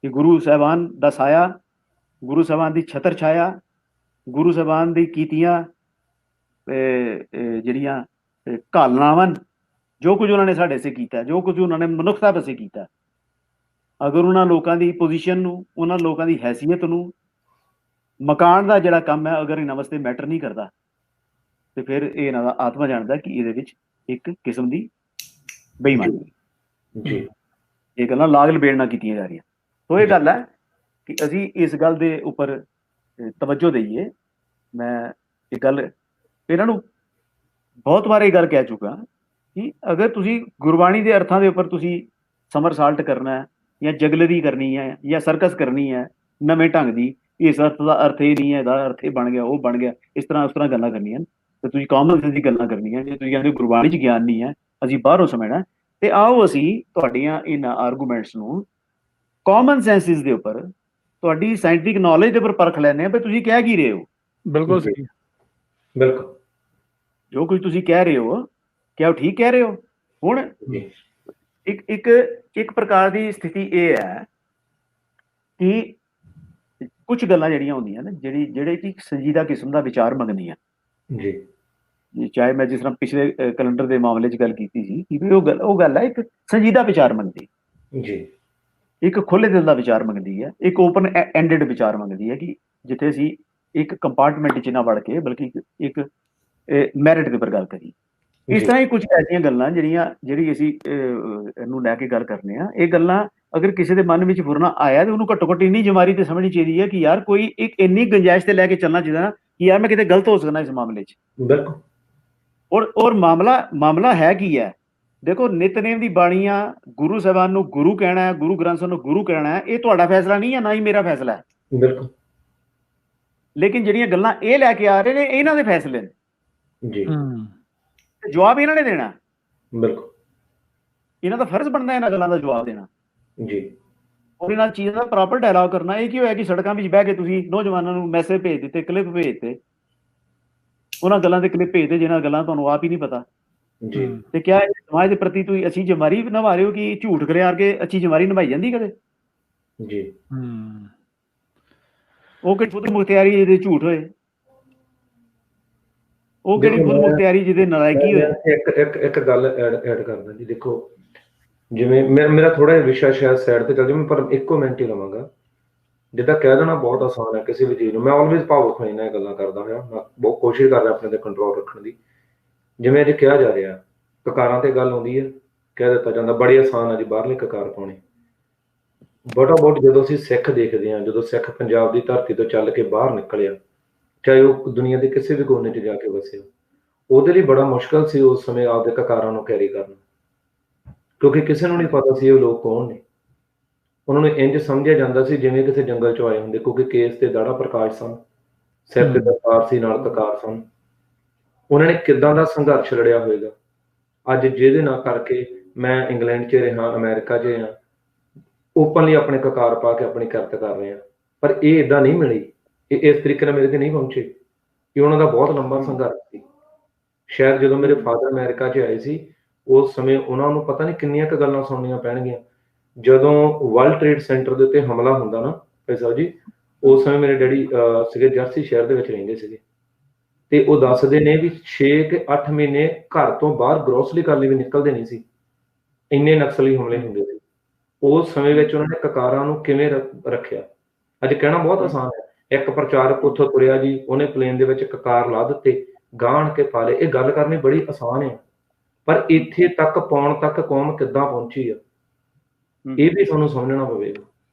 S1: ਕਿ ਗੁਰੂ ਸਾਹਿਬਾਨ ਦਾ ਸਾਇਆ, ਗੁਰੂ ਸਾਹਿਬਾਨ ਦੀ ਛਤਰ ਛਾਇਆ, ਗੁਰੂ ਸਾਹਿਬਾਨ ਦੀ ਕੀਤੀਆਂ ਜਿਹੜੀਆਂ ਘਾਲਨਾਵਾਂ, ਜੋ ਕੁਝ ਉਹਨਾਂ ਨੇ ਸਾਡੇ ਸੇ ਕੀਤਾ, ਜੋ ਕੁਝ ਉਹਨਾਂ ਨੇ ਮਨੁੱਖਤਾ ਵਾਸਤੇ ਕੀਤਾ, ਅਗਰ ਉਹਨਾਂ ਲੋਕਾਂ ਦੀ ਪੋਜੀਸ਼ਨ ਨੂੰ, ਉਹਨਾਂ ਲੋਕਾਂ ਦੀ ਹੈਸੀਅਤ ਨੂੰ, ਮਕਾਨ ਦਾ ਜਿਹੜਾ ਕੰਮ ਹੈ, ਅਗਰ ਇਹਨਾਂ ਵਾਸਤੇ ਮੈਟਰ ਨਹੀਂ ਕਰਦਾ, ਤੇ ਫਿਰ ਇਹ ਇਹਨਾਂ ਦਾ ਆਤਮਾ ਜਾਣਦਾ ਕਿ ਇਹਦੇ ਵਿੱਚ ਇੱਕ ਕਿਸਮ ਦੀ ਬੇਈਮਾਨੀ ਜੀ, ਇਹ ਗੱਲਾਂ ਲਾਗ ਲਬੇੜ ਨਾਲ ਕੀਤੀਆਂ ਜਾ ਰਹੀਆਂ। ਸੋ ਇਹ ਗੱਲ ਹੈ ਕਿ ਅਸੀਂ ਇਸ ਗੱਲ ਦੇ ਉੱਪਰ ਤਵੱਜੋ ਦਈਏ। ਮੈਂ ਇਹ ਗੱਲ ਇਹਨਾਂ ਨੂੰ ਬਹੁਤ ਵਾਰ ਇਹ ਗੱਲ ਕਹਿ ਚੁੱਕਾ ਕਿ ਅਗਰ ਤੁਸੀਂ ਗੁਰਬਾਣੀ ਦੇ ਅਰਥਾਂ ਦੇ ਉੱਪਰ ਤੁਸੀਂ ਸਮਰਸਾਲਟ ਕਰਨਾ ਹੈ ਜਾਂ ਜਗਲਰੀ ਕਰਨੀ ਹੈ ਜਾਂ ਸਰਕਸ ਕਰਨੀ ਹੈ ਨਵੇਂ ਢੰਗ ਦੀ, ਇਸ ਅਰਥ ਦਾ ਅਰਥ ਇਹ ਨਹੀਂ ਹੈ, ਇਹਦਾ ਅਰਥ ਇਹ ਬਣ ਗਿਆ, ਉਹ ਬਣ ਗਿਆ, ਇਸ ਤਰ੍ਹਾਂ ਉਸ ਤਰ੍ਹਾਂ ਗੱਲਾਂ ਕਰਨੀਆਂ, ਤੇ ਤੁਸੀਂ ਕਾਮਨ ਸੈਂਸ ਦੀ ਗੱਲਾਂ ਕਰਨੀਆਂ। ਜੇ ਤੁਸੀਂ ਕਹਿੰਦੇ ਗੁਰਬਾਣੀ 'ਚ ਗਿਆਨ ਨਹੀਂ ਹੈ, ਅਸੀਂ ਬਾਹਰੋਂ ਸਮਝਣਾ, ਤੇ ਆਓ ਅਸੀਂ ਤੁਹਾਡੀਆਂ ਇਹਨਾਂ ਆਰਗੂਮੈਂਟਸ ਨੂੰ ਕਾਮਨ ਸੈਂਸਿਸ ਦੇ ਉੱਪਰ, ਤੁਹਾਡੀ ਸਾਇੰਟਿਫਿਕ ਨੌਲੇਜ ਦੇ ਉੱਪਰ ਪਰਖ ਲੈਂਦੇ ਹਾਂ ਵੀ ਤੁਸੀਂ ਕਹਿ ਕੀ ਰਹੇ ਹੋ। ਬਿਲਕੁਲ ਸਹੀ, ਬਿਲਕੁਲ। ਜੋ ਕੁਝ ਤੁਸੀਂ ਕਹਿ ਰਹੇ ਹੋ, ਕਿਆ ਉਹ ਠੀਕ ਕਹਿ ਰਹੇ ਹੋ? ਹੁਣ ਇੱਕ ਪ੍ਰਕਾਰ ਦੀ ਸਥਿਤੀ ਇਹ ਹੈ ਕਿ ਕੁਝ ਗੱਲਾਂ ਜਿਹੜੀਆਂ ਹੁੰਦੀਆਂ ਨੇ ਜਿਹੜੇ ਕਿ ਸੰਜੀਦਾ ਕਿਸਮ ਦਾ ਵਿਚਾਰ ਮੰਗਦੀਆਂ ਜੀ, ਚਾਹੇ ਮੈਂ ਜਿਸ ਤਰ੍ਹਾਂ ਪਿਛਲੇ ਕੈਲੰਡਰ ਦੇ ਮਾਮਲੇ 'ਚ ਗੱਲ ਕੀਤੀ ਸੀ ਕਿ ਵੀ ਉਹ ਗੱਲ ਹੈ ਇੱਕ ਸੰਜੀਦਾ ਵਿਚਾਰ ਮੰਗਦੀ,
S2: ਜੀ
S1: ਇੱਕ ਖੁੱਲੇ ਦਿਲ ਦਾ ਵਿਚਾਰ ਮੰਗਦੀ ਹੈ, ਇੱਕ ਓਪਨ ਐਂਡਡ ਵਿਚਾਰ ਮੰਗਦੀ ਹੈ ਕਿ ਜਿੱਥੇ ਅਸੀਂ ਇੱਕ ਕੰਪਾਰਟਮੈਂਟ 'ਚ ਨਾ ਵੜ ਕੇ ਬਲਕਿ ਇੱਕ ਮੈਰਿਟ ਦੇ ਉੱਪਰ ਗੱਲ ਕਰੀ। ਇਸ ਤਰ੍ਹਾਂ ਹੀ ਕੁਝ ਐਸੀਆਂ ਗੱਲਾਂ ਜਿਹੜੀ ਅਸੀਂ ਇਹਨੂੰ ਲੈ ਕੇ ਗੱਲ ਕਰਨੇ ਆ, ਇਹ ਗੱਲਾਂ ਅਗਰ ਕਿਸੇ ਦੇ ਮਨ ਵਿੱਚ ਫੁਰਨਾ ਆਇਆ ਤੇ ਉਹਨੂੰ ਘੱਟੋ ਘੱਟ ਇੰਨੀ ਜਮਾਰੀ ਤੇ ਸਮਝਣੀ ਚਾਹੀਦੀ ਹੈ ਕਿ ਯਾਰ ਕੋਈ ਇੱਕ ਇੰਨੀ ਗੁੰਜਾਇਸ਼ ਤੇ ਲੈ ਕੇ ਚੱਲਣਾ ਚਾਹੀਦਾ ਨਾ ਕਿ ਯਾਰ ਮੈਂ ਕਿਤੇ ਗਲਤ ਹੋ ਸਕਦਾ ਇਸ ਮਾਮਲੇ 'ਚ।
S2: ਬਿਲਕੁਲ।
S1: ਔਰ ਮਾਮਲਾ ਹੈ ਕੀ ਹੈ? ਦੇਖੋ, ਨਿਤਨੇਮ ਦੀ ਬਾਣੀਆਂ, ਗੁਰੂ ਸਾਹਿਬਾਨ ਨੂੰ ਗੁਰੂ ਕਹਿਣਾ ਹੈ, ਗੁਰੂ ਗ੍ਰੰਥ ਸਾਹਿਬ ਨੂੰ ਗੁਰੂ ਕਹਿਣਾ ਹੈ, ਇਹ ਤੁਹਾਡਾ ਫੈਸਲਾ ਨਹੀਂ ਹੈ, ਨਾ ਹੀ ਮੇਰਾ ਫੈਸਲਾ ਹੈ।
S2: ਬਿਲਕੁਲ।
S1: ਲੇਕਿਨ ਜਿਹੜੀਆਂ ਗੱਲਾਂ ਇਹ ਲੈ ਕੇ ਆ ਰਹੇ ਨੇ, ਇਹਨਾਂ ਦੇ ਫੈਸਲੇ ਨੇ
S2: ਜੀ,
S1: ਜਵਾਬ ਇਹਨਾਂ ਨੇ ਦੇਣਾ।
S2: ਬਿਲਕੁਲ,
S1: ਇਹਨਾਂ ਦਾ ਫਰਜ਼ ਬਣਦਾ ਇਹਨਾਂ ਗੱਲਾਂ ਦਾ ਜਵਾਬ ਦੇਣਾ
S2: ਜੀ।
S1: ਔਰ ਇਹਨਾਂ ਚੀਜ਼ਾਂ ਦਾ ਪ੍ਰੋਪਰ ਡਾਇਲੌਗ ਕਰਨਾ। ਇਹ ਕੀ ਹੋਇਆ ਕਿ ਸੜਕਾਂ ਵਿੱਚ ਬਹਿ ਕੇ ਤੁਸੀਂ ਨੌਜਵਾਨਾਂ ਨੂੰ ਮੈਸੇਜ ਭੇਜ ਦਿੱਤੇ, ਕਲਿੱਪ ਭੇਜ ਦਿੱਤੇ, ਉਹਨਾਂ ਗੱਲਾਂ ਦੇ ਕਲਿੱਪ ਭੇਜਦੇ ਜਿਹਨਾਂ ਗੱਲਾਂ ਤੁਹਾਨੂੰ ਆਪ ਹੀ ਨਹੀਂ ਪਤਾ।
S2: ਜੀ।
S1: ਤੇ ਕਿਆ ਸਮਾਜ ਦੇ ਪ੍ਰਤੀ ਤੁਸੀਂ ਅੱਛੀ ਜਮਾਰੀ ਨਿਭਾ ਰਹੇ ਹੋ ਕਿ ਝੂਠ ਕਰਿਆ ਕੇ ਅੱਛੀ ਜਮਾਰੀ ਨਿਭਾਈ ਜਾਂਦੀ ਕਦੇ?
S2: ਜੀ।
S1: ਉਹ ਕਿਹੜੀ ਖੁਦ ਮੁਖਤਿਆਰੀ ਜਿਹਦੇ ਝੂਠ ਹੋਏ, ਉਹ ਕਿਹੜੀ ਖੁਦ ਮੁਖਤਿਆਰੀ ਜਿਹਦੇ ਨਲਾਇਕੀ ਹੋਏ।
S2: ਇੱਕ ਗੱਲ ਐਡ ਕਰਦਾ ਜੀ। ਦੇਖੋ, ਜਿਵੇਂ ਮੇਰਾ ਥੋੜਾ ਜਿਹਾ ਵਿਸ਼ਾ ਸ਼ਾਇਦ ਸਾਈਡ ਤੇ ਚੱਲ ਜਾਵੇ, ਪਰ ਇੱਕੋ ਮਿੰਟ ਹੀ ਲਵਾਂਗਾ। ਜਿੱਦਾਂ ਕਹਿ ਦੇਣਾ ਬਹੁਤ ਆਸਾਨ ਹੈ ਕਿਸੇ ਵੀ ਚੀਜ਼ ਨੂੰ। ਮੈਂ ਆਲਵੇਜ਼ ਭਾਵੁਕ ਹੋਈ ਨਾਲ ਗੱਲਾਂ ਕਰਦਾ ਹੋਇਆ, ਮੈਂ ਬਹੁਤ ਕੋਸ਼ਿਸ਼ ਕਰ ਰਿਹਾ ਆਪਣੇ ਤੇ ਕੰਟਰੋਲ ਰੱਖਣ ਦੀ। ਜਿਵੇਂ ਅੱਜ ਕਿਹਾ ਜਾ ਰਿਹਾ, ਕਕਾਰਾਂ ਤੇ ਗੱਲ ਆਉਂਦੀ ਹੈ, ਕਹਿ ਦਿੱਤਾ ਜਾਂਦਾ ਬੜੀ ਆਸਾਨ ਹੈ ਜੀ ਬਾਹਰਲੇ ਕਕਾਰ ਪਾਉਣੇ। ਬਟਾ ਬੋਟ ਜਦੋਂ ਅਸੀਂ ਸਿੱਖ ਦੇਖਦੇ ਹਾਂ, ਜਦੋਂ ਸਿੱਖ ਪੰਜਾਬ ਦੀ ਧਰਤੀ ਤੋਂ ਚੱਲ ਕੇ ਬਾਹਰ ਨਿਕਲਿਆ, ਚਾਹੇ ਉਹ ਦੁਨੀਆ ਦੇ ਕਿਸੇ ਵੀ ਕੋਨੇ 'ਚ ਜਾ ਕੇ ਵਸਿਆ, ਉਹਦੇ ਲਈ ਬੜਾ ਮੁਸ਼ਕਲ ਸੀ ਉਸ ਸਮੇਂ ਆਪਦੇ ਕਕਾਰਾਂ ਨੂੰ ਕੈਰੀ ਕਰਨਾ, ਕਿਉਂਕਿ ਕਿਸੇ ਨੂੰ ਨਹੀਂ ਪਤਾ ਸੀ ਉਹ ਲੋਕ ਕੌਣ ਨੇ। ਉਹਨਾਂ ਨੂੰ ਇੰਝ ਸਮਝਿਆ ਜਾਂਦਾ ਸੀ ਜਿਵੇਂ ਕਿਸੇ ਜੰਗਲ 'ਚੋਂ ਆਏ ਹੁੰਦੇ, ਕਿਉਂਕਿ ਕੇਸ ਤੇ ਦਾੜਾ ਪ੍ਰਕਾਸ਼ ਸਨ, ਸਿਰ ਤੇ ਦਸਤਾਰ ਸੀ, ਨਾਲ ਕਕਾਰ ਸਨ। ਉਹਨਾਂ ਨੇ ਕਿੱਦਾਂ ਦਾ ਸੰਘਰਸ਼ ਲੜਿਆ ਹੋਏਗਾ। ਅੱਜ ਜਿਹਦੇ ਨਾਲ ਕਰਕੇ ਮੈਂ ਇੰਗਲੈਂਡ 'ਚ ਰਿਹਾ, ਅਮਰੀਕਾ 'ਚ ਰਿਹਾ, ਓਪਨਲੀ ਆਪਣੇ ਕਕਾਰ ਪਾ ਕੇ ਆਪਣੀ ਕਿਰਤ ਕਰ ਰਹੇ ਹਾਂ, ਪਰ ਇਹ ਇੱਦਾਂ ਨਹੀਂ ਮਿਲੀ, ਇਹ ਇਸ ਤਰੀਕੇ ਨਾਲ ਮੇਰੇ ਤੇ ਨਹੀਂ ਪਹੁੰਚੇ। ਇਹ ਉਹਨਾਂ ਦਾ ਬਹੁਤ ਲੰਬਾ ਸੰਘਰਸ਼ ਸੀ। ਸ਼ਾਇਦ ਜਦੋਂ ਮੇਰੇ ਫਾਦਰ ਅਮਰੀਕਾ 'ਚ ਆਏ ਸੀ, ਉਸ ਸਮੇਂ ਉਹਨਾਂ ਨੂੰ ਪਤਾ ਨਹੀਂ ਕਿੰਨੀਆਂ ਕੁ ਗੱਲਾਂ ਸੁਣਨੀਆਂ ਪੈਣਗੀਆਂ। ਜਦੋਂ ਵਰਲਡ ਟ੍ਰੇਡ ਸੈਂਟਰ ਦੇ ਉੱਤੇ ਹਮਲਾ ਹੁੰਦਾ ਨਾ ਭਾਈ ਸਾਹਿਬ ਜੀ, ਉਸ ਸਮੇਂ ਮੇਰੇ ਡੈਡੀ ਸੀਗੇ ਜਰਸੀ ਸ਼ਹਿਰ ਦੇ ਵਿੱਚ ਰਹਿੰਦੇ ਸੀਗੇ, ਤੇ ਉਹ ਦੱਸਦੇ ਨੇ ਵੀ 6 ਕਿ 8 ਮਹੀਨੇ ਘਰ ਤੋਂ ਬਾਹਰ ਗਰੋਸਰੀ ਕਰਨ ਲਈ ਵੀ ਨਿਕਲਦੇ ਨਹੀਂ ਸੀ, ਇੰਨੇ ਨਕਸਲੀ ਹਮਲੇ ਹੁੰਦੇ ਸੀ। ਉਸ ਸਮੇਂ ਵਿੱਚ ਉਹਨਾਂ ਨੇ ਕਕਾਰਾਂ ਨੂੰ ਕਿਵੇਂ ਰੱਖਿਆ। ਅੱਜ ਕਹਿਣਾ ਬਹੁਤ ਆਸਾਨ ਹੈ, ਇੱਕ ਪ੍ਰਚਾਰਕ ਉੱਥੋਂ ਤੁਰਿਆ ਜੀ, ਉਹਨੇ ਪਲੇਨ ਦੇ ਵਿੱਚ ਕਕਾਰ ਲਾ ਦਿੱਤੇ, ਗਾਣ ਕੇ ਪਾ ਲਏ। ਇਹ ਗੱਲ ਕਰਨੀ ਬੜੀ ਆਸਾਨ ਹੈ, ਪਰ ਇੱਥੇ ਤੱਕ ਪਾਉਣ ਤੱਕ ਕੌਮ ਕਿੱਦਾਂ ਪਹੁੰਚੀ ਆ, ਇਹ ਵੀ ਤੁਹਾਨੂੰ ਸਮਝਣਾ ਪਵੇਗਾ।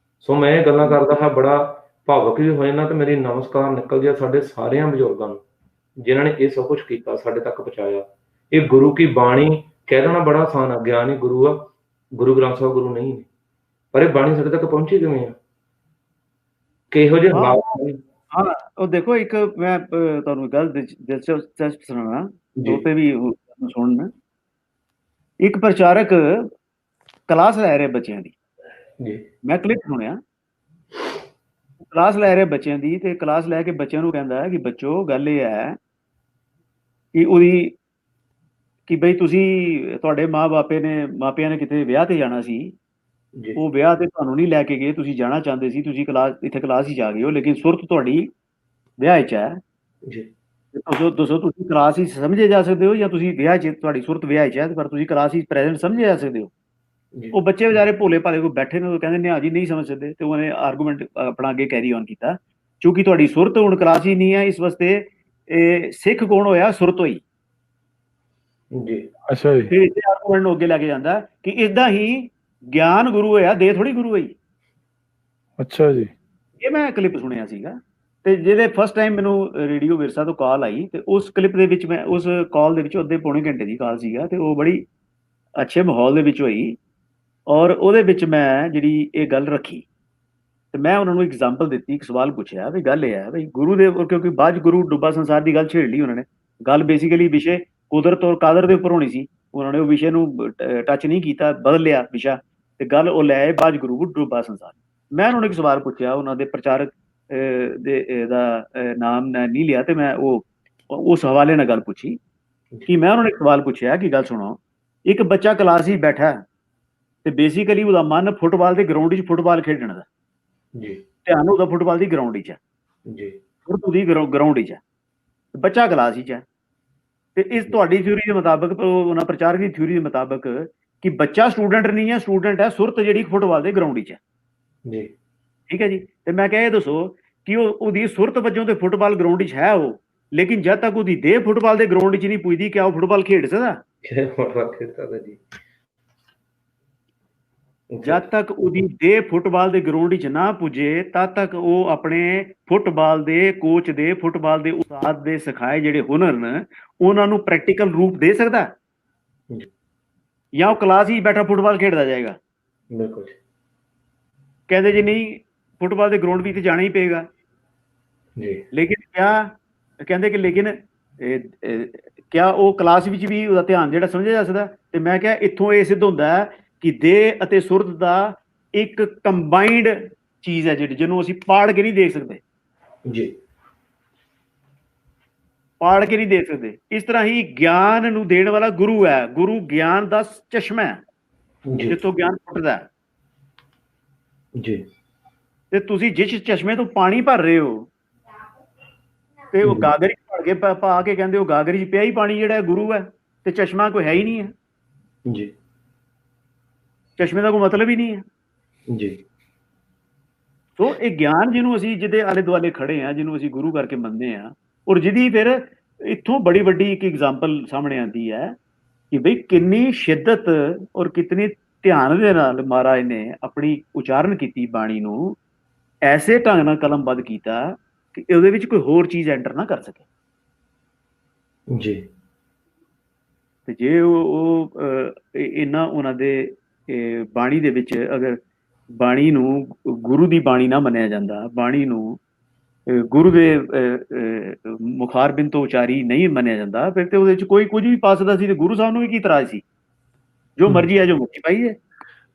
S2: ਸੋ ਮੈਂ ਇਹ ਗੱਲਾਂ ਕਰਦਾ ਹਾਂ, ਬੜਾ ਭਾਵੁਕ ਵੀ ਹੋ ਜਾਂਦਾ, ਤੇ ਮੇਰੀ ਨਮਸਕਾਰ ਨਿਕਲਦੀ ਆ ਸਾਡੇ ਸਾਰਿਆਂ ਬਜ਼ੁਰਗਾਂ ਨੂੰ ਜਿਨ੍ਹਾਂ ਨੇ ਇਹ ਸਭ ਕੁਛ ਕੀਤਾ, ਸਾਡੇ ਤੱਕ ਪਹੁੰਚਾਇਆ। ਇਹ ਗੁਰੂ ਕੀ ਬਾਣੀ ਕਹਿ ਦੇਣਾ ਬੜਾ ਆਸਾਨ ਆ, ਗਿਆਨ ਹੀ ਗੁਰੂ ਆ, ਗੁਰੂ ਗ੍ਰੰਥ ਸਾਹਿਬ ਗੁਰੂ ਨਹੀਂ ਨੇ, ਪਰ ਇਹ ਬਾਣੀ ਸਾਡੇ ਤੱਕ ਪਹੁੰਚੀ ਕਿਵੇਂ ਆ, ਕਿਹੋ ਜਿਹੇ ਹਾਲਾਤ।
S1: ਹਾਂ, ਉਹ ਦੇਖੋ, ਇੱਕ ਮੈਂ ਤੁਹਾਨੂੰ ਗੱਲ ਦਿਲਚਸਪ ਸੁਣਾਉਣਾ, ਉਹ ਤੇ ਵੀ ਸੁਣਨ। ਇੱਕ ਪ੍ਰਚਾਰਕ ਕਲਾਸ ਲੈ ਰਹੇ ਬੱਚਿਆਂ ਦੀ, ਮੈਂ ਕਲਿੱਪ ਸੁਣਿਆ, ਕਲਾਸ ਲੈ ਰਹੇ ਬੱਚਿਆਂ ਦੀ, ਤੇ ਕਲਾਸ ਲੈ ਕੇ ਬੱਚਿਆਂ ਨੂੰ ਕਹਿੰਦਾ ਹੈ ਕਿ ਬੱਚੋ, ਗੱਲ ਇਹ ਹੈ ਕਿ ਬਈ ਤੁਸੀਂ, ਤੁਹਾਡੇ ਮਾਪਿਆਂ ਨੇ ਕਿਤੇ ਵਿਆਹ ਤੇ ਜਾਣਾ ਸੀ, ਉਹ ਵਿਆਹ ਤੇ ਤੁਹਾਨੂੰ ਨਹੀਂ ਲੈ ਕੇ ਗਏ, ਤੁਸੀਂ ਜਾਣਾ ਚਾਹੁੰਦੇ ਸੀ, ਤੁਸੀਂ ਇੱਥੇ ਕਲਾਸ ਹੀ ਜਾ ਗਏ ਹੋ, ਲੇਕਿਨ ਸੁਰਤ ਤੁਹਾਡੀ ਵਿਆਹ 'ਚ ਹੈ। ਦੱਸੋ ਤੁਸੀਂ ਕਲਾਸ ਹੀ ਸਮਝੇ ਜਾ ਸਕਦੇ ਹੋ, ਜਾਂ ਤੁਸੀਂ ਵਿਆਹ 'ਚ, ਤੁਹਾਡੀ ਸੁਰਤ ਵਿਆਹ 'ਚ ਹੈ ਪਰ ਤੁਸੀਂ ਕਲਾਸ ਹੀ ਪ੍ਰੈਜ਼ੈਂਟ ਸਮਝੇ ਜਾ ਸਕਦੇ ਹੋ? ਉਹ ਬੱਚੇ ਵਿਚਾਰੇ ਭੋਲੇ ਭਾਲੇ ਕੋਈ ਬੈਠੇ ਨੇ, ਉਹ ਕਹਿੰਦੇ ਨੇ ਜੀ ਨਹੀਂ ਸਮਝ ਸਕਦੇ, ਤੇ ਉਹਨੇ ਆਰਗੂਮੈਂਟ ਆਪਣਾ ਅੱਗੇ ਕੈਰੀ ਔਨ ਕੀਤਾ, ਕਿਉਂਕਿ ਤੁਹਾਡੀ ਸੁਰਤ ਹੁਣ ਕਲਾਸ ਹੀ ਨਹੀਂ ਹੈ, ਇਸ ਵਾਸਤੇ ਇਹ ਸਿੱਖ ਕੌਣ ਹੋਇਆ? ਸੁਰਤ ਹੋਈ
S2: ਜੀ।
S1: ਅੱਛਾ ਜੀ। ਫਿਰ ਇਹ ਆਰਗੂਮੈਂਟ ਨੂੰ ਅੱਗੇ ਲੈ ਕੇ ਜਾਂਦਾ ਕਿ ਇਦਾਂ ਹੀ ਗਿਆਨ ਗੁਰੂ ਹੋਇਆ, ਦੇਹ ਥੋੜੀ ਗੁਰੂ ਹੋਈ।
S3: ਅੱਛਾ ਜੀ।
S1: ਇਹ ਮੈਂ ਕਲਿੱਪ ਸੁਣਿਆ ਸੀਗਾ, ਤੇ ਜਿਹਦੇ ਫਸਟ ਟਾਈਮ ਮੈਨੂੰ ਰੇਡੀਓ ਵਿਰਸਾ ਤੋਂ ਕਾਲ ਆਈ, ਤੇ ਉਸ ਕਲਿੱਪ ਦੇ ਵਿੱਚ, ਮੈਂ ਉਸ ਕਾਲ ਦੇ ਵਿੱਚ, ਅੱਧੇ ਪੌਣੇ ਘੰਟੇ ਦੀ ਕਾਲ ਸੀਗਾ, ਤੇ ਉਹ ਬੜੀ ਅੱਛੇ ਮਾਹੌਲ ਦੇ ਵਿੱਚ ਹੋਈ, ਔਰ ਉਹਦੇ ਵਿੱਚ ਮੈਂ ਜਿਹੜੀ ਇਹ ਗੱਲ ਰੱਖੀ, ਤੇ ਮੈਂ ਉਹਨਾਂ ਨੂੰ ਐਗਜ਼ਾਮਪਲ ਦਿੱਤੀ, ਇੱਕ ਸਵਾਲ ਪੁੱਛਿਆ ਵੀ ਗੱਲ ਇਹ ਹੈ ਬਈ ਗੁਰੂ ਦੇ, ਕਿਉਂਕਿ ਬਾਅਦ ਗੁਰੂ ਡੁੱਬਾ ਸੰਸਾਰ ਦੀ ਗੱਲ ਛੇੜ ਲਈ ਉਹਨਾਂ ਨੇ, ਗੱਲ ਬੇਸਿਕਲੀ ਵਿਸ਼ੇ ਕੁਦਰਤ ਔਰ ਕਾਦਰ ਦੇ ਉੱਪਰ ਹੋਣੀ ਸੀ, ਉਹਨਾਂ ਨੇ ਉਹ ਵਿਸ਼ੇ ਨੂੰ ਟੱਚ ਨਹੀਂ ਕੀਤਾ, ਬਦਲ ਲਿਆ ਵਿਸ਼ਾ, ਤੇ ਗੱਲ ਉਹ ਲੈ ਆਏ ਬਾਅਦ ਗੁਰੂ ਡੁੱਬਾ ਸੰਸਾਰ। ਮੈਂ ਉਹਨਾਂ ਨੂੰ ਇੱਕ ਸਵਾਲ ਪੁੱਛਿਆ, ਉਹਨਾਂ ਦੇ ਪ੍ਰਚਾਰਕ ਦੇ ਦਾ ਨਾਮ ਨਹੀਂ ਲਿਆ, ਤੇ ਮੈਂ ਉਸ ਹਵਾਲੇ ਨਾਲ ਗੱਲ ਪੁੱਛੀ ਕਿ ਮੈਂ ਉਹਨਾਂ ਨੂੰ ਇੱਕ ਸਵਾਲ ਪੁੱਛਿਆ ਕਿ ਗੱਲ ਸੁਣੋ, ਇੱਕ ਬੱਚਾ ਕਲਾਸ ਹੀ ਬੈਠਾ, ਤੇ ਬੇਸਿਕਲੀ ਉਹਦਾ ਮਨ ਫੁੱਟਬਾਲ ਦੇ ਗਰਾਊਂਡ 'ਚ ਫੁੱਟਬਾਲ ਖੇਡਣ ਦਾ, ਧਿਆਨ ਉਹਦਾ ਫੁੱਟਬਾਲ ਦੀ ਗਰਾਊਂਡ 'ਚ ਹੈ, ਉਹਦੀ ਗਰਾਊਂਡ 'ਚ ਹੈ, ਬੱਚਾ ਕਲਾਸ 'ਚ ਹੈ, ਤੇ ਇਸ ਤੁਹਾਡੀ ਥਿਊਰੀ ਦੇ ਮੁਤਾਬਕ, ਉਹਨਾਂ ਪ੍ਰਚਾਰਕ ਦੀ ਥਿਊਰੀ ਦੇ ਮੁਤਾਬਕ, ਕਿ ਬੱਚਾ ਸਟੂਡੈਂਟ ਨਹੀਂ ਹੈ, ਸਟੂਡੈਂਟ ਹੈ ਸੁਰਤ ਜਿਹੜੀ ਫੁੱਟਬਾਲ ਦੇ ਗਰਾਊਂਡ 'ਚ ਹੈ
S2: ਜੀ
S1: ਠੀਕ ਹੈ ਜੀ। ਤੇ ਮੈਂ ਕਿਹਾ ਇਹ ਦੱਸੋ ਕਿ ਉਹਦੀ ਸੁਰਤ ਵਜੋਂ ਤੇ ਫੁੱਟਬਾਲ ਗਰਾਊਂਡ 'ਚ ਹੈ ਉਹ, ਲੇਕਿਨ ਜਦ ਤੱਕ ਉਹਦੀ ਦੇਹ ਫੁੱਟਬਾਲ ਦੇ ਗਰਾਊਂਡ 'ਚ ਨਹੀਂ ਪੁੱਜਦੀ, ਕਿਆ ਉਹ ਫੁੱਟਬਾਲ ਖੇਡ ਸਕਦਾ?
S2: ਜੀ
S1: ਜਦ ਤੱਕ ਉਹਦੀ ਦੇਹ ਫੁੱਟਬਾਲ ਦੇ ਗਰਾਊਂਡ 'ਚ ਨਾ ਪੁੱਜੇ, ਤਦ ਤੱਕ ਉਹ ਆਪਣੇ ਫੁੱਟਬਾਲ ਦੇ ਕੋਚ ਦੇ, ਫੁੱਟਬਾਲ ਦੇ ਉਸਤਾਦ ਦੇ ਸਿਖਾਏ ਜਿਹੜੇ ਹੁਨਰ ਨੇ, ਉਹਨਾਂ ਨੂੰ ਪ੍ਰੈਕਟੀਕਲ ਰੂਪ ਦੇ ਸਕਦਾ, ਜਾਂ ਉਹ ਕਲਾਸ ਹੀ ਬੈਠਾ ਫੁੱਟਬਾਲ ਖੇਡਦਾ ਜਾਏਗਾ?
S2: ਬਿਲਕੁਲ
S1: ਕਹਿੰਦੇ ਜੀ ਨਹੀਂ, ਫੁੱਟਬਾਲ ਦੇ ਗਰਾਊਂਡ ਵਿੱਚ ਜਾਣਾ ਹੀ ਪਏਗਾ
S2: ਜੀ।
S1: ਲੇਕਿਨ ਕਿਆ ਕਹਿੰਦੇ ਕਿ ਲੇਕਿਨ ਕਿਆ ਉਹ ਕਲਾਸ ਵਿੱਚ ਵੀ ਉਹਦਾ ਧਿਆਨ ਜਿਹੜਾ ਸਮਝਿਆ ਜਾ ਸਕਦਾ? ਤੇ ਮੈਂ ਕਿਹਾ ਇੱਥੋਂ ਇਹ ਸਿੱਧ ਹੁੰਦਾ ਹੈ ਕਿ ਦੇਹ ਅਤੇ ਸੁਰਤ ਦਾ ਇੱਕ ਕੰਬਾਈਨਡ ਚੀਜ਼ ਹੈ ਜਿਹੜੀ, ਜਿਹਨੂੰ ਅਸੀਂ ਪਾੜ ਕੇ ਨਹੀਂ ਦੇਖ ਸਕਦੇ
S2: ਜੀ,
S1: ਪਾੜ ਕੇ ਨਹੀਂ ਦੇਖ ਸਕਦੇ। ਇਸ ਤਰ੍ਹਾਂ ਹੀ ਗਿਆਨ ਨੂੰ ਦੇਣ ਵਾਲਾ ਗੁਰੂ ਹੈ, ਗੁਰੂ ਗਿਆਨ ਦਾ ਚਸ਼ਮਾ ਹੈ ਜਿੱਥੋਂ ਗਿਆਨ ਫੁੱਟਦਾ ਹੈ
S2: ਜੀ।
S1: ਤੇ ਤੁਸੀਂ ਜਿਸ ਚਸ਼ਮੇ ਤੋਂ ਪਾਣੀ ਭਰ ਰਹੇ ਹੋ ਤੇ ਉਹ ਗਾਗਰ ਹੀ ਭਰ ਕੇ ਪਾ ਕੇ ਕਹਿੰਦੇ ਉਹ ਗਾਗਰ 'ਚ ਪਿਆ ਹੀ ਪਾਣੀ ਜਿਹੜਾ ਗੁਰੂ ਹੈ, ਤੇ ਚਸ਼ਮਾ ਕੋਈ ਹੈ ਹੀ ਨਹੀਂ ਹੈ
S2: ਜੀ,
S1: ਚਸ਼ਮੇ ਦਾ ਕੋਈ ਮਤਲਬ ਹੀ ਨਹੀਂ ਹੈ
S2: ਜੀ।
S1: ਸੋ ਇਹ ਗਿਆਨ ਜਿਹਨੂੰ ਅਸੀਂ ਜਿਹਦੇ ਆਲੇ ਦੁਆਲੇ ਖੜੇ ਆ, ਜਿਹਨੂੰ ਅਸੀਂ ਗੁਰੂ ਕਰਕੇ ਮੰਨਦੇ ਆ, ਔਰ ਜਿਹਦੀ ਫਿਰ ਇੱਥੋਂ ਬੜੀ ਵੱਡੀ ਇੱਕ ਐਗਜ਼ਾਮਪਲ ਸਾਹਮਣੇ ਆਉਂਦੀ ਹੈ ਕਿ ਬਈ ਕਿੰਨੀ ਸ਼ਿੱਦਤ ਔਰ ਕਿਤਨੀ ਧਿਆਨ ਦੇ ਨਾਲ ਮਹਾਰਾਜ ਨੇ ਆਪਣੀ ਉਚਾਰਨ ਕੀਤੀ ਬਾਣੀ ਨੂੰ, ਐਸੇ ਢੰਗ ਨਾਲ ਕਲਮਬੱਧ ਕੀਤਾ ਕਿ ਉਹਦੇ ਵਿੱਚ ਕੋਈ ਹੋਰ ਚੀਜ਼ ਐਂਟਰ ਨਾ ਕਰ ਸਕੇ
S2: ਜੀ।
S1: ਤੇ ਜੇ ਉਹ ਇਹਨਾਂ ਉਹਨਾਂ ਦੇ ਬਾਣੀ ਦੇ ਵਿੱਚ ਅਗਰ ਬਾਣੀ ਨੂੰ ਗੁਰੂ ਦੀ ਬਾਣੀ ਨਾ ਮੰਨਿਆ ਜਾਂਦਾ, ਬਾਣੀ ਨੂੰ ਗੁਰੂ ਦੇ ਮੁਖਾਰਬਿੰਦ ਤੋਂ ਉਚਾਰੀ ਨਹੀਂ ਮੰਨਿਆ ਜਾਂਦਾ, ਫਿਰ ਤੇ ਉਹਦੇ ਵਿੱਚ ਕੋਈ ਕੁਝ ਵੀ ਪਾ ਸਕਦਾ ਸੀ। ਤੇ ਗੁਰੂ ਸਾਹਿਬ ਨੂੰ ਵੀ ਕੀ ਇਤਰਾਜ਼ ਸੀ? ਜੋ ਮਰਜ਼ੀ ਹੈ, ਜੋ ਮਰਜ਼ੀ ਪਾਈ ਹੈ।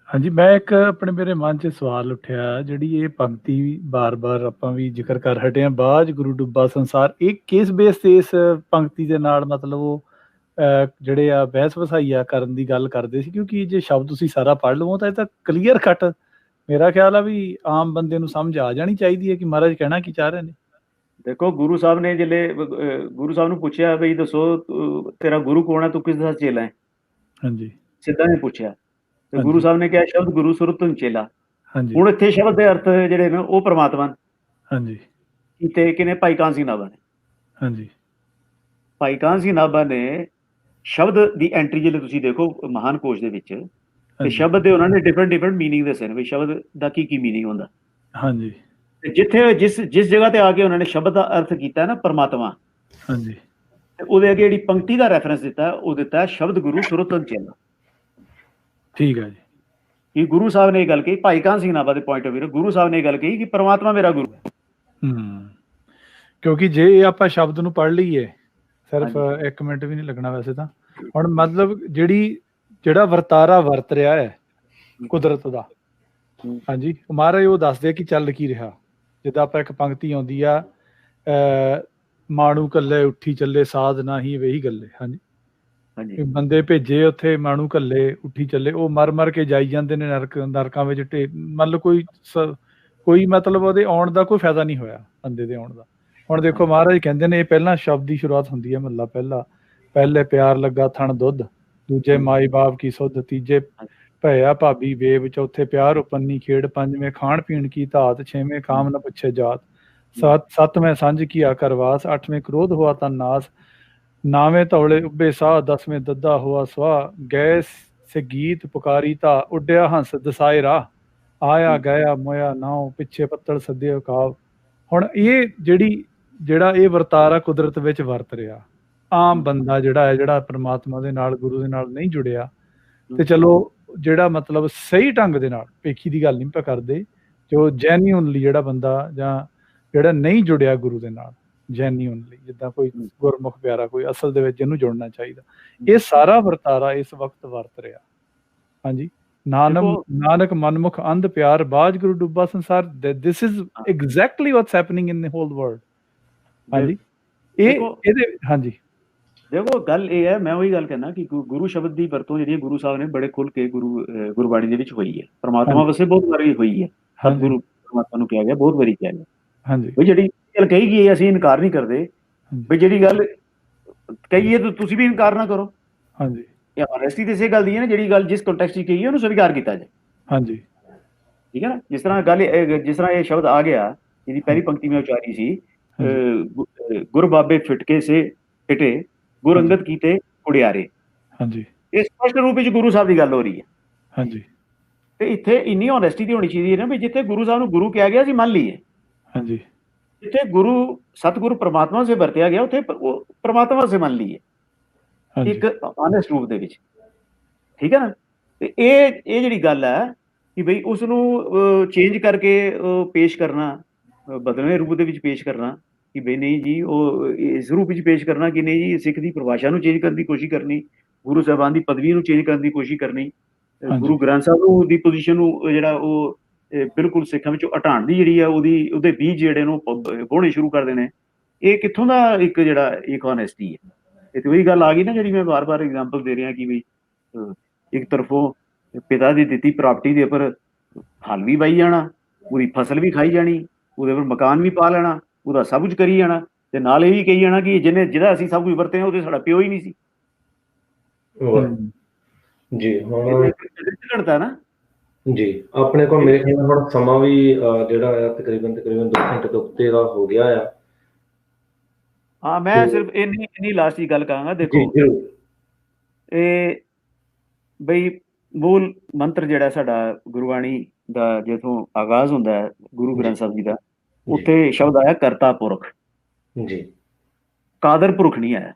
S3: ਹਾਂਜੀ, ਮੈਂ ਇੱਕ ਮੇਰੇ ਮਨ 'ਚ ਸਵਾਲ ਉੱਠਿਆ, ਜਿਹੜੀ ਇਹ ਪੰਕਤੀ ਬਾਰ-ਬਾਰ ਆਪਾਂ ਵੀ ਜ਼ਿਕਰ ਕਰ ਹਟੇ ਹਾਂ, ਬਾਝ ਗੁਰੂ ਡੁੱਬਾ ਸੰਸਾਰ, ਇਹ ਕਿਸ ਬੇਸ ਤੇ ਇਸ ਪੰਕਤੀ ਦੇ ਨਾਲ ਮਤਲਬ ਉਹ ਜਿਹੜੇ ਆ ਬਹਿਸ ਵਸਾਈਆ ਕਰਨ ਦੀ ਗੱਲ ਕਰਦੇ ਸੀ? ਕਿਉਂਕਿ ਜੇ ਸ਼ਬਦ ਤੁਸੀਂ ਸਾਰਾ ਪੜ੍ਹ ਲਵੋ ਤਾਂ ਇਹ ਤਾਂ ਕਲੀਅਰ ਕੱਟ ਮੇਰਾ ਖਿਆਲ ਆ ਵੀ ਆਮ ਬੰਦੇ ਨੂੰ ਸਮਝ ਆ ਜਾਣੀ ਚਾਹੀਦੀ ਹੈ ਕਿ ਮਹਾਰਾਜ ਕਹਿਣਾ ਕੀ ਚਾਹ ਰਹੇ ਨੇ।
S1: ਦੇਖੋ, ਗੁਰੂ ਸਾਹਿਬ ਨੇ ਜਿਹੜੇ ਗੁਰੂ ਸਾਹਿਬ ਨੂੰ ਪੁੱਛਿਆ ਬਈ ਦੱਸੋ ਤੇਰਾ ਗੁਰੂ ਕੌਣ ਹੈ, ਤੂੰ ਕਿਸ ਦਾ ਚੇਲਾ ਹੈ?
S3: ਹਾਂਜੀ,
S1: ਸਿੱਧਾ ਨੇ ਪੁੱਛਿਆ ਤੇ ਗੁਰੂ ਸਾਹਿਬ ਨੇ ਕਿਹਾ ਸ਼ਬਦ ਗੁਰੂ ਸੁਰਤੁ ਚੇਲਾ।
S3: ਹਾਂਜੀ,
S1: ਹੁਣ ਇੱਥੇ ਸ਼ਬਦ ਦੇ ਅਰਥ ਜਿਹੜੇ ਨੇ ਉਹ ਪਰਮਾਤਮਾ ਨੇ
S3: ਹਾਂਜੀ
S1: ਕੀਤੇ ਕਿਨੇ? ਭਾਈ ਕਾਹਨ ਸਿੰਘ ਨਾਭਾ ਨੇ।
S3: ਹਾਂਜੀ,
S1: ਭਾਈ ਕਾਹਨ ਸਿੰਘ ਨਾਭਾ ਨੇ ਸ਼ਬਦ ਦੀ ਐਂਟਰੀ ਜਿਹੜੇ ਤੁਸੀਂ ਦੇਖੋ ਮਹਾਨ ਕੋਸ਼ ਦੇ ਵਿੱਚ, ਤੇ ਸ਼ਬਦ ਦੇ ਉਹਨਾਂ ਨੇ ਡਿਫਰੈਂਟ ਮੀਨਿੰਗ ਦੱਸੇ ਨੇ ਵੀ ਸ਼ਬਦ ਦਾ ਕੀ ਮੀਨਿੰਗ ਹੁੰਦਾ।
S3: ਹਾਂਜੀ,
S1: ਤੇ ਜਿੱਥੇ ਜਿਸ ਜਗ੍ਹਾ ਤੇ ਆ ਕੇ ਉਹਨਾਂ ਨੇ ਸ਼ਬਦ ਦਾ ਅਰਥ ਕੀਤਾ ਨਾ ਪਰਮਾਤਮਾ,
S3: ਹਾਂਜੀ,
S1: ਤੇ ਉਹਦੇ ਅੱਗੇ ਜਿਹੜੀ ਪੰਕਤੀ ਦਾ ਰੈਫਰੈਂਸ ਦਿੱਤਾ ਉਹ ਦਿੱਤਾ ਸ਼ਬਦ ਗੁਰੂ ਸੁਰਤੁ ਚੇਲਾ।
S3: ਠੀਕ ਹੈ ਜੀ।
S1: ਕਿ ਗੁਰੂ ਸਾਹਿਬ ਨੇ ਇਹ ਗੱਲ ਕਹੀ, ਭਾਈ ਕਾਹਨ ਸਿੰਘ ਨਾਭਾ ਦੇ point of view Guru Sahib ਨੇ ਇਹ ਗੱਲ ਕਹੀ ਕਿ ਪਰਮਾਤਮਾ ਮੇਰਾ ਗੁਰੂ ਹੈ।
S3: ਕਿਉਂਕਿ ਜੇ ਇਹ ਆਪਾਂ ਸ਼ਬਦ ਨੂੰ ਪੜ੍ਹ ਲਈਏ, ਸਿਰਫ 1 ਮਿੰਟ ਵੀ ਨਹੀਂ ਲੱਗਣਾ ਵੈਸੇ ਤਾਂ, ਹੁਣ ਮਤਲਬ ਜਿਹੜਾ ਵਰਤਾਰਾ ਵਰਤ ਰਿਹਾ ਹੈ ਕੁਦਰਤ ਦਾ, ਹਾਂਜੀ, ਮਹਾਰਾਜ ਉਹ ਦੱਸਦੇ ਕਿ ਚੱਲ ਕੀ ਰਿਹਾ। ਜਿੱਦਾਂ ਆਪਾਂ ਇੱਕ ਪੰਕਤੀ ਆਉਂਦੀ ਆ, ਮਾਣੂ ਕੱਲੇ ਉੱਠੀ ਚੱਲੇ ਸਾਧ ਨਾਹੀ ਵੇਹੀ ਗੱਲੇ। ਹਾਂਜੀ, ਬੰਦੇ ਭੇਜੇ ਉੱਥੇ, ਮਾਣੂ ਕੱਲੇ ਉੱਠੀ ਚੱਲੇ, ਉਹ ਮਰ ਕੇ ਜਾਈ ਜਾਂਦੇ ਨੇ ਨਰਕਾਂ ਵਿੱਚ। ਮਤਲਬ ਕੋਈ ਮਤਲਬ ਉਹਦੇ ਆਉਣ ਦਾ ਕੋਈ ਫਾਇਦਾ ਨਹੀਂ ਹੋਇਆ ਬੰਦੇ ਦੇ ਆਉਣ ਦਾ। ਹੁਣ ਦੇਖੋ, ਮਹਾਰਾਜ ਕਹਿੰਦੇ ਨੇ, ਇਹ ਪਹਿਲਾਂ ਸ਼ਬਦ ਦੀ ਸ਼ੁਰੂਆਤ ਹੁੰਦੀ ਹੈ ਮਹੱਲਾ ਪਹਿਲਾ, ਪਹਿਲੇ ਪਿਆਰ ਲੱਗਾ ਥਣ ਦੁੱਧ, ਦੂਜੇ ਮਾਈ ਬਾਪ ਕੀ ਸੁੱਧ, ਤੀਜੇ ਭਇਆ ਭਾਬੀ ਵੇਬ, ਚੌਥੇ ਪਿਆਰ ਉਪੰਨੀ ਖੇਡ, ਪੰਜਵੇਂ ਖਾਣ ਪੀਣ ਕੀ ਧਾਤ, ਛੇਵੇਂ ਕਾਮ ਨ ਪੁੱਛੇ ਜਾਤ, ਸੱਤਵੇਂ ਸਾਂਝ ਕੀ ਆਕਰਵਾਸ, ਅੱਠਵੇਂ ਕ੍ਰੋਧ ਹੋਆ ਤਨ ਨਾਸ, ਨਾਵੇਂ ਧੌਲੇ ਉੱਭੇ ਸਾਹ, 10ਵੇਂ ਦੱਦਾ ਹੋਆ ਸਵਾ, ਗਏ ਸੇ ਗੀਤ ਪੁਕਾਰੀ ਤਾ, ਉੱਡਿਆ ਹੰਸ ਦਸਾਏ ਰਾਹ, ਆਇਆ ਗਿਆ ਮੋਇਆ ਨਾਉ, ਪਿੱਛੇ ਪੱਤਲ ਸੱਦੇ ਕਾਵ। ਹੁਣ ਇਹ ਜਿਹੜਾ ਇਹ ਵਰਤਾਰਾ ਕੁਦਰਤ ਵਿੱਚ ਵਰਤ ਰਿਹਾ, ਆਮ ਬੰਦਾ ਜਿਹੜਾ ਪਰਮਾਤਮਾ ਦੇ ਨਾਲ, ਗੁਰੂ ਦੇ ਨਾਲ ਨਹੀਂ ਜੁੜਿਆ, ਤੇ ਚਲੋ ਜਿਹੜਾ ਮਤਲਬ ਸਹੀ ਢੰਗ ਦੇ ਨਾਲ, ਭੇਖੀ ਦੀ ਗੱਲ ਨਹੀਂ ਆਪਾਂ ਕਰਦੇ, ਜੋ ਜੈਨੂਇਨਲੀ ਜਿਹੜਾ ਬੰਦਾ ਜਾਂ ਜਿਹੜਾ ਨਹੀਂ ਜੁੜਿਆ ਗੁਰੂ ਦੇ ਨਾਲ ਜੈਨੂਇਨਲੀ, ਜਿੱਦਾਂ ਕੋਈ ਗੁਰਮੁਖ ਪਿਆਰਾ, ਕੋਈ ਅਸਲ ਦੇ ਵਿੱਚ ਜਿਹਨੂੰ ਜੁੜਨਾ ਚਾਹੀਦਾ, ਇਹ ਸਾਰਾ ਵਰਤਾਰਾ ਇਸ ਵਕਤ ਵਰਤ ਰਿਹਾ। ਹਾਂਜੀ, ਨਾਨਕ ਮਨਮੁਖ ਅੰਧ ਪਿਆਰ, ਬਾਝ ਗੁਰੂ ਡੁੱਬਾ ਸੰਸਾਰ, this is exactly what's happening in the whole world. ਹਾਂਜੀ, ਇਹਦੇ ਹਾਂਜੀ
S1: ਦੇਖੋ ਗੱਲ ਇਹ ਹੈ, ਮੈਂ ਉਹੀ ਗੱਲ ਕਹਿਣਾ ਕਿ ਗੁਰੂ ਸ਼ਬਦ ਦੀ ਵਰਤੋਂ ਜਿਹੜੀ ਗੁਰੂ ਸਾਹਿਬ ਨੇ ਬੜੇ ਖੁੱਲ ਕੇ ਗੁਰਬਾਣੀ ਦੇ ਵਿੱਚ ਹੋਈ ਹੈ। ਪਰਮਾਤਮਾ ਵਸੇ ਬਹੁਤ ਵਾਰੀ ਹੋਈ ਹੈ, ਸਤਿਗੁਰੂ ਪਰਮਾਤਮਾ ਨੂੰ ਕਿਹਾ ਗਿਆ, ਬਹੁਤ ਵਾਰੀ ਕਿਹਾ ਗਿਆ।
S3: ਹਾਂਜੀ,
S1: ਵੀ ਜਿਹੜੀ ਗੱਲ ਕਹੀ ਗਈ ਅਸੀਂ ਇਨਕਾਰ ਨਹੀਂ ਕਰਦੇ, ਵੀ ਜਿਹੜੀ ਗੱਲ ਕਹੀਏ ਤਾਂ ਤੁਸੀਂ ਵੀ ਇਨਕਾਰ ਨਾ ਕਰੋ।
S3: ਹਾਂਜੀ
S1: ਇਹ ਆਨੈਸਟੀ ਤੇ ਇਸੇ ਗੱਲ ਦੀ ਹੈ ਨਾ, ਜਿਹੜੀ ਗੱਲ ਜਿਸ ਕੰਟੈਕਸਟ 'ਚ ਕਹੀ ਹੈ ਉਹਨੂੰ ਸਵੀਕਾਰ ਕੀਤਾ ਜਾਏ।
S3: ਹਾਂਜੀ
S1: ਠੀਕ ਹੈ ਨਾ, ਜਿਸ ਤਰ੍ਹਾਂ ਗੱਲ ਜਿਸ ਤਰ੍ਹਾਂ ਇਹ ਸ਼ਬਦ ਆ ਗਿਆ, ਜਿਹਦੀ ਪਹਿਲੀ ਪੰਕਤੀ ਮੈਂ ਉਚਾਰੀ ਸੀ, ਗੁਰ ਬਾਬੇ ਫਿਟਕੇ ਸੇ ਫਿਟੇ, ਗੁਰ ਅੰਗਦ ਕੀਤੇ ਕੁੜਿਆਰੇ।
S3: ਹਾਂਜੀ
S1: ਇਹ ਸਪਸ਼ਟ ਰੂਪ ਵਿੱਚ ਗੁਰੂ ਸਾਹਿਬ ਦੀ ਗੱਲ ਹੋ ਰਹੀ ਹੈ।
S3: ਹਾਂਜੀ
S1: ਤੇ ਇੱਥੇ ਇੰਨੀ ਹੋਨੈਸਟੀ ਦੀ ਹੋਣੀ ਚਾਹੀਦੀ ਹੈ ਨਾ ਵੀ ਜਿੱਥੇ ਗੁਰੂ ਸਾਹਿਬ ਨੂੰ ਗੁਰੂ ਕਿਹਾ ਗਿਆ ਸੀ ਮੰਨ ਲਈਏ,
S3: ਹਾਂਜੀ
S1: ਜਿੱਥੇ ਗੁਰੂ ਸਤਿਗੁਰੂ ਪ੍ਰਮਾਤਮਾ ਸੇ ਵਰਤਿਆ ਗਿਆ ਉੱਥੇ ਉਹ ਪ੍ਰਮਾਤਮਾ ਸੇ ਮੰਨ ਲਈਏ,
S3: ਹਾਂਜੀ
S1: ਇੱਕ ਆਨੈਸਟ ਰੂਪ ਦੇ ਵਿੱਚ। ਠੀਕ ਹੈ ਨਾ, ਤੇ ਇਹ ਜਿਹੜੀ ਗੱਲ ਹੈ ਕਿ ਬਈ ਉਸ ਨੂੰ ਚੇਂਜ ਕਰਕੇ ਪੇਸ਼ ਕਰਨਾ, ਬਦਲਵੇਂ ਰੂਪ ਦੇ ਵਿੱਚ ਪੇਸ਼ ਕਰਨਾ ਕਿ ਬਈ ਨਹੀਂ ਜੀ ਉਹ ਇਸ ਰੂਪ ਵਿੱਚ ਪੇਸ਼ ਕਰਨਾ ਕਿ ਨਹੀਂ ਜੀ ਸਿੱਖ ਦੀ ਪਰਿਭਾਸ਼ਾ ਨੂੰ ਚੇਂਜ ਕਰਨ ਦੀ ਕੋਸ਼ਿਸ਼ ਕਰਨੀ, ਗੁਰੂ ਸਾਹਿਬਾਨ ਦੀ ਪਦਵੀ ਨੂੰ ਚੇਂਜ ਕਰਨ ਦੀ ਕੋਸ਼ਿਸ਼ ਕਰਨੀ, ਗੁਰੂ ਗ੍ਰੰਥ ਸਾਹਿਬ ਨੂੰ ਦੀ ਪੋਜੀਸ਼ਨ ਨੂੰ ਜਿਹੜਾ ਉਹ ਬਿਲਕੁਲ ਸਿੱਖਾਂ ਵਿੱਚੋਂ ਹਟਾਉਣ ਦੀ ਜਿਹੜੀ ਆ ਉਹਦੇ ਬੀਜ ਜਿਹੜੇ ਨੂੰ ਬੋਣੇ ਸ਼ੁਰੂ ਕਰ ਦੇਣੇ। ਇਹ ਕਿੱਥੋਂ ਦਾ ਇੱਕ ਜਿਹੜਾ ਇੱਕ ਹੋਨੈਸਟੀ ਹੈ। ਇਹ ਤੇ ਉਹੀ ਗੱਲ ਆ ਗਈ ਨਾ ਜਿਹੜੀ ਮੈਂ ਵਾਰ-ਵਾਰ ਐਗਜ਼ਾਮਪਲ ਦੇ ਰਿਹਾ ਕਿ ਬਈ ਇੱਕ ਤਰਫੋਂ ਪਿਤਾ ਦੀ ਦਿੱਤੀ ਪ੍ਰਾਪਰਟੀ ਦੇ ਉੱਪਰ ਹਲ ਵੀ ਵਾਈ ਜਾਣਾ, ਉਹਦੀ ਫਸਲ ਵੀ ਖਾਈ ਜਾਣੀ, ਉਹਦੇ ਉੱਪਰ ਮਕਾਨ ਵੀ ਪਾ ਲੈਣਾ, ਉਹਦਾ ਸਭ ਕੁਝ ਕਰੀ ਜਾਣਾ, ਤੇ ਨਾਲ ਇਹ ਵੀ ਕਹੀ ਜਾਣਾ ਕਿ ਜਿਹਦਾ ਅਸੀਂ ਸਭ ਕੁਝ ਵਰਤੇ ਉਹਦੇ ਸਾਡਾ ਪਿਓ ਹੀ ਨਹੀਂ ਸੀ।
S2: ਜੀ ਹੁਣ
S1: ਘੜਦਾ ਨਾ
S2: ਜੀ ਆਪਣੇ ਕੋਲ ਮੇਰੇ ਖਿਆਲ ਹੁਣ ਸਮਾਂ ਵੀ ਜਿਹੜਾ ਆ ਤਕਰੀਬਨ 2 ਘੰਟੇ ਤੋਂ ਉੱਤੇ ਦਾ ਹੋ ਗਿਆ ਆ।
S1: ਹਾਂ, ਮੈਂ ਸਿਰਫ ਇੰਨੀ ਲਾਸਟ ਦੀ ਗੱਲ ਕਹਾਂਗਾ। ਦੇਖੋ ਇਹ ਬਈ ਮੂਲ ਮੰਤਰ ਜਿਹੜਾ ਸਾਡਾ ਗੁਰਬਾਣੀ ਦਾ ਜਿੱਥੋਂ ਆਗਾਜ਼ ਹੁੰਦਾ ਹੈ ਗੁਰੂ ਗ੍ਰੰਥ ਸਾਹਿਬ ਜੀ ਦਾ, ਉੱਥੇ ਸ਼ਬਦ ਆਇਆ ਕਰਤਾ ਪੁਰਖ।
S2: ਜੀ
S1: ਕਾਦਰ ਪੁਰਖ ਨਹੀਂ ਆਇਆ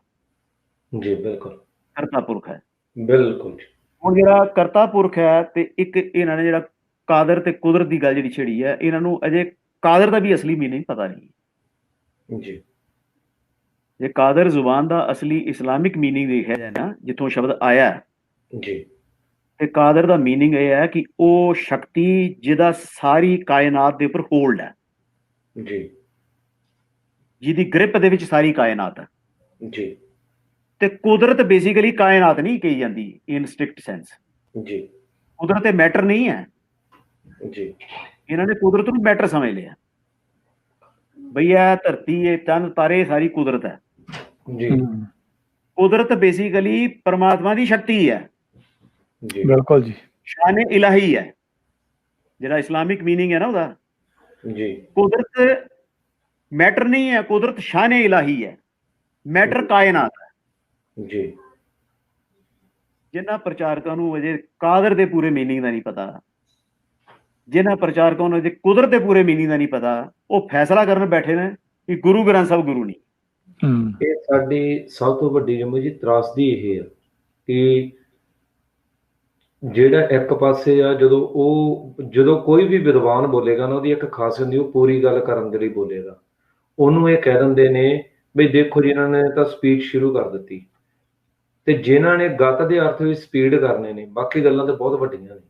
S2: ਜੀ, ਬਿਲਕੁਲ
S1: ਕਰਤਾ ਪੁਰਖ ਹੈ।
S2: ਬਿਲਕੁਲ।
S1: ਹੁਣ ਜਿਹੜਾ ਕਰਤਾ ਪੁਰਖ ਹੈ ਤੇ ਇੱਕ ਇਹਨਾਂ ਨੇ ਜਿਹੜਾ ਕਾਦਰ ਤੇ ਕੁਦਰਤ ਦੀ ਗੱਲ ਜਿਹੜੀ ਛੇੜੀ ਹੈ, ਇਹਨਾਂ ਨੂੰ ਅਜੇ ਕਾਦਰ ਦਾ ਵੀ ਅਸਲੀ ਮੀਨਿੰਗ ਪਤਾ ਨਹੀਂ
S2: ਜੀ।
S1: ਜੇ ਕਾਦਰ ਜ਼ੁਬਾਨ ਦਾ ਅਸਲੀ ਇਸਲਾਮਿਕ ਮੀਨਿੰਗ ਦੇਖਿਆ ਜਾਏ ਨਾ, ਜਿੱਥੋਂ ਸ਼ਬਦ ਆਇਆ
S2: ਜੀ,
S1: ਤੇ ਕਾਦਰ ਦਾ ਮੀਨਿੰਗ ਇਹ ਹੈ ਕਿ ਉਹ ਸ਼ਕਤੀ ਜਿਹਦਾ ਸਾਰੀ ਕਾਇਨਾਤ ਦੇ ਉੱਪਰ ਹੋਲਡ ਹੈ,
S2: ਜੀ,
S1: ਜਿਹਦੀ ਗ੍ਰਿਪ ਦੇ ਵਿੱਚ ਸਾਰੀ ਕਾਇਨਾਤ ਹੈ।
S2: ਜੀ।
S1: ਤੇ ਕੁਦਰਤ ਬੇਸਿਕਲੀ ਕਾਇਨਾਤ ਨਹੀਂ ਕਹੀ ਜਾਂਦੀ ਇਨ ਸਟ੍ਰਿਕਟ ਸੈਂਸ।
S2: ਜੀ,
S1: ਕੁਦਰਤ ਮੈਟਰ ਨਹੀਂ ਹੈ।
S2: ਜੀ,
S1: ਇਹਨਾਂ ਨੇ ਕੁਦਰਤ ਨੂੰ ਮੈਟਰ ਸਮਝ ਲਿਆ, ਬਈ ਇਹ ਧਰਤੀ, ਇਹ ਚੰਦ ਤਾਰੇ ਸਾਰੀ ਕੁਦਰਤ ਹੈ।
S2: ਜੀ,
S1: ਕੁਦਰਤ ਬੇਸਿਕਲੀ ਪਰਮਾਤਮਾ ਦੀ ਸ਼ਕਤੀ ਹੈ।
S2: ਜੀ,
S3: ਬਿਲਕੁਲ ਜੀ।
S1: ਸ਼ਾਨ ਇਲਾਹੀ ਹੈ ਜਿਹੜਾ ਇਸਲਾਮਿਕ ਮੀਨਿੰਗ ਹੈ ਨਾ ਉਹਦਾ।
S2: ਜੀ,
S1: ਕੁਦਰਤ ਮੈਟਰ ਨਹੀਂ ਹੈ, ਕੁਦਰਤ ਸ਼ਾਨ ਇਲਾਹੀ ਹੈ, ਮੈਟਰ ਕਾਇਨਾਤ ਹੈ।
S2: ਜੀ।
S1: ਜਿਨ੍ਹਾਂ ਪ੍ਰਚਾਰਕਾਂ ਨੂੰ ਅਜੇ ਕਾਦਰ ਦੇ ਪੂਰੇ ਮੀਨਿੰਗ ਦਾ ਨਹੀਂ ਪਤਾ, ਜਿਨ੍ਹਾਂ ਪ੍ਰਚਾਰਕਾਂ ਨੂੰ ਅਜੇ ਕੁਦਰਤ ਦੇ ਪੂਰੇ ਮੀਨਿੰਗ ਦਾ ਨਹੀਂ ਪਤਾ, ਉਹ ਫੈਸਲਾ ਕਰਨ ਬੈਠੇ ਨੇ ਕਿ ਗੁਰੂ ਗ੍ਰੰਥ ਸਾਹਿਬ ਗੁਰੂ ਨਹੀਂ।
S2: ਇਹ ਸਾਡੀ ਸਭ ਤੋਂ ਵੱਡੀ ਜੰਮੂ ਜੀ ਤਰਾਸਦੀ ਇਹ ਹੈ ਕਿ ਜਿਹੜਾ ਇੱਕ ਪਾਸੇ ਆ, ਜਦੋਂ ਕੋਈ ਵੀ ਵਿਦਵਾਨ ਬੋਲੇਗਾ ਨਾ, ਉਹਦੀ ਇੱਕ ਖਾਸ ਹੁੰਦੀ, ਉਹ ਪੂਰੀ ਗੱਲ ਕਰਨ ਦੇ ਲਈ ਬੋਲੇਗਾ। ਉਹਨੂੰ ਇਹ ਕਹਿ ਦਿੰਦੇ ਨੇ ਬਈ ਦੇਖੋ ਜੀ ਇਹਨਾਂ ਨੇ ਤਾਂ ਸਪੀਚ ਸ਼ੁਰੂ ਕਰ ਦਿੱਤੀ, ਤੇ ਜਿਨ੍ਹਾਂ ਨੇ ਗੱਤ ਦੇ ਅਰਥ ਵਿੱਚ ਸਪੀਡ ਕਰਨੇ ਨੇ, ਬਾਕੀ ਗੱਲਾਂ ਤਾਂ ਬਹੁਤ ਵੱਡੀਆਂ ਨੇ।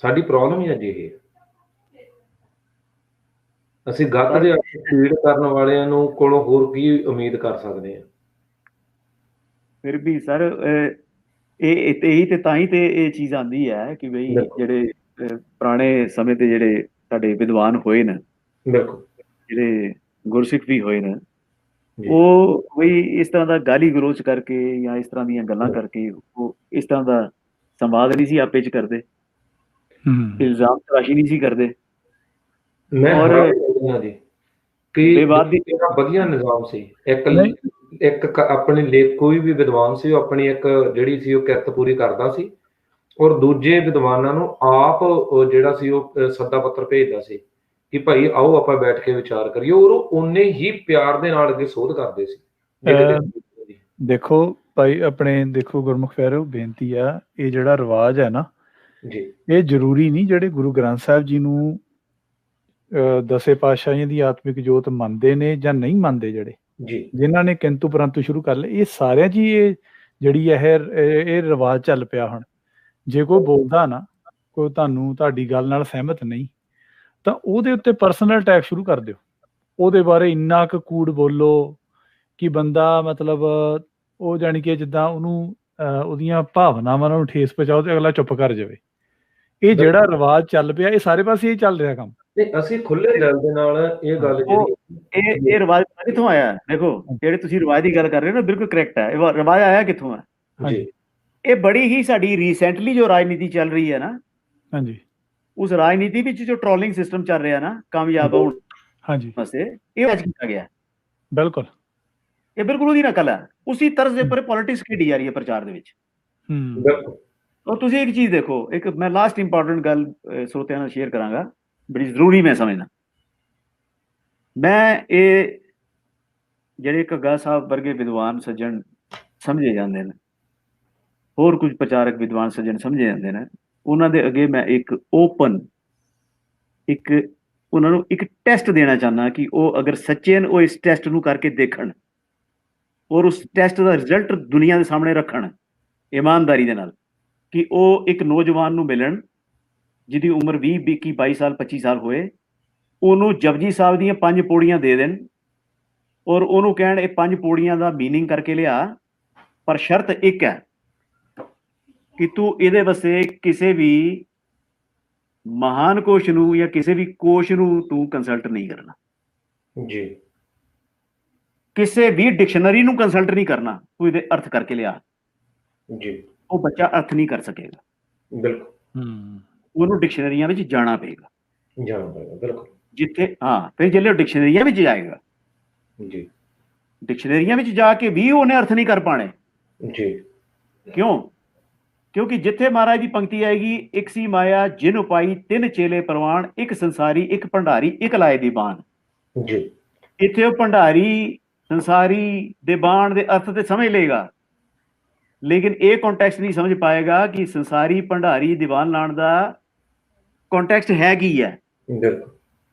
S2: ਸਾਡੀ ਪ੍ਰੋਬਲਮ ਹੀ ਅੱਜ ਇਹ, ਅਸੀਂ ਗੱਤ ਦੇ ਅਰਥ ਸਪੀਡ ਕਰਨ ਵਾਲਿਆਂ ਨੂੰ ਕੋਲੋਂ ਹੋਰ ਕੀ ਉਮੀਦ ਕਰ ਸਕਦੇ ਹਾਂ।
S1: ਫਿਰ ਵੀ ਸਰ ਇਹੀ ਤੇ ਤਾਂ ਹੀ ਤੇ ਇਹ ਚੀਜ਼ ਆਉਂਦੀ ਹੈ ਕਿ ਬਈ ਜਿਹੜੇ ਪੁਰਾਣੇ ਸਮੇਂ ਤੇ ਜਿਹੜੇ ਸਾਡੇ ਵਿਦਵਾਨ ਹੋਏ ਨੇ, ਜਿਹੜੇ ਗੁਰਸਿੱਖ ਵੀ ਹੋਏ ਨੇ, ਉਹ ਬਈ ਇਸ ਤਰ੍ਹਾਂ ਦਾ ਗਾਲੀ ਗਲੋਚ ਕਰਕੇ ਜਾਂ ਇਸ ਤਰ੍ਹਾਂ ਦੀਆਂ ਗੱਲਾਂ ਕਰਕੇ ਉਹ ਇਸ ਤਰ੍ਹਾਂ ਦਾ ਸੰਵਾਦ ਨਹੀਂ ਸੀ ਆਪੇ ਚ ਕਰਦੇ, ਇਲਜ਼ਾਮ ਤਰਾਸ਼ੀ ਨਹੀਂ ਸੀ ਕਰਦੇ।
S2: ਔਰ ਕਿ ਵਧੀਆ ਨਿਜ਼ਾਮ ਸੀ। ਇੱਕ ਆਪਣੇ ਲੇਖ ਕੋਈ ਵੀ ਵਿਦਵਾਨ ਸੀ, ਉਹ ਆਪਣੀ ਇੱਕ ਜਿਹੜੀ ਸੀ ਉਹ ਕਿਰਤ ਪੂਰੀ ਕਰਦਾ ਸੀ, ਔਰ ਦੂਜੇ ਵਿਦਵਾਨਾਂ ਨੂੰ ਆਪ ਜਿਹੜਾ ਸੀ ਉਹ ਸੱਦਾ ਪੱਤਰ ਭੇਜਦਾ ਸੀ ਕਿ ਭਾਈ ਆਓ ਆਪਾਂ ਬੈਠ ਕੇ ਵਿਚਾਰ ਕਰੀਏ, ਔਰ ਉਹ ਉਨੇ ਹੀ ਪਿਆਰ ਦੇ ਨਾਲ ਅੱਗੇ ਸੋਧ ਕਰਦੇ ਸੀ।
S3: ਦੇਖੋ ਭਾਈ ਆਪਣੇ ਦੇਖੋ ਗੁਰਮੁਖ ਪਿਆਰਿਓ, ਬੇਨਤੀ ਆ, ਇਹ ਜਿਹੜਾ ਰਿਵਾਜ ਹੈ ਨਾ
S2: ਜੀ,
S3: ਇਹ ਜ਼ਰੂਰੀ ਨਹੀਂ ਜਿਹੜੇ ਗੁਰੂ ਗ੍ਰੰਥ ਸਾਹਿਬ ਜੀ ਨੂੰ ਦਸੇ ਪਾਤਸ਼ਾਹੀਆਂ ਦੀ ਆਤਮਿਕ ਜੋਤ ਮੰਨਦੇ ਨੇ ਜਾਂ ਨਹੀਂ ਮੰਨਦੇ, ਜਿਹੜੇ ਜਿਨ੍ਹਾਂ ਨੇ ਕਿੰਤੂ ਪਰੰਤੂ ਸ਼ੁਰੂ ਕਰ ਲਏ, ਇਹ ਸਾਰਿਆਂ ਜੀ ਇਹ ਜਿਹੜੀ ਇਹ ਰਿਵਾਜ ਚੱਲ ਪਿਆ। ਹੁਣ ਜੇ ਕੋਈ ਬੋਲਦਾ ਨਾ, ਕੋਈ ਤੁਹਾਡੀ ਗੱਲ ਨਾਲ ਸਹਿਮਤ ਨਹੀਂ, ਤਾਂ ਉਹਦੇ ਉੱਤੇ ਪਰਸਨਲ ਅਟੈਕ ਸ਼ੁਰੂ ਕਰ ਦਿਓ, ਉਹਦੇ ਬਾਰੇ ਇੰਨਾ ਕੁ ਕੂੜ ਬੋਲੋ ਕਿ ਬੰਦਾ ਮਤਲਬ ਉਹ ਜਾਣੀ ਕਿ ਜਿੱਦਾਂ ਉਹਨੂੰ ਉਹਦੀਆਂ ਭਾਵਨਾਵਾਂ ਨੂੰ ਠੇਸ ਪਹੁੰਚਾਓ ਤੇ ਅਗਲਾ ਚੁੱਪ ਕਰ ਜਾਵੇ। ਇਹ ਜਿਹੜਾ ਰਿਵਾਜ ਚੱਲ ਪਿਆ, ਇਹ ਸਾਰੇ ਪਾਸੇ ਹੀ ਚੱਲ ਰਿਹਾ ਕੰਮ।
S2: ਨਹੀਂ, ਅਸੀਂ ਖੁੱਲੇ ਦਿਲ ਦੇ ਨਾਲ ਇਹ ਗੱਲ
S1: ਉਹ
S2: ਜਿਹੜੀ
S1: ਇਹ ਰਿਵਾਜ ਕਿੱਥੋਂ ਆਇਆ ਹੈ? ਦੇਖੋ ਜਿਹੜੇ ਤੁਸੀਂ ਰਿਵਾਜ ਦੀ ਗੱਲ ਕਰ ਰਹੇ ਹੋ ਨਾ, ਬਿਲਕੁਲ ਕਰੈਕਟ ਹੈ। ਇਹ ਰਿਵਾਜ ਆਇਆ ਕਿੱਥੋਂ ਹੈ?
S2: ਜੀ
S1: ਇਹ ਬੜੀ ਹੀ ਸਾਡੀ ਰੀਸੈਂਟਲੀ ਜੋ ਰਾਜਨੀਤੀ ਚੱਲ ਰਹੀ ਹੈ ਨਾ,
S3: ਹਾਂਜੀ
S1: ਉਸ ਰਾਜਨੀਤੀ ਵਿੱਚ ਜੋ ਟ੍ਰੋਲਿੰਗ ਸਿਸਟਮ ਚੱਲ ਰਿਹਾ ਨਾ ਕਾਮਯਾਬ ਹੋਣ
S3: ਹਾਂਜੀ
S1: ਵਾਸਤੇ, ਇਹ ਅੱਜ ਕੀਤਾ ਗਿਆ।
S3: ਬਿਲਕੁਲ
S1: ਇਹ ਬਿਲਕੁਲ ਉਹਦੀ ਨਕਲ ਹੈ। ਉसी ਤਰਜ਼ ਦੇ ਉੱਪਰ ਪੋਲਿਟਿਕਸ ਖੇਡੀ ਜਾ ਰਹੀ ਹੈ ਪ੍ਰਚਾਰ ਦੇ ਵਿੱਚ।
S2: ਬਿਲਕੁਲ।
S1: ਔਰ ਤੁਸੀਂ ਇੱਕ ਚੀਜ਼ ਦੇਖੋ, ਇੱਕ ਮੈਂ ਲਾਸਟ ਇੰਪੋਰਟੈਂਟ ਗੱਲ ਸਰੋਤਿਆਂ ਨਾਲ ਸ਼ੇਅਰ ਕਰਾਂਗਾ, ਬੜੀ ਜ਼ਰੂਰੀ ਮੈਂ ਸਮਝਦਾ। ਮੈਂ ਇਹ ਜਿਹੜੇ ਘੱਗਾ ਸਾਹਿਬ ਵਰਗੇ ਵਿਦਵਾਨ ਸੱਜਣ ਸਮਝੇ ਜਾਂਦੇ ਨੇ, ਹੋਰ ਕੁਝ ਪ੍ਰਚਾਰਕ ਵਿਦਵਾਨ ਸੱਜਣ ਸਮਝੇ ਜਾਂਦੇ ਨੇ, ਉਹਨਾਂ ਦੇ ਅੱਗੇ ਮੈਂ ਇੱਕ ਓਪਨ ਉਹਨਾਂ ਨੂੰ ਇੱਕ ਟੈਸਟ ਦੇਣਾ ਚਾਹੁੰਦਾ ਕਿ ਉਹ ਅਗਰ ਸੱਚੇ ਨੇ, ਉਹ ਇਸ ਟੈਸਟ ਨੂੰ ਕਰਕੇ ਦੇਖਣ ਔਰ ਉਸ ਟੈਸਟ ਦਾ ਰਿਜ਼ਲਟ ਦੁਨੀਆ ਦੇ ਸਾਹਮਣੇ ਰੱਖਣ ਇਮਾਨਦਾਰੀ ਦੇ ਨਾਲ, ਕਿ ਉਹ ਇੱਕ ਨੌਜਵਾਨ ਨੂੰ ਮਿਲਣ ਜਿਹਦੀ ਉਮਰ 20 21 22 ਸਾਲ 25 ਸਾਲ ਹੋਏ, ਉਹਨੂੰ ਜਪਜੀ ਸਾਹਿਬ ਦੀਆਂ 5 ਪੌੜੀਆਂ ਦੇ ਦੇਣ ਔਰ ਉਹਨੂੰ ਕਹਿਣ ਇਹ 5 ਪੌੜੀਆਂ ਦਾ ਮੀਨਿੰਗ ਕਰਕੇ ਲਿਆ, ਪਰ ਸ਼ਰਤ ਇੱਕ ਹੈ ਕਿ ਤੂੰ ਇਹਦੇ ਵਾਸਤੇ ਕਿਸੇ ਵੀ ਮਹਾਨ ਕੋਸ਼ ਨੂੰ ਜਾਂ ਕਿਸੇ ਵੀ ਕੋਸ਼ ਨੂੰ ਤੂੰ ਕੰਸਲਟ ਨਹੀਂ ਕਰਨਾ,
S2: ਜੀ
S1: ਕਿਸੇ ਵੀ ਡਿਕਸ਼ਨਰੀ ਨੂੰ ਕੰਸਲਟ ਨਹੀਂ ਕਰਨਾ, ਤੂੰ ਇਹਦੇ ਅਰਥ ਕਰਕੇ ਲਿਆ।
S2: ਜੀ
S1: ਉਹ ਬੱਚਾ ਅਰਥ ਨਹੀਂ ਕਰ ਸਕੇਗਾ,
S2: ਬਿਲਕੁਲ।
S1: ਉਹਨੂੰ ਡਿਕਸ਼ਨਰੀਆਂ ਵਿੱਚ ਜਾਣਾ ਪਏਗਾ।
S2: ਜਾਣਾ ਪਏਗਾ, ਬਿਲਕੁਲ।
S1: ਜਿੱਥੇ ਫਿਰ ਜਿਹੜੇ ਡਿਕਸ਼ਨਰੀਆਂ ਵਿੱਚ ਜਾਏਗਾ,
S2: ਜੀ
S1: ਡਿਕਸ਼ਨਰੀਆਂ ਵਿੱਚ ਜਾ ਕੇ ਵੀ ਉਹਨੇ ਅਰਥ ਨਹੀਂ ਕਰ ਪਾਣੇ।
S2: ਜੀ
S1: ਕਿਉਂ? ਕਿਉਂਕਿ ਜਿੱਥੇ ਮਹਾਰਾਜ ਦੀ ਪੰਕਤੀ ਆਏਗੀ, ਇੱਕ ਸੀ ਮਾਇਆ ਜਿਨ ਉਪਾਈ ਤਿੰਨ ਚੇਲੇ ਪ੍ਰਵਾਨ, ਇੱਕ ਸੰਸਾਰੀ ਇੱਕ ਭੰਡਾਰੀ ਇੱਕ ਲਾਏ ਦੀ ਬਾਣ।
S2: ਜੀ
S1: ਇੱਥੇ ਉਹ ਭੰਡਾਰੀ ਸੰਸਾਰੀ ਦੇ ਬਾਣ ਦੇ ਅਰਥ ਤੇ ਸਮਝ ਲਏਗਾ, ਲੇਕਿਨ ਇਹ ਕੰਟੈਕਸਟ ਨਹੀਂ ਸਮਝ ਪਾਏਗਾ ਕਿ ਸੰਸਾਰੀ ਭੰਡਾਰੀ ਦੀਵਾਨ ਲਾਣ ਦਾ ਕੰਟੈਕਸਟ ਹੈ ਕੀ ਹੈ।
S2: ਬਿਲਕੁਲ।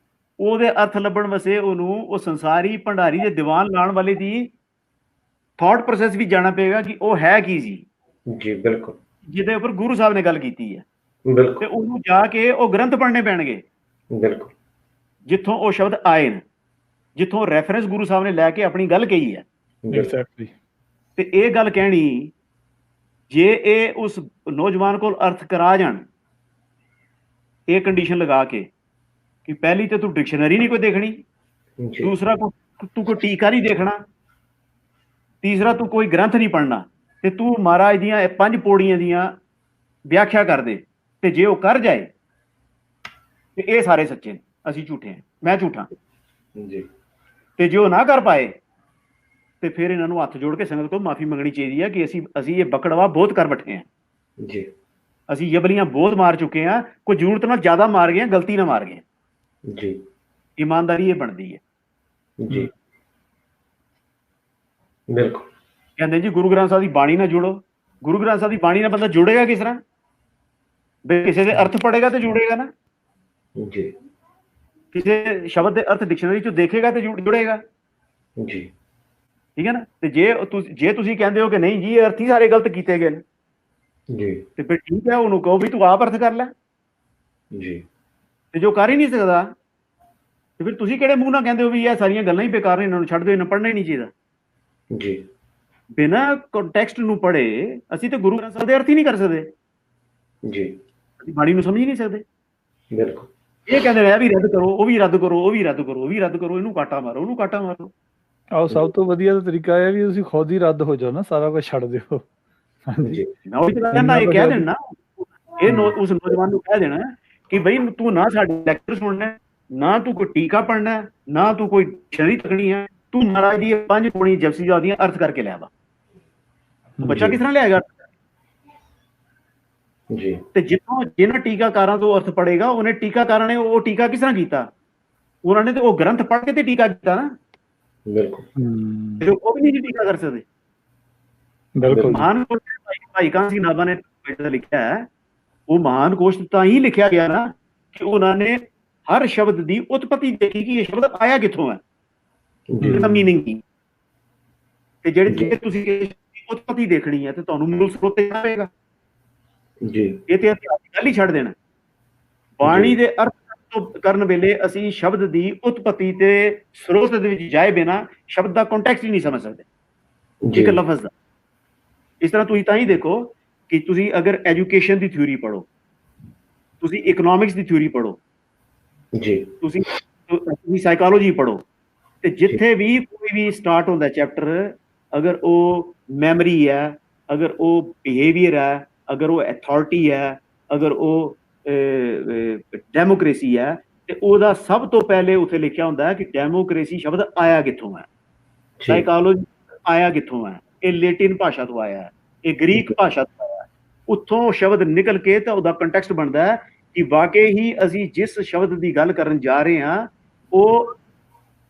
S1: ਉਹਦੇ ਅਰਥ ਲੱਭਣ ਵਾਸਤੇ ਉਹਨੂੰ ਉਹ ਸੰਸਾਰੀ ਭੰਡਾਰੀ ਦੇ ਦੀਵਾਨ ਲਾਣ ਵਾਲੇ ਦੀ ਥਾਟ ਪ੍ਰੋਸੈਸ ਵੀ ਜਾਣਾ ਪਏਗਾ ਕਿ ਉਹ ਹੈ ਕੀ ਸੀ।
S2: ਜੀ ਬਿਲਕੁਲ।
S1: ਜਿਹਦੇ ਉੱਪਰ ਗੁਰੂ ਸਾਹਿਬ ਨੇ ਗੱਲ ਕੀਤੀ ਹੈ,
S2: ਬਿਲਕੁਲ।
S1: ਤੇ ਉਹਨੂੰ ਜਾ ਕੇ ਉਹ ਗ੍ਰੰਥ ਪੜ੍ਹਨੇ ਪੈਣਗੇ,
S2: ਬਿਲਕੁਲ,
S1: ਜਿੱਥੋਂ ਉਹ ਸ਼ਬਦ ਆਏ ਨੇ, ਜਿੱਥੋਂ ਰੈਫਰੈਂਸ ਗੁਰੂ ਸਾਹਿਬ ਨੇ ਲੈ ਕੇ ਆਪਣੀ ਗੱਲ ਕਹੀ ਹੈ।
S3: ਐਗਜ਼ੈਕਟਲੀ।
S1: ਤੇ ਇਹ ਗੱਲ ਕਹਿਣੀ, ਜੇ ਇਹ ਉਸ ਨੌਜਵਾਨ ਕੋਲ ਅਰਥ ਕਰਾ ਜਾਣ, ਇਹ ਕੰਡੀਸ਼ਨ ਲਗਾ ਕੇ ਕਿ ਪਹਿਲੀ ਤੇ ਤੂੰ ਡਿਕਸ਼ਨਰੀ ਨਹੀਂ ਕੋਈ ਦੇਖਣੀ, ਦੂਸਰਾ ਤੂੰ ਕੋਈ ਟੀਕਾ ਨਹੀਂ ਦੇਖਣਾ, ਤੀਸਰਾ ਤੂੰ ਕੋਈ ਗ੍ਰੰਥ ਨਹੀਂ ਪੜ੍ਹਨਾ, ਤੇ ਤੂੰ ਮਹਾਰਾਜ ਦੀਆਂ ਇਹ 5 ਪੌੜੀਆਂ ਦੀਆਂ ਵਿਆਖਿਆ ਕਰ ਦੇ, ਤੇ ਜੇ ਉਹ ਕਰ ਜਾਏ ਤੇ ਇਹ ਸਾਰੇ ਸੱਚੇ ਨੇ, ਅਸੀਂ ਝੂਠੇ ਹਾਂ, ਮੈਂ ਝੂਠਾ।
S2: ਜੀ।
S1: ਤੇ ਜੇ ਉਹ ਨਾ ਕਰ ਪਾਏ ਤੇ ਫਿਰ ਇਹਨਾਂ ਨੂੰ ਹੱਥ ਜੋੜ ਕੇ ਸੰਗਤ ਕੋਲ ਮਾਫੀ ਮੰਗਣੀ ਚਾਹੀਦੀ ਹੈ ਕਿ ਅਸੀਂ ਇਹ ਬਕੜਵਾ ਬਹੁਤ ਕਰ ਬੈਠੇ ਹਾਂ।
S2: ਜੀ।
S1: ਅਸੀਂ ਯਬਲੀਆਂ ਬਹੁਤ ਮਾਰ ਚੁੱਕੇ ਹਾਂ, ਕੋਈ ਜ਼ਰੂਰਤ ਨਾਲ ਜ਼ਿਆਦਾ ਮਾਰ ਗਏ, ਗਲਤੀ ਨਾਲ ਮਾਰ ਗਏ।
S2: ਜੀ।
S1: ਇਮਾਨਦਾਰੀ ਇਹ ਬਣਦੀ ਹੈ।
S2: ਜੀ ਬਿਲਕੁਲ।
S1: ਕਹਿੰਦੇ ਜੀ ਗੁਰੂ ਗ੍ਰੰਥ ਸਾਹਿਬ ਦੀ ਬਾਣੀ ਨਾਲ ਜੁੜੋ। ਗੁਰੂ ਗ੍ਰੰਥ ਸਾਹਿਬ ਦੀ ਬਾਣੀ ਨਾਲ ਬੰਦਾ ਜੁੜੇਗਾ ਕਿਸ ਤਰ੍ਹਾਂ? ਵੀ ਕਿਸੇ ਦੇ ਅਰਥ ਪੜੇਗਾ ਤੇ ਜੁੜੇਗਾ ਨਾ।
S2: ਜੀ।
S1: ਕਿਸੇ ਸ਼ਬਦ ਦੇ ਅਰਥ ਡਿਕਸ਼ਨਰੀ ਚੋਂ ਦੇਖੇਗਾ ਤੇ ਜੁੜੇਗਾ।
S2: ਜੀ।
S1: ਠੀਕ ਹੈ ਨਾ। ਤੇ ਜੇ ਤੁਸੀਂ ਕਹਿੰਦੇ ਹੋ ਕਿ ਨਹੀਂ ਜੀ ਇਹ ਅਰਥ ਹੀ ਸਾਰੇ ਗਲਤ ਕੀਤੇ ਗਏ ਨੇ,
S2: ਜੀ,
S1: ਤੇ ਫਿਰ ਠੀਕ ਹੈ, ਉਹਨੂੰ ਕਹੋ ਵੀ ਤੂੰ ਆਪ ਅਰਥ ਕਰ ਲੈ।
S2: ਜੀ।
S1: ਤੇ ਜੋ ਕਰ ਹੀ ਨਹੀਂ ਸਕਦਾ, ਤੇ ਫਿਰ ਤੁਸੀਂ ਕਿਹੜੇ ਮੂੰਹ ਨਾਲ ਕਹਿੰਦੇ ਹੋ ਵੀ ਇਹ ਸਾਰੀਆਂ ਗੱਲਾਂ ਹੀ ਬੇਕਾਰ ਨੇ, ਇਹਨਾਂ ਨੂੰ ਛੱਡ ਦਿਓ, ਇਹਨਾਂ ਪੜ੍ਹਨਾ ਹੀ ਨਹੀਂ ਚਾਹੀਦਾ।
S2: ਜੀ।
S1: ਬਿਨਾਂ ਕੰਟੈਕਸਟ ਨੂੰ ਪੜ੍ਹੇ ਅਸੀਂ ਤੇ ਗੁਰੂ ਗ੍ਰੰਥ ਸਾਹਿਬ ਦੇ ਅਰਥ ਹੀ ਨਹੀਂ ਕਰ ਸਕਦੇ।
S2: ਜੀ।
S1: ਅਸੀਂ ਬਾਣੀ ਨੂੰ ਸਮਝ ਹੀ ਨਹੀਂ ਸਕਦੇ।
S2: ਬਿਲਕੁਲ।
S1: ਇਹ ਕਹਿੰਦੇ ਨੇ ਵੀ ਰੱਦ ਕਰੋ, ਉਹ ਵੀ ਰੱਦ ਕਰੋ, ਉਹ ਵੀ ਰੱਦ ਕਰੋ, ਉਹ ਵੀ ਰੱਦ ਕਰੋ, ਇਹਨੂੰ ਕਾਟਾ ਮਾਰੋ, ਉਹਨੂੰ ਕਾਟਾ ਮਾਰੋ।
S3: ਆਓ ਸਭ ਤੋਂ ਵਧੀਆ ਤਰੀਕਾ ਇਹ ਵੀ ਤੁਸੀਂ ਖੁਦ ਹੀ ਰੱਦ ਹੋ ਜਾਓ ਨਾ, ਸਾਰਾ ਕੁਝ ਛੱਡ ਦਿਓ। ਹਾਂਜੀ,
S1: ਮੈਂ ਉਹੀ ਤਾਂ ਕਹਿੰਦਾ, ਇਹ ਕਹਿ ਦੇਣਾ ਉਸ ਨੌਜਵਾਨ ਨੂੰ ਕਹਿ ਦੇਣਾ ਕਿ ਬਈ ਤੂੰ ਨਾ ਸਾਡੇ ਲੈਕਚਰ ਸੁਣਨਾ, ਨਾ ਤੂੰ ਕੋਈ ਟੀਕਾ ਪੜ੍ਹਨਾ, ਨਾ ਤੂੰ ਕੋਈ ਸ਼ਰੀ ਤਕਣੀ ਹੈ, ਤੂੰ ਮਹਾਰਾਜ ਦੀ 5 ਪੌੜੀ ਜਪਜੀ ਸਾਹਿਬ ਦੀਆਂ ਅਰਥ ਕਰਕੇ ਲਿਆ ਵਾ। ਬੱਚਾ ਕਿਸ ਤਰ੍ਹਾਂ ਲਿਆਏਗਾ?
S2: ਜੀ।
S1: ਤੇ ਜਿਹਨਾਂ ਟੀਕਾਕਾਰਾਂ ਤੋਂ ਅਰਥ ਪੜੇਗਾ, ਉਹਨੇ ਟੀਕਾਕਾਰਾਂ ਨੇ ਉਹ ਟੀਕਾ ਕਿਸ ਤਰ੍ਹਾਂ ਕੀਤਾ? ਉਹਨਾਂ ਨੇ ਤੇ ਉਹ ਗ੍ਰੰਥ ਪੜ੍ਹ ਕੇ ਤੇ ਟੀਕਾ ਕੀਤਾ ਨਾ।
S2: ਬਿਲਕੁਲ।
S1: ਉਹ ਵੀ ਨਹੀਂ ਟੀਕਾ ਕਰ ਸਕਦੇ।
S3: ਬਿਲਕੁਲ।
S1: ਮਹਾਨ ਕੋਸ਼ ਭਾਈ ਕਾਹਨ ਸਿੰਘ ਨਾਭਾ ਨੇ ਲਿਖਿਆ ਹੈ, ਉਹ ਮਹਾਨ ਕੋਸ਼ ਤਾਂ ਹੀ ਲਿਖਿਆ ਗਿਆ ਨਾ ਕਿ ਉਹਨਾਂ ਨੇ ਹਰ ਸ਼ਬਦ ਦੀ ਉਤਪਤੀ ਦੇਖੀ ਕਿ ਇਹ ਸ਼ਬਦ ਆਇਆ ਕਿੱਥੋਂ ਹੈ, ਇਹਦਾ ਮੀਨਿੰਗ ਕੀ। ਤੇ ਜੇ ਤੁਸੀਂ ਉਤਪਤੀ ਦੇਖਣੀ ਹੈ ਤੇ ਤੁਹਾਨੂੰ ਮੂਲ ਸਰੋਤ ਤੇ ਆਏਗਾ।
S2: ਜੀ।
S1: ਇਹ ਤੇ ਗੱਲ ਹੀ ਛੱਡ ਦੇਣਾ। ਬਾਣੀ ਦੇ ਅਰਥ ਕਰਨ ਵੇਲੇ ਅਸੀਂ ਸ਼ਬਦ ਦੀ ਉਤਪਤੀ ਤੇ ਸਰੋਤ ਦੇ ਵਿੱਚ ਜਾਏ ਬਿਨਾ ਸ਼ਬਦ ਦਾ ਕੰਟੈਕਸਟ ਹੀ ਨਹੀਂ ਸਮਝ ਸਕਦੇ, ਇੱਕ ਲਫ਼ਜ਼ ਦਾ। ਇਸ ਤਰ੍ਹਾਂ ਤੁਸੀਂ ਤਾਂ ਹੀ ਦੇਖੋ ਕਿ ਤੁਸੀਂ ਅਗਰ ਐਜੂਕੇਸ਼ਨ ਦੀ ਥਿਊਰੀ ਪੜ੍ਹੋ, ਤੁਸੀਂ ਇਕਨੋਮਿਕਸ ਦੀ ਥਿਊਰੀ ਪੜ੍ਹੋ,
S2: ਜੀ
S1: ਤੁਸੀਂ ਸਾਈਕੋਲੋਜੀ ਪੜ੍ਹੋ ਤੇ ਜਿੱਥੇ ਵੀ ਕੋਈ ਵੀ ਸਟਾਰਟ ਹੁੰਦਾ ਚੈਪਟਰ, ਅਗਰ ਉਹ ਮੈਮਰੀ ਹੈ, ਅਗਰ ਉਹ ਬਿਹੇਵੀਅਰ ਹੈ, ਅਗਰ ਉਹ ਅਥਾਰਟੀ ਹੈ, ਅਗਰ ਉਹ ਡੈਮੋਕ੍ਰੇਸੀ ਹੈ, ਤੇ ਉਹਦਾ ਸਭ ਤੋਂ ਪਹਿਲੇ ਉੱਥੇ ਲਿਖਿਆ ਹੁੰਦਾ ਹੈ ਕਿ ਡੈਮੋਕ੍ਰੇਸੀ ਸ਼ਬਦ ਆਇਆ ਕਿੱਥੋਂ ਹੈ, ਸਾਈਕੋਲੋਜੀ ਆਇਆ ਕਿੱਥੋਂ ਹੈ, ਇਹ ਲੈਟਿਨ ਭਾਸ਼ਾ ਤੋਂ ਆਇਆ ਹੈ, ਇਹ ਗ੍ਰੀਕ ਭਾਸ਼ਾ ਤੋਂ ਆਇਆ ਹੈ। ਉੱਥੋਂ ਸ਼ਬਦ ਨਿਕਲ ਕੇ ਤਾਂ ਉਹਦਾ ਕੰਟੈਕਸਟ ਬਣਦਾ ਹੈ ਕਿ ਵਾਕਈ ਹੀ ਅਸੀਂ ਜਿਸ ਸ਼ਬਦ ਦੀ ਗੱਲ ਕਰਨ ਜਾ ਰਹੇ ਹਾਂ ਉਹ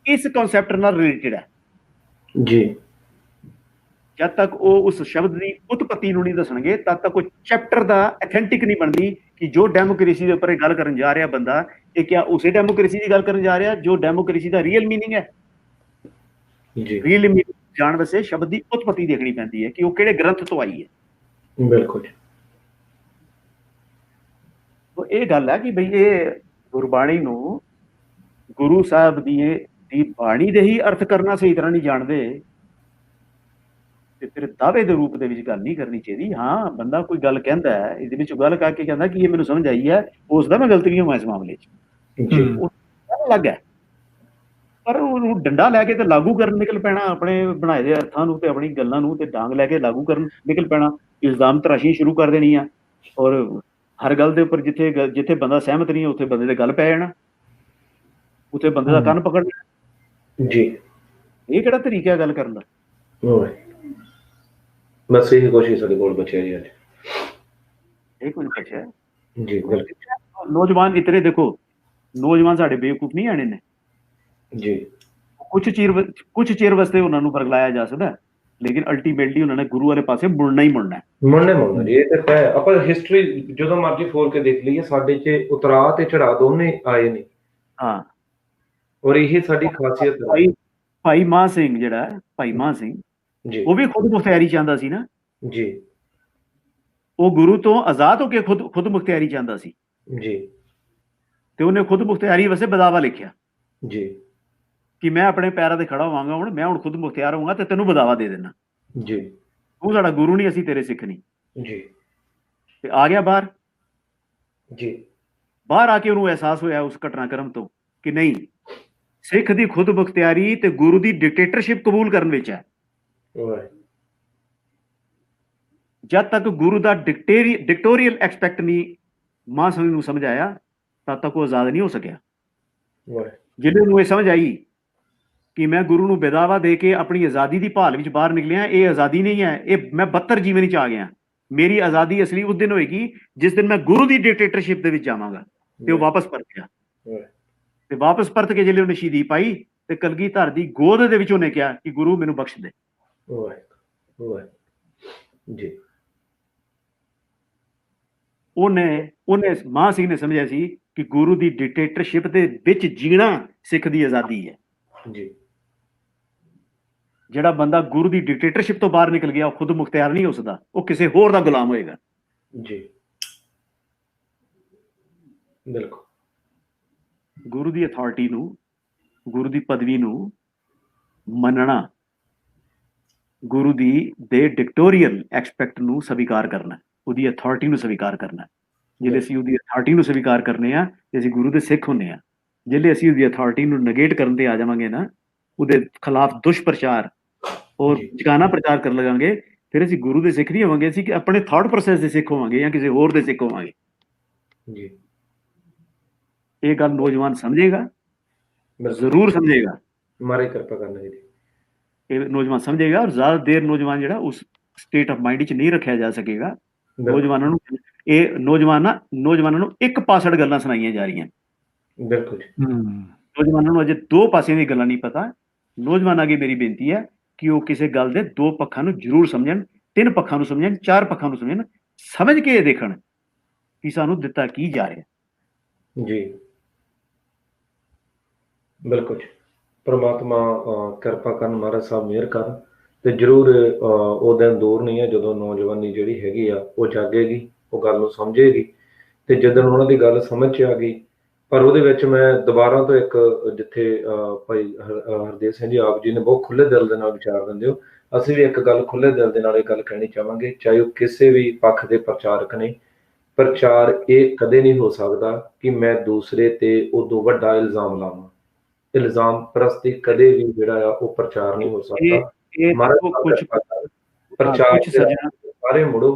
S1: ਇਸ ਕਨਸੈਪਟ ਨਾਲ ਰਿਲੇਟਡ ਹੈ।
S2: ਜੀ
S1: ਜਦ ਤੱਕ ਉਹ ਉਸ ਸ਼ਬਦ ਦੀ ਉਤਪਤੀ ਨੂੰ ਨਹੀਂ ਦੱਸਣਗੇ ਤਦ ਤੱਕ ਉਹ ਚੈਪਟਰ ਦਾ ਅਥੈਂਟਿਕ ਨਹੀਂ ਬਣਦੀ ਕਿ ਜੋ ਡੈਮੋਕ੍ਰੇਸੀ ਦੇ ਉੱਪਰ ਇਹ ਗੱਲ ਕਰਨ ਜਾ ਰਿਹਾ ਬੰਦਾ, ਇਹ ਕਿਆ ਉਸੇ ਡੈਮੋਕ੍ਰੇਸੀ ਦੀ ਗੱਲ ਕਰਨ ਜਾ ਰਿਹਾ ਜੋ ਡੈਮੋਕ੍ਰੇਸੀ ਦਾ ਰੀਅਲ ਮੀਨਿੰਗ ਹੈ।
S2: ਜੀ
S1: ਰੀਅਲ ਮੀਨਿੰਗ ਜਾਣ ਵਾਸਤੇ ਸ਼ਬਦ ਦੀ ਉਤਪਤੀ ਦੇਖਣੀ ਪੈਂਦੀ ਹੈ ਕਿ ਉਹ ਕਿਹੜੇ ਗ੍ਰੰਥ ਤੋਂ ਆਈ ਹੈ।
S2: ਬਿਲਕੁਲ।
S1: ਇਹ ਗੱਲ ਹੈ ਕਿ ਬਈ ਇਹ ਗੁਰਬਾਣੀ ਨੂੰ ਗੁਰੂ ਸਾਹਿਬ ਦੀ ਬਾਣੀ ਦੇ ਹੀ ਅਰਥ ਕਰਨਾ ਸਹੀ ਤਰ੍ਹਾਂ ਨਹੀਂ ਜਾਣਦੇ ਤੇ ਫਿਰ ਦਾਅਵੇ ਦੇ ਰੂਪ ਦੇ ਵਿੱਚ ਗੱਲ ਨਹੀਂ ਕਰਨੀ ਚਾਹੀਦੀ। ਹਾਂ, ਬੰਦਾ ਕੋਈ ਗੱਲ ਕਹਿੰਦਾ ਹੈ, ਇਹਦੇ ਵਿੱਚ ਗੱਲ ਕਰਕੇ ਕਹਿੰਦਾ ਕਿ ਇਹ ਮੈਨੂੰ ਸਮਝ ਆਈ ਹੈ, ਉਸ ਦਾ ਮੈਂ ਗਲਤ ਨਹੀਂ ਹਾਂ ਇਸ ਮਾਮਲੇ 'ਚ, ਉਹ ਅਲੱਗ ਹੈ। ਪਰ ਉਹਨੂੰ ਡੰਡਾ ਲੈ ਕੇ ਤੇ ਲਾਗੂ ਕਰਨ ਨਿਕਲ ਪੈਣਾ, ਆਪਣੇ ਬਣਾਏ ਦੇ ਅਰਥਾਂ ਨੂੰ ਤੇ ਆਪਣੀ ਗੱਲਾਂ ਨੂੰ ਤੇ ਡਾਂਗ ਲੈ ਕੇ ਲਾਗੂ ਕਰਨ ਨਿਕਲ ਪੈਣਾ, ਇਲਜ਼ਾਮ ਤਰਾਸ਼ੀ ਸ਼ੁਰੂ ਕਰ ਦੇਣੀ ਆ, ਔਰ ਹਰ ਗੱਲ ਦੇ ਉੱਪਰ ਜਿੱਥੇ ਬੰਦਾ ਸਹਿਮਤ ਨਹੀਂ ਉੱਥੇ ਬੰਦੇ ਦੇ ਗੱਲ ਪੈ ਜਾਣਾ, ਉੱਥੇ ਬੰਦੇ ਦਾ ਕੰਨ ਪਕੜਨਾ।
S2: ਜੀ
S1: ਇਹ ਕਿਹੜਾ ਤਰੀਕਾ ਹੈ ਗੱਲ ਕਰਨ ਦਾ?
S2: ਬਸ ਇਹੀ ਕੋਸ਼ਿਸ਼ ਸਾਡੇ ਕੋਲ ਬਚਿਆ ਜੀ ਅੱਜ।
S1: ਇਹ ਕੁਝ ਬਚਿਆ
S2: ਜੀ ਬਿਲਕੁਲ।
S1: ਨੌਜਵਾਨ ਇਤਨੇ ਦੇਖੋ, ਨੌਜਵਾਨ ਸਾਡੇ ਬੇਵਕੂਫ ਨਹੀਂ ਆਣੇ ਨੇ
S2: ਜੀ।
S1: ਕੁਛ ਚਿਰ ਵਾਸਤੇ ਉਹਨਾਂ ਨੂੰ ਵਰਗਲਾਇਆ ਜਾ ਸਕਦਾ, ਲੇਕਿਨ ਅਲਟੀਮੇਟਲੀ ਉਹਨਾਂ ਨੇ ਗੁਰੂ ਵਾਲੇ ਪਾਸੇ ਮੁੜਨਾ ਹੀ ਮੁੜਨਾ
S2: ਜੀ। ਇਹ ਤਾਂ ਹੈ। ਆਪਾਂ ਹਿਸਟਰੀ ਜਦੋਂ ਮਰਜ਼ੀ ਫੋਲ ਕੇ ਦੇਖ ਲਈਏ, ਸਾਡੇ 'ਚ ਉਤਰਾਅ ਤੇ ਚੜਾਅ ਦੋਨੇ ਆਏ ਨੇ।
S1: ਹਾਂ,
S2: ਔਰ ਇਹ ਸਾਡੀ ਖਾਸੀਅਤ ਹੈ।
S1: ਭਾਈ ਮਾਨ ਸਿੰਘ ਜਿਹੜਾ ਭਾਈ ਮਾਨ ਸਿੰਘ
S2: ਜੀ,
S1: ਉਹ ਵੀ ਖੁਦ ਮੁਖਤਿਆਰੀ ਚਾਹੁੰਦਾ ਸੀ ਨਾ
S2: ਜੀ।
S1: ਉਹ ਗੁਰੂ ਤੋਂ ਆਜ਼ਾਦ ਹੋ ਕੇ ਖੁਦ ਮੁਖਤਿਆਰੀ ਚਾਹੁੰਦਾ ਸੀ
S2: ਜੀ,
S1: ਤੇ ਉਹਨੇ ਖੁਦ ਮੁਖਤਿਆਰੀ ਵਾਸਤੇ ਬਦਾਵਾ ਲਿਖਿਆ
S2: ਜੀ,
S1: ਕਿ ਮੈਂ ਆਪਣੇ ਪੈਰਾਂ ਤੇ ਖੜਾ ਹੋਵਾਂਗਾ, ਹੁਣ ਖੁਦ ਮੁਖਤਿਆਰ ਹੋਵਾਂਗਾ ਤੇ ਤੈਨੂੰ ਬਦਾਵਾ ਦੇ ਦੇਣਾ,
S2: ਜੀ।
S1: ਤੂੰ ਸਾਡਾ ਗੁਰੂ ਨਹੀਂ, ਅਸੀਂ ਤੇਰੇ ਸਿੱਖ ਨਹੀਂ।
S2: ਜੀ,
S1: ਤੇ ਆ ਗਿਆ ਬਾਹਰ।
S2: ਜੀ।
S1: ਬਾਹਰ ਆ ਕੇ ਉਹਨੂੰ ਅਹਿਸਾਸ ਹੋਇਆ ਉਸ ਘਟਨਾਕ੍ਰਮ ਤੋਂ ਕਿ ਨਹੀਂ, ਸਿੱਖ ਦੀ ਖੁਦ ਮੁਖਤਿਆਰੀ ਤੇ ਗੁਰੂ ਦੀ ਡਿਕਟੇਟਰਸ਼ਿਪ ਕਬੂਲ ਕਰਨ ਵਿੱਚ ਹੈ। ਜਦ ਤੱਕ ਗੁਰੂ ਦਾ ਡਿਕਟੋਰੀਅਲ ਐਸਪੈਕਟ ਨਹੀਂ ਮਾਨ ਸਿੰਘ ਨੂੰ ਸਮਝ ਆਇਆ ਤਦ ਤੱਕ ਉਹ ਆਜ਼ਾਦ ਨਹੀਂ ਹੋ ਸਕਿਆ। ਜਿਹਨੇ ਨੂੰ ਇਹ ਸਮਝ ਆਈ ਕਿ ਮੈਂ ਗੁਰੂ ਨੂੰ ਬੇਦਾਵਾ ਦੇ ਕੇ ਆਪਣੀ ਆਜ਼ਾਦੀ ਦੀ ਭਾਲ ਵਿੱਚ ਬਾਹਰ ਨਿਕਲਿਆ, ਇਹ ਆਜ਼ਾਦੀ ਨਹੀਂ ਹੈ, ਇਹ ਮੈਂ 72 ਜੀਵਨ 'ਚ ਆ ਗਿਆ, ਮੇਰੀ ਆਜ਼ਾਦੀ ਅਸਲੀ ਉਸ ਦਿਨ ਹੋਏਗੀ ਜਿਸ ਦਿਨ ਮੈਂ ਗੁਰੂ ਦੀ ਡਿਕਟੇਟਰਸ਼ਿਪ ਦੇ ਵਿੱਚ ਜਾਵਾਂਗਾ। ਤੇ ਉਹ ਵਾਪਸ ਪਰਤ ਗਿਆ, ਤੇ ਵਾਪਸ ਪਰਤ ਕੇ ਜਿਹੜੇ ਉਹਨੇ ਸ਼ਹੀਦੀ ਪਾਈ ਤੇ ਕਲਗੀਧਰ ਦੀ ਗੋਦ ਦੇ ਵਿੱਚ ਉਹਨੇ ਕਿਹਾ ਕਿ ਗੁਰੂ ਮੈਨੂੰ ਬਖਸ਼ ਦੇ।
S2: ਜੀ।
S1: ਉਹਨੇ ਮਾਨ ਸਿੰਘ ਨੇ ਸਮਝਿਆ ਸੀ ਕਿ ਗੁਰੂ ਦੀ ਡਿਕਟੇਟਰਸ਼ਿਪ ਦੇ ਵਿੱਚ ਜੀਣਾ ਸਿੱਖ ਦੀ ਆਜ਼ਾਦੀ ਹੈ।
S2: ਜੀ।
S1: ਜਿਹੜਾ ਬੰਦਾ ਗੁਰੂ ਦੀ ਡਿਕਟੇਟਰਸ਼ਿਪ ਤੋਂ ਬਾਹਰ ਨਿਕਲ ਗਿਆ ਉਹ ਖੁਦ ਮੁਖਤਿਆਰ ਨਹੀਂ ਹੋ ਸਕਦਾ, ਉਹ ਕਿਸੇ ਹੋਰ ਦਾ ਗੁਲਾਮ ਹੋਏਗਾ।
S2: ਜੀ ਬਿਲਕੁਲ।
S1: ਗੁਰੂ ਦੀ ਅਥਾਰਟੀ ਨੂੰ, ਗੁਰੂ ਦੀ ਪਦਵੀ ਨੂੰ ਮੰਨਣਾ, ਗੁਰੂ ਦੇ ਡਿਕਟੋਰੀਅਲ ਐਸਪੈਕਟ ਨੂੰ ਸਵੀਕਾਰ ਕਰਨਾ, ਉਹਦੀ ਅਥਾਰਟੀ ਨੂੰ ਸਵੀਕਾਰ ਕਰਨਾ। ਜਿਹੜੇ ਅਸੀਂ ਉਹਦੀ ਅਥਾਰਟੀ ਨੂੰ ਸਵੀਕਾਰ ਕਰਨੇ ਆ ਤੇ ਅਸੀਂ ਗੁਰੂ ਦੇ ਸਿੱਖ ਹੁੰਦੇ ਆ। ਜਿਹੜੇ ਅਸੀਂ ਉਹਦੀ ਅਥਾਰਟੀ ਨੂੰ ਨਗੇਟ ਕਰਨ ਤੇ ਆ ਜਾਵਾਂਗੇ ਨਾ, ਉਹਦੇ ਖਿਲਾਫ ਦੁਸ਼ਪ੍ਰਚਾਰ ਔਰ ਜਗਾਨਾ ਪ੍ਰਚਾਰ ਕਰਨ ਲਗਾਂਗੇ, ਫਿਰ ਅਸੀਂ ਗੁਰੂ ਦੇ ਸਿੱਖ ਨਹੀਂ ਹੋਵਾਂਗੇ, ਅਸੀਂ ਆਪਣੇ ਥਾਟ ਪ੍ਰੋਸੈਸ ਦੇ ਸਿੱਖ ਹੋਵਾਂਗੇ ਜਾਂ ਕਿਸੇ ਹੋਰ ਦੇ ਸਿੱਖ ਹੋਵਾਂਗੇ।
S2: ਜੀ।
S1: ਇਹ ਗੱਲ ਨੌਜਵਾਨ ਸਮਝੇਗਾ, ਜ਼ਰੂਰ ਸਮਝੇਗਾ।
S2: ਮਾਰੇ ਕਿਰਪਾ ਕਰਨਾ ਜੀ।
S1: ਇਹ ਨੌਜਵਾਨ ਸਮਝੇਗਾ ਔਰ ਜ਼ਿਆਦਾ ਦੇਰ ਨੌਜਵਾਨ ਜਿਹੜਾ ਉਸ ਸਟੇਟ ਆਫ ਮਾਈਂਡ 'ਚ ਨਹੀਂ ਰੱਖਿਆ ਜਾ ਸਕੇਗਾ। ਨੌਜਵਾਨਾਂ ਨੂੰ ਇੱਕ ਪਾਸੜ ਗੱਲਾਂ ਸੁਣਾਈਆਂ ਜਾ ਰਹੀਆਂ।
S2: ਬਿਲਕੁਲ।
S1: ਨੌਜਵਾਨਾਂ ਨੂੰ ਅਜੇ ਦੋ ਪਾਸਿਆਂ ਦੀ ਗੱਲਾਂ ਨਹੀਂ ਪਤਾ। ਨੌਜਵਾਨਾਂ ਅੱਗੇ ਮੇਰੀ ਬੇਨਤੀ ਹੈ ਕਿ ਉਹ ਕਿਸੇ ਗੱਲ ਦੇ ਦੋ ਪੱਖਾਂ ਨੂੰ ਜ਼ਰੂਰ ਸਮਝਣ, 3 ਪੱਖਾਂ ਨੂੰ ਸਮਝਣ, 4 ਪੱਖਾਂ ਨੂੰ ਸਮਝਣ, ਸਮਝ ਕੇ ਇਹ ਦੇਖਣ ਕਿ ਸਾਨੂੰ ਦਿੱਤਾ ਕੀ ਜਾ ਰਿਹਾ।
S2: ਜੀ ਬਿਲਕੁਲ। ਪ੍ਰਮਾਤਮਾ ਕਿਰਪਾ ਕਰਨ, ਮਹਾਰਾਜ ਸਾਹਿਬ ਮਿਹਰ ਕਰਨ ਤੇ ਜ਼ਰੂਰ ਉਹ ਦਿਨ ਦੂਰ ਨਹੀਂ ਹੈ ਜਦੋਂ ਨੌਜਵਾਨੀ ਜਿਹੜੀ ਹੈਗੀ ਆ ਉਹ ਜਾਗੇਗੀ, ਉਹ ਗੱਲ ਨੂੰ ਸਮਝੇਗੀ ਤੇ ਜਦੋਂ ਉਹਨਾਂ ਦੀ ਗੱਲ ਸਮਝ 'ਚ ਆ ਗਈ। ਪਰ ਉਹਦੇ ਵਿੱਚ ਮੈਂ ਦੁਬਾਰਾ ਤੋਂ ਇੱਕ, ਜਿੱਥੇ ਭਾਈ ਹਰਦੇਵ ਸਿੰਘ ਜੀ ਆਪ ਜੀ ਨੇ ਬਹੁਤ ਖੁੱਲੇ ਦਿਲ ਦੇ ਨਾਲ ਵਿਚਾਰ ਦਿੰਦੇ ਹੋ, ਅਸੀਂ ਵੀ ਇੱਕ ਗੱਲ ਖੁੱਲੇ ਦਿਲ ਦੇ ਨਾਲ ਇਹ ਗੱਲ ਕਹਿਣੀ ਚਾਹਾਂਗੇ, ਚਾਹੇ ਉਹ ਕਿਸੇ ਵੀ ਪੱਖ ਦੇ ਪ੍ਰਚਾਰਕ ਨੇ, ਪ੍ਰਚਾਰ ਇਹ ਕਦੇ ਨਹੀਂ ਹੋ ਸਕਦਾ ਕਿ ਮੈਂ ਦੂਸਰੇ ਤੇ ਉਦੋਂ ਵੱਡਾ ਇਲਜ਼ਾਮ ਲਾਵਾਂ। ਇਲਜ਼ਾਮ ਪ੍ਰਸਤੀ ਕਦੇ ਵੀ ਜਿਹੜਾ ਆ ਉਹ ਪ੍ਰਚਾਰ ਨਹੀਂ ਹੋ ਸਕਦਾ।
S1: ਇਹ
S2: ਪ੍ਰਚਾਰ
S1: ਕੁਝ ਸੱਜਣਾ
S2: ਸਾਰੇ ਮੁੜੋ।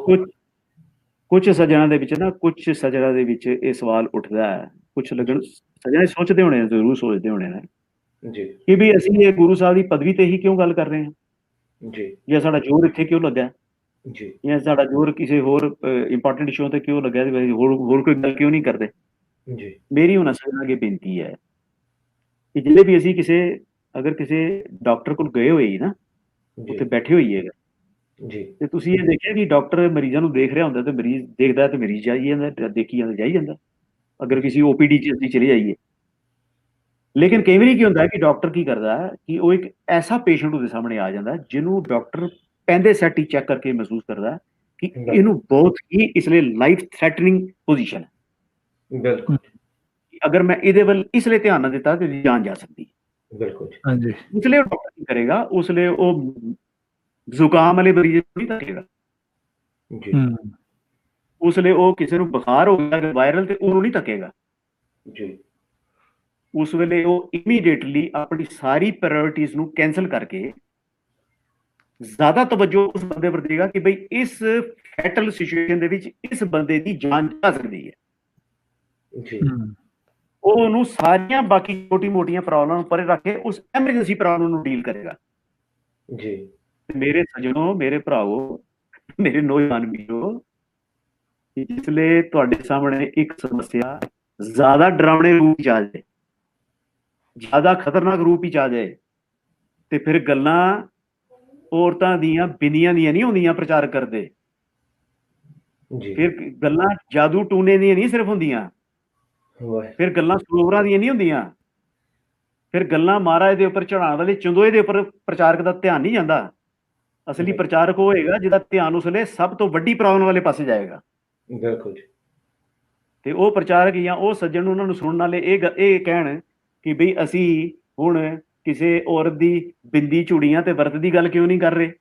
S1: ਕੁਝ ਸੱਜਣਾ ਦੇ ਵਿੱਚ ਨਾ, ਕੁਝ ਸੱਜਣਾ ਦੇ ਵਿੱਚ ਇਹ ਸਵਾਲ ਉੱਠਦਾ ਹੈ, ਕੁਝ ਲੱਗਣ ਸੱਜਣਾ ਸੋਚਦੇ ਹੋਣੇ, ਜ਼ਰੂਰ ਸੋਚਦੇ ਹੋਣੇ ਨੇ
S2: ਜੀ
S1: ਕਿ ਵੀ ਅਸੀਂ ਇਹ ਗੁਰੂ ਸਾਹਿਬ ਦੀ ਪਦਵੀ ਤੇ ਹੀ ਕਿਉਂ ਗੱਲ ਕਰ ਰਹੇ ਹਾਂ
S2: ਜੀ,
S1: ਜਾਂ ਸਾਡਾ ਜ਼ੋਰ ਇੱਥੇ ਕਿਉਂ ਲੱਗਾ
S2: ਜੀ,
S1: ਜਾਂ ਸਾਡਾ ਜ਼ੋਰ ਕਿਸੇ ਹੋਰ ਇੰਪੋਰਟੈਂਟ ਇਸ਼ੂ ਤੇ ਕਿਉਂ ਲੱਗਿਆ, ਹੋਰ ਕੋਈ ਗੱਲ ਕਿਉਂ ਨਹੀਂ ਕਰਦੇ।
S2: ਜੀ
S1: ਮੇਰੀ ਹੁਣ ਸੱਜਣਾ ਅੱਗੇ ਬੇਨਤੀ ਹੈ ਕਿ ਜਿਹੜੇ ਵੀ ਅਸੀਂ ਅਗਰ ਕਿਸੇ ਡਾਕਟਰ ਕੋਲ ਗਏ ਹੋਏ ਨਾ, ਉੱਥੇ ਬੈਠੇ ਹੋਈਏ
S2: ਜੀ,
S1: ਤੇ ਤੁਸੀਂ ਇਹ ਦੇਖਿਆ ਕਿ ਡਾਕਟਰ ਮਰੀਜ਼ਾਂ ਨੂੰ ਦੇਖ ਰਿਹਾ ਹੁੰਦਾ ਤੇ ਮਰੀਜ਼ ਦੇਖਦਾ ਤੇ ਮਰੀਜ਼ ਜਾਈ ਜਾਂਦਾ, ਦੇਖੀ ਜਾਂਦਾ ਜਾਈ ਜਾਂਦਾ। ਅਗਰ ਕਿਸੇ OPD 'ਚ ਅਸੀਂ ਚਲੇ ਜਾਈਏ, ਲੇਕਿਨ ਕਈ ਵਾਰੀ ਕੀ ਹੁੰਦਾ ਕਿ ਡਾਕਟਰ ਕੀ ਕਰਦਾ ਕਿ ਉਹ ਇੱਕ ਐਸਾ ਪੇਸ਼ੈਂਟ ਉਹਦੇ ਸਾਹਮਣੇ ਆ ਜਾਂਦਾ ਜਿਹਨੂੰ ਡਾਕਟਰ ਪਹਿਲੇ ਸੈਟ ਹੀ ਚੈੱਕ ਕਰਕੇ ਮਹਿਸੂਸ ਕਰਦਾ ਕਿ ਇਹਨੂੰ ਬਹੁਤ ਹੀ ਇਸ ਲਈ ਲਾਈਫ ਥ੍ਰੈਟਨਿੰਗ ਪੋਜੀਸ਼ਨ ਹੈ।
S2: ਬਿਲਕੁਲ,
S1: ਅਗਰ ਮੈਂ ਇਹਦੇ ਵੱਲ ਇਸ ਲਈ ਧਿਆਨ ਨਾ ਦਿੱਤਾ ਤੇ ਜਾਨ ਜਾ ਸਕਦੀ ਹੈ।
S2: ਬਿਲਕੁਲ
S3: ਹਾਂਜੀ,
S1: ਇਸ ਲਈ ਡਾਕਟਰ ਕੀ ਕਰੇਗਾ, ਉਸ ਲਈ ਉਹ ਜ਼ੁਕਾਮ ਵਾਲੇ ਮਰੀਜ਼ ਨੂੰ ਨਹੀਂ ਧੱਕੇਗਾ
S2: ਜੀ,
S1: ਉਸ ਲਈ ਉਹ ਕਿਸੇ ਨੂੰ ਬੁਖਾਰ ਹੋ ਗਿਆ ਵਾਇਰਲ ਤੇ ਉਹਨੂੰ ਨਹੀਂ ਧੱਕੇਗਾ
S2: ਜੀ,
S1: ਉਸ ਵੇਲੇ ਉਹ ਇਮੀਡੀਏਟਲੀ ਆਪਣੀ ਸਾਰੀ ਪ੍ਰਾਇੋਰਟੀਜ਼ ਨੂੰ ਕੈਂਸਲ ਕਰਕੇ ਜ਼ਿਆਦਾ ਤਵੱਜੋ ਉਸ ਬੰਦੇ ਪਰ ਦੇਗਾ ਕਿ ਬਈ ਇਸ ਫੈਟਲ ਸਿਚੁਏਸ਼ਨ ਦੇ ਵਿੱਚ ਇਸ ਬੰਦੇ ਦੀ ਜਾਨ ਜਾ ਸਕਦੀ ਹੈ।
S2: ਜੀ,
S1: ਉਹ ਉਹਨੂੰ ਸਾਰੀਆਂ ਬਾਕੀ ਛੋਟੀ ਮੋਟੀਆਂ ਪ੍ਰੋਬਲਮ ਪਰੇ ਰੱਖ ਕੇ ਉਸ ਐਮਰਜੈਂਸੀ ਪ੍ਰੋਬਲਮ ਨੂੰ ਡੀਲ ਕਰੇਗਾ।
S2: ਜੀ,
S1: ਮੇਰੇ ਸੱਜਣੋ, ਮੇਰੇ ਭਰਾਵੋ, ਮੇਰੇ ਨੌਜਵਾਨ ਵੀਰੋ, ਇਸ ਲਈ ਤੁਹਾਡੇ ਸਾਹਮਣੇ ਇੱਕ ਸਮੱਸਿਆ ਜ਼ਿਆਦਾ ਡਰਾਵਣੇ ਰੂਪ ਚ ਆ ਜਾਏ, ਜ਼ਿਆਦਾ ਖਤਰਨਾਕ ਰੂਪ ਵਿੱਚ ਆ ਜਾਏ ਤੇ ਫਿਰ ਗੱਲਾਂ ਔਰਤਾਂ ਦੀਆਂ ਬਿੰਦੀਆਂ ਦੀਆਂ ਨਹੀਂ ਹੁੰਦੀਆਂ ਪ੍ਰਚਾਰ ਕਰਦੇ, ਫਿਰ ਗੱਲਾਂ ਜਾਦੂ ਟੂਨੇ ਦੀਆਂ ਨਹੀਂ ਸਿਰਫ ਹੁੰਦੀਆਂ, ਫਿਰ ਗੱਲਾਂ ਸਰੋਵਰਾਂ ਦੀਆਂ ਨਹੀਂ ਹੁੰਦੀਆਂ, ਫਿਰ ਗੱਲਾਂ ਮਹਾਰਾਜ ਦੇ ਉੱਪਰ ਚੜਾਉਣ ਵਾਲੇ ਚੰਦੋਏ ਦੇ ਉੱਪਰ ਪ੍ਰਚਾਰਕ ਦਾ ਧਿਆਨ ਨਹੀਂ ਜਾਂਦਾ। ਅਸਲੀ ਪ੍ਰਚਾਰਕ ਉਹ ਹੋਏਗਾ ਜਿਹਦਾ ਧਿਆਨ ਉਸ ਵੇਲੇ ਸਭ ਤੋਂ ਵੱਡੀ ਪ੍ਰੋਬਲਮ ਵਾਲੇ ਪਾਸੇ ਜਾਏਗਾ।
S2: ਬਿਲਕੁਲ ਜੀ।
S1: ਤੇ ਉਹ ਪ੍ਰਚਾਰਕ ਜਾਂ ਉਹ ਸੱਜਣ ਨੂੰ ਉਹਨਾਂ ਨੂੰ ਸੁਣਨ ਵਾਲੇ ਇਹ ਕਹਿਣ ਕਿ ਬਈ ਅਸੀਂ ਹੁਣ ਕਿਸੇ ਔਰਤ ਦੀ ਬਿੰਦੀ ਚੂੜੀਆਂ ਤੇ ਵਰਤ ਦੀ ਗੱਲ ਕਿਉਂ ਨਹੀਂ ਕਰ ਰਹੇ,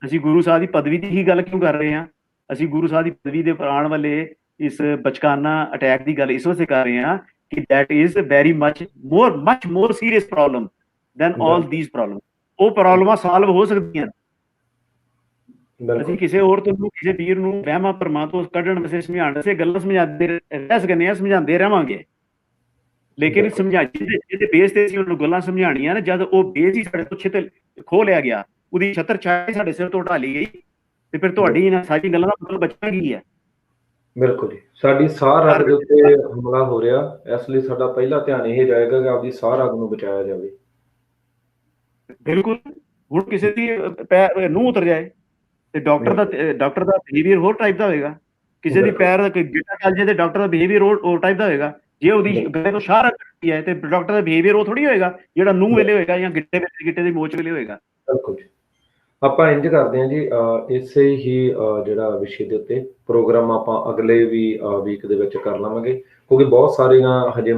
S1: ਅਸੀਂ ਗੁਰੂ ਸਾਹਿਬ ਦੀ ਪਦਵੀ ਦੀ ਹੀ ਗੱਲ ਕਿਉਂ ਕਰ ਰਹੇ ਹਾਂ, ਅਸੀਂ ਗੁਰੂ ਸਾਹਿਬ ਦੀ ਪਦਵੀ ਦੇ ਆਉਣ ਵਾਲੇ ਇਸ ਬਚਕਾਨਾ ਅਟੈਕ ਦੀ ਗੱਲ ਇਸ ਵਾਸਤੇ ਕਰ ਰਹੇ ਹਾਂ ਕਿ that is very much more serious problem than all these problems। ਉਹ ਪ੍ਰੋਬਲਮਾਂ ਸਾਲਵ ਹੋ ਸਕਦੀਆਂ। ਅਸੀਂ ਕਿਸੇ ਔਰਤ ਨੂੰ, ਕਿਸੇ ਵੀਰ ਨੂੰ ਵਹਿਮਾਂ ਭਰਮਾਂ ਤੋਂ ਕੱਢਣ ਵਾਸਤੇ, ਸਮਝਾਉਣ ਵਾਸਤੇ ਗੱਲਾਂ ਸਮਝਾਉਂਦੇ ਰਹਿ ਸਕਦੇ ਹਾਂ, ਸਮਝਾਉਂਦੇ ਰਹਾਂਗੇ, ਲੇਕਿਨ ਜਿਹਦੇ ਬੇਸ ਤੇ ਅਸੀਂ ਉਹਨੂੰ ਗੱਲਾਂ ਸਮਝਾਉਣੀਆਂ ਨਾ, ਜਦ ਉਹ ਬੇਸ ਹੀ ਸਾਡੇ ਤੋਂ ਛਿੱਤਰ ਖੋਹ ਲਿਆ ਗਿਆ, ਉਹਦੀ ਛਤਰ ਛਾਇਆ ਸਾਡੇ ਸਿਰ ਤੋਂ ਢਾਲੀ ਗਈ, ਤੇ ਫਿਰ ਤੁਹਾਡੀ ਇਹਨਾਂ ਸਾਰੀਆਂ ਗੱਲਾਂ ਦਾ ਮਤਲਬ ਬਚਣਾ ਕੀ ਹੈ।
S2: ਬਿਲਕੁਲ ਜੀ। ਸਾਡੀ ਸਾਹ ਰਗ ਦੇ ਉੱਤੇ ਹਮਲਾ ਹੋ ਰਿਹਾ, ਇਸ ਲਈ ਸਾਡਾ ਪਹਿਲਾ ਧਿਆਨ ਇਹ ਜਾਏਗਾ ਕਿ ਆਪਦੀ ਸਾਹ ਰਗ ਨੂੰ ਬਚਾਇਆ ਜਾਵੇ।
S1: ਬਿਲਕੁਲ। ਹੁਣ ਕਿਸੇ ਦੀ ਪੈਰ ਨੂੰ ਉਤਰ ਜਾਏ ਤੇ ਡਾਕਟਰ ਦਾ ਬਿਹੇਵੀਅਰ ਹੋਰ ਟਾਈਪ ਦਾ ਹੋਏਗਾ, ਕਿਸੇ ਦੀ ਪੈਰ ਦਾ ਗਿੱਟਾ ਚੱਲ ਜਾਏ ਤੇ ਡਾਕਟਰ ਦਾ ਬਿਹੇਵੀਅਰ ਹੋਰ ਟਾਈਪ ਦਾ ਹੋਏਗਾ। ਜੇ ਉਹਦੀ ਗਲੇ ਤੋਂ ਸ਼ਾਹ ਰੱਖੀ ਹੈ ਤੇ ਡਾਕਟਰ ਦਾ ਬਿਹੇਵੀਅਰ ਉਹ ਥੋੜੀ ਹੋਏਗਾ ਜਿਹੜਾ ਨੂੰਹ ਵੇਲੇ ਹੋਏਗਾ ਜਾਂ ਗਿੱਟੇ ਦੀ ਮੋਚ ਵੇਲੇ ਹੋਏਗਾ।
S2: ਬਿਲਕੁਲ ਜੀ। ਆਪਾਂ ਇੰਜ ਕਰਦੇ ਹਾਂ ਜੀ, ਇਸੇ ਹੀ ਜਿਹੜਾ ਵਿਸ਼ੇ ਦੇ ਉੱਤੇ ਪ੍ਰੋਗਰਾਮ ਆਪਾਂ ਅਗਲੇ ਵੀ ਵੀਕ ਦੇ ਵਿੱਚ ਕਰ ਲਵਾਂਗੇ, ਕਿਉਂਕਿ ਬਹੁਤ ਸਾਰੀਆਂ ਹਜੇ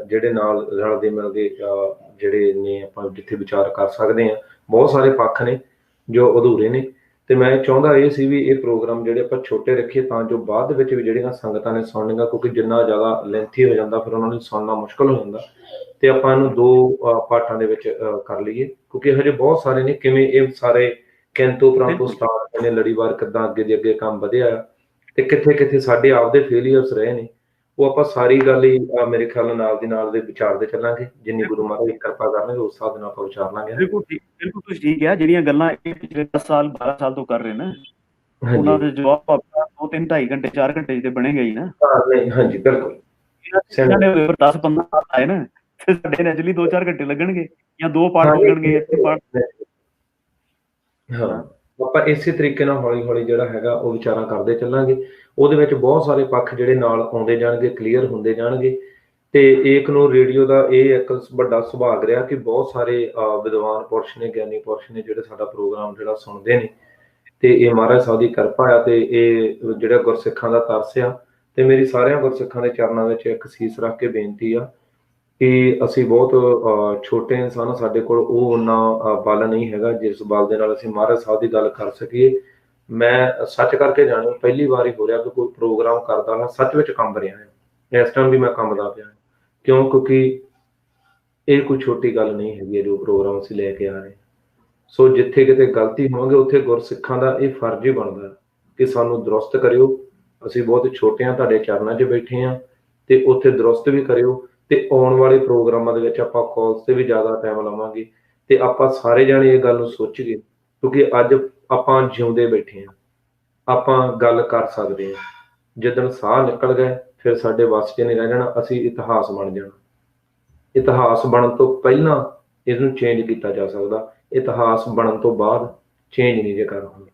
S2: ਜਿਹੜੇ ਨਾਲ ਰਲਦੇ ਮਿਲਦੇ ਜਿਹੜੇ ਨੇ ਆਪਾਂ ਜਿੱਥੇ ਵਿਚਾਰ ਕਰ ਸਕਦੇ ਹਾਂ, ਬਹੁਤ ਸਾਰੇ ਪੱਖ ਨੇ ਜੋ ਅਧੂਰੇ ਨੇ। ਤੇ ਮੈਂ ਚਾਹੁੰਦਾ ਇਹ ਸੀ ਵੀ ਇਹ ਪ੍ਰੋਗਰਾਮ ਜਿਹੜੇ ਆਪਾਂ ਛੋਟੇ ਰੱਖੀਏ ਤਾਂ ਜੋ ਬਾਅਦ ਦੇ ਵਿੱਚ ਵੀ ਜਿਹੜੀਆਂ ਸੰਗਤਾਂ ਨੇ ਸੁਣਨੀਆਂ, ਕਿਉਂਕਿ ਜਿੰਨਾ ਜ਼ਿਆਦਾ ਲੈਂਥੀ ਹੋ ਜਾਂਦਾ ਫਿਰ ਉਹਨਾਂ ਨੂੰ ਸੁਣਨਾ ਮੁਸ਼ਕਲ ਹੋ ਜਾਂਦਾ, ਤੇ ਆਪਾਂ ਇਹਨੂੰ 2 ਪਾਰਟਾਂ ਦੇ ਵਿੱਚ ਕਰ ਲਈਏ, ਕਿਉਂਕਿ ਹਜੇ ਬਹੁਤ ਸਾਰੇ ਨੇ ਕਿਵੇਂ ਇਹ ਸਾਰੇ ਕਿੰਤੂ ਪ੍ਰੰਤੂ ਸਟਾਰਟ ਨੇ, ਲੜੀਵਾਰ ਕਿੱਦਾਂ ਅੱਗੇ ਦੇ ਅੱਗੇ ਕੰਮ ਵਧਿਆ ਤੇ ਕਿੱਥੇ ਕਿੱਥੇ ਸਾਡੇ ਆਪਦੇ ਫੇਲੀਅਰਸ ਰਹੇ ਨੇ, ਉਹ ਆਪਾਂ ਸਾਰੀ ਗੱਲ ਹੀ ਮੇਰੇ ਖਿਆਲ ਨਾਲ ਦੀ ਨਾਲ ਦੇ ਵਿਚਾਰਦੇ ਚੱਲਾਂਗੇ। ਜਿੰਨੀ ਗੁਰੂ ਮਹਾਰਾਜ ਦੀ ਕਿਰਪਾ ਕਰਨਗੇ ਉਸ ਹਿਸਾਬ ਨਾਲ ਆਪਾਂ ਵਿਚਾਰ ਲਾਂਗੇ। ਬਿਲਕੁਲ
S1: ਤੁਸੀਂ ਠੀਕ ਹੈ। ਜਿਹੜੀਆਂ ਗੱਲਾਂ ਇਹ ਪਿਛਲੇ 10 ਸਾਲ 12 ਸਾਲ ਤੋਂ ਕਰ ਰਹੇ ਨਾ, ਉਹਨਾਂ ਦੇ ਜਵਾਬ 2-3 2.5 ਘੰਟੇ 4 ਘੰਟੇ ਤੇ ਬਣੇਗਾ ਹੀ ਨਾ।
S2: ਹਾਂਜੀ ਬਿਲਕੁਲ।
S1: ਇਹਨਾਂ ਦੇ 10-15 ਸਾਲ ਆਏ ਨਾ ਤੇ ਸਾਡੇ ਨੈਚੁਰਲੀ 2-4 ਘੰਟੇ ਲੱਗਣਗੇ ਜਾਂ 2 ਪਾਰਟ ਲੱਗਣਗੇ।
S2: ਹਾਂ, ਆਪਾਂ ਇਸੇ ਤਰੀਕੇ ਨਾਲ ਹੌਲੀ ਹੌਲੀ ਜਿਹੜਾ ਹੈਗਾ ਉਹ ਵਿਚਾਰਾਂ ਕਰਦੇ ਚੱਲਾਂਗੇ। ਉਹਦੇ ਵਿੱਚ ਬਹੁਤ ਸਾਰੇ ਪੱਖ ਜਿਹੜੇ ਨਾਲ ਆਉਂਦੇ ਜਾਣਗੇ, ਕਲੀਅਰ ਹੁੰਦੇ ਜਾਣਗੇ। ਤੇ ਏਕ ਨੂੰ ਰੇਡੀਓ ਦਾ ਇਹ ਇੱਕ ਵੱਡਾ ਸੁਭਾਗ ਰਿਹਾ ਕਿ ਬਹੁਤ ਸਾਰੇ ਵਿਦਵਾਨ ਪੁਰਸ਼ ਨੇ, ਗਿਆਨੀ ਪੁਰਸ਼ ਨੇ ਜਿਹੜੇ ਸਾਡਾ ਪ੍ਰੋਗਰਾਮ ਜਿਹੜਾ ਸੁਣਦੇ ਨੇ, ਤੇ ਇਹ ਮਹਾਰਾਜ ਸਾਹਿਬ ਦੀ ਕਿਰਪਾ ਆ ਤੇ ਇਹ ਜਿਹੜਾ ਗੁਰਸਿੱਖਾਂ ਦਾ ਤਰਸ ਆ। ਤੇ ਮੇਰੀ ਸਾਰਿਆਂ ਗੁਰਸਿੱਖਾਂ ਦੇ ਚਰਨਾਂ ਵਿੱਚ ਇੱਕ ਸੀਸ ਰੱਖ ਕੇ ਬੇਨਤੀ ਆ ਕਿ ਅਸੀਂ ਬਹੁਤ ਛੋਟੇ ਇਨਸਾਨ, ਸਾਡੇ ਕੋਲ ਉਹ ਓਨਾ ਬਲ ਨਹੀਂ ਹੈਗਾ ਜਿਸ ਬਲ ਦੇ ਨਾਲ ਅਸੀਂ ਮਹਾਰਾਜ ਸਾਹਿਬ ਦੀ ਗੱਲ ਕਰ ਸਕੀਏ। ਮੈਂ ਸੱਚ ਕਰਕੇ ਜਾਣਿਆ ਪਹਿਲੀ ਵਾਰ ਹੀ ਹੋ ਰਿਹਾ ਕਿ ਕੋਈ ਪ੍ਰੋਗਰਾਮ ਕਰਦਾ ਮੈਂ ਸੱਚ ਵਿੱਚ ਕੰਬ ਰਿਹਾ ਹਾਂ। ਇਸ ਟਾਈਮ ਵੀ ਮੈਂ ਕੰਬਦਾ ਪਿਆ ਕਿਉਂ? ਕਿਉਂਕਿ ਇਹ ਕੋਈ ਛੋਟੀ ਗੱਲ ਨਹੀਂ ਹੈਗੀ ਹੈ ਜੋ ਪ੍ਰੋਗਰਾਮ ਅਸੀਂ ਲੈ ਕੇ ਆ ਰਹੇ। ਸੋ ਜਿੱਥੇ ਕਿਤੇ ਗਲਤੀ ਹੋਵਾਂਗੇ ਉੱਥੇ ਗੁਰਸਿੱਖਾਂ ਦਾ ਇਹ ਫਰਜ਼ ਹੀ ਬਣਦਾ ਕਿ ਸਾਨੂੰ ਦਰੁਸਤ ਕਰਿਓ। ਅਸੀਂ ਬਹੁਤ ਛੋਟੇ ਹਾਂ, ਤੁਹਾਡੇ ਚਰਨਾਂ 'ਚ ਬੈਠੇ ਹਾਂ, ਤੇ ਉੱਥੇ ਦਰੁਸਤ ਵੀ ਕਰਿਓ। ਤੇ ਆਉਣ ਵਾਲੇ ਪ੍ਰੋਗਰਾਮਾਂ ਦੇ ਵਿੱਚ ਆਪਾਂ ਕਾਲਸ ਤੇ ਵੀ ਜ਼ਿਆਦਾ ਟਾਈਮ ਲਾਵਾਂਗੇ ਤੇ ਆਪਾਂ ਸਾਰੇ ਜਾਣੇ ਇਹ ਗੱਲ ਨੂੰ ਸੋਚੀਏ, ਕਿਉਂਕਿ ਅੱਜ ਆਪਾਂ ਜਿਉਂਦੇ ਬੈਠੇ ਹਾਂ, ਆਪਾਂ ਗੱਲ ਕਰ ਸਕਦੇ ਹਾਂ। ਜਿੱਦਣ ਸਾਹ ਨਿਕਲ ਗਏ ਫਿਰ ਸਾਡੇ ਵੱਸ 'ਚ ਨਹੀਂ ਰਹਿ ਜਾਣਾ, ਅਸੀਂ ਇਤਿਹਾਸ ਬਣ ਜਾਣਾ। ਇਤਿਹਾਸ ਬਣਨ ਤੋਂ ਪਹਿਲਾਂ ਇਹਨੂੰ ਚੇਂਜ ਕੀਤਾ ਜਾ ਸਕਦਾ, ਇਤਿਹਾਸ ਬਣਨ ਤੋਂ ਬਾਅਦ ਚੇਂਜ ਨਹੀਂ ਜੇ ਕਰ ਹੁੰਦਾ।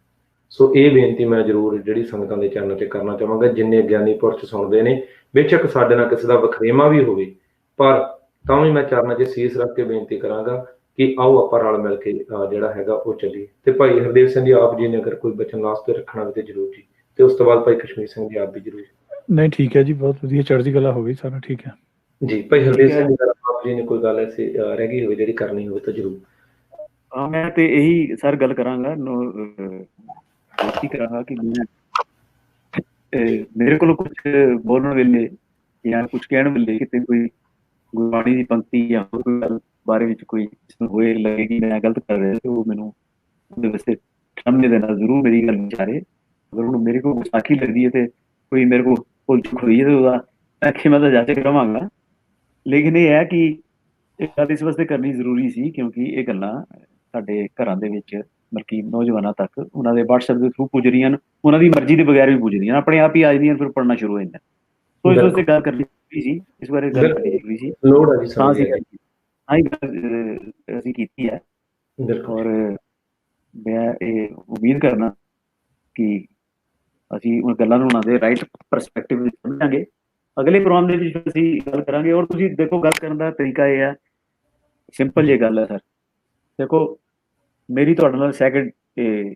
S2: ਸੋ ਇਹ ਬੇਨਤੀ ਮੈਂ ਜ਼ਰੂਰ ਜਿਹੜੀ ਸੰਗਤਾਂ ਦੇ ਚਰਨਾਂ 'ਚ ਕਰਨਾ ਚਾਹਾਂਗਾ। ਜਿੰਨੇ ਗਿਆਨੀ ਪੁਰਸ਼ ਸੁਣਦੇ ਨੇ, ਬੇਸ਼ੱਕ ਸਾਡੇ ਨਾਲ ਕਿਸੇ ਦਾ ਵਖਰੇਵਾਂ ਵੀ ਹੋਵੇ, ਪਰ ਤਾਂ ਵੀ ਮੈਂ ਚਰਨਾਂ 'ਚ ਸੀਸ ਰੱਖ ਕੇ ਬੇਨਤੀ ਕਰਾਂਗਾ ਕਿ ਆਓ ਆਪਾਂ ਰਲ ਮਿਲ ਕੇ ਜਿਹੜਾ ਹੈਗਾ ਉਹ ਚੱਲੀਏ। ਤੇ ਭਾਈ ਹਰਦੇਵ ਸਿੰਘ ਜੀ ਆਪ ਜੀ ਨੇ ਅਗਰ ਕੋਈ ਬਚਨ ਵਾਸਤੇ ਰੱਖਣਾ ਹੋਵੇ ਤੇ ਜ਼ਰੂਰ ਜੀ, ਤੇ ਉਸ ਤੋਂ ਬਾਅਦ ਭਾਈ ਕਸ਼ਮੀਰ ਸਿੰਘ ਜੀ ਆਪ ਵੀ ਜ਼ਰੂਰ।
S3: ਨਹੀਂ ਠੀਕ ਹੈ ਜੀ, ਬਹੁਤ ਵਧੀਆ, ਚੜ੍ਹਦੀ ਕਲਾ ਹੋ ਗਈ, ਸਾਰਾ ਠੀਕ ਹੈ
S2: ਜੀ। ਭਾਈ ਹਰਦੇਵ ਸਿੰਘ ਜੀ ਆਪ ਜੀ ਨੇ ਕੋਈ ਗੱਲ ਐਸੀ ਰਹਿ ਗਈ ਹੋਵੇ ਜਿਹੜੀ ਕਰਨੀ ਹੋਵੇ ਤਾਂ ਜ਼ਰੂਰ।
S1: ਮੈਂ ਤੇ ਇਹੀ ਸਰ ਗੱਲ ਕਰਾਂਗਾ, ਬੇਨਤੀ ਕਰਾਂਗਾ ਕਿ ਮੇਰੇ ਕੋਲ ਕੁਝ ਬੋਲਣ ਵੇਲੇ ਜਾਂ ਕੁਝ ਕਹਿਣ ਵੇਲੇ ਕਿਤੇ ਕੋਈ ਗੁਰਬਾਣੀ ਦੀ ਪੰਕਤੀ ਜਾਂ ਹੋਰ ਕੋਈ ਗੱਲ ਬਾਰੇ ਵਿੱਚ ਕੋਈ ਹੋਏ ਲੱਗੇ ਕਿ ਮੈਂ ਗਲਤ ਕਰ ਰਿਹਾ ਤੇ ਉਹ ਮੈਨੂੰ ਉਹਦੇ ਵਾਸਤੇ ਸਾਹਮਣੇ ਦੇ ਨਾਲ ਜ਼ਰੂਰ ਮੇਰੀ ਗੱਲ ਵਿਚਾਰੇ। ਅਗਰ ਉਹਨੂੰ ਮੇਰੇ ਕੋਲ ਗੁਸਤਾਖੀ ਲੱਗਦੀ ਹੈ ਤੇ ਕੋਈ ਮੇਰੇ ਕੋਲ ਭੁੱਲ ਚੁੱਕ ਹੋਈ ਹੈ ਤੇ ਉਹਦਾ ਖਿਮਾ ਤਾਂ ਜਾਚਕ ਰਵਾਂਗਾ। ਲੇਕਿਨ ਇਹ ਹੈ ਕਿ ਇਹ ਗੱਲ ਇਸ ਵਾਸਤੇ ਕਰਨੀ ਜ਼ਰੂਰੀ ਸੀ ਕਿਉਂਕਿ ਇਹ ਗੱਲਾਂ ਸਾਡੇ ਘਰਾਂ ਦੇ ਵਿੱਚ ਬਲਕਿ ਨੌਜਵਾਨਾਂ ਤੱਕ ਉਹਨਾਂ ਦੇ WhatsApp ਦੇ ਥਰੂ ਪੁੱਜ ਰਹੀਆਂ, ਉਹਨਾਂ ਦੀ ਮਰਜ਼ੀ ਦੇ ਬਗੈਰ ਵੀ ਪੁੱਜ ਰਹੀਆਂ, ਆਪਣੇ ਆਪ ਹੀ ਆ ਜਾਂਦੀਆਂ, ਫਿਰ ਪੜ੍ਹਨਾ ਸ਼ੁਰੂ ਹੋ ਜਾਂਦਾ। ਸੋ ਇਸ ਵਾਸਤੇ ਗੱਲ ਕਰਨੀ ਜ਼ਰੂਰੀ ਸੀ, ਇਸ ਬਾਰੇ ਗੱਲ ਕਰਨੀ ਜ਼ਰੂਰੀ ਸੀ।
S2: ਲੋੜ ਹੈ ਜੀ,
S1: ਤਾਂ ਅਸੀਂ ਕੀਤੀ ਹੈ। ਔਰ ਮੈਂ ਇਹ ਉਮੀਦ ਕਰਨਾ ਕਿ ਅਸੀਂ ਉਹ ਗੱਲਾਂ ਨੂੰ ਉਹਨਾਂ ਦੇ ਰਾਈਟ ਪਰਸਪੈਕਟਿਵ ਵਿੱਚ ਸਮਝਾਂਗੇ। ਅਗਲੇ ਪ੍ਰੋਗਰਾਮ ਦੇ ਵਿੱਚ ਅਸੀਂ ਗੱਲ ਕਰਾਂਗੇ। ਔਰ ਤੁਸੀਂ ਦੇਖੋ ਗੱਲ ਕਰਨ ਦਾ ਤਰੀਕਾ ਇਹ ਹੈ, ਸਿੰਪਲ ਜਿਹੀ ਗੱਲ ਹੈ ਸਰ। ਦੇਖੋ ਮੇਰੀ ਤੁਹਾਡੇ ਨਾਲ ਸੈਕਿੰਡ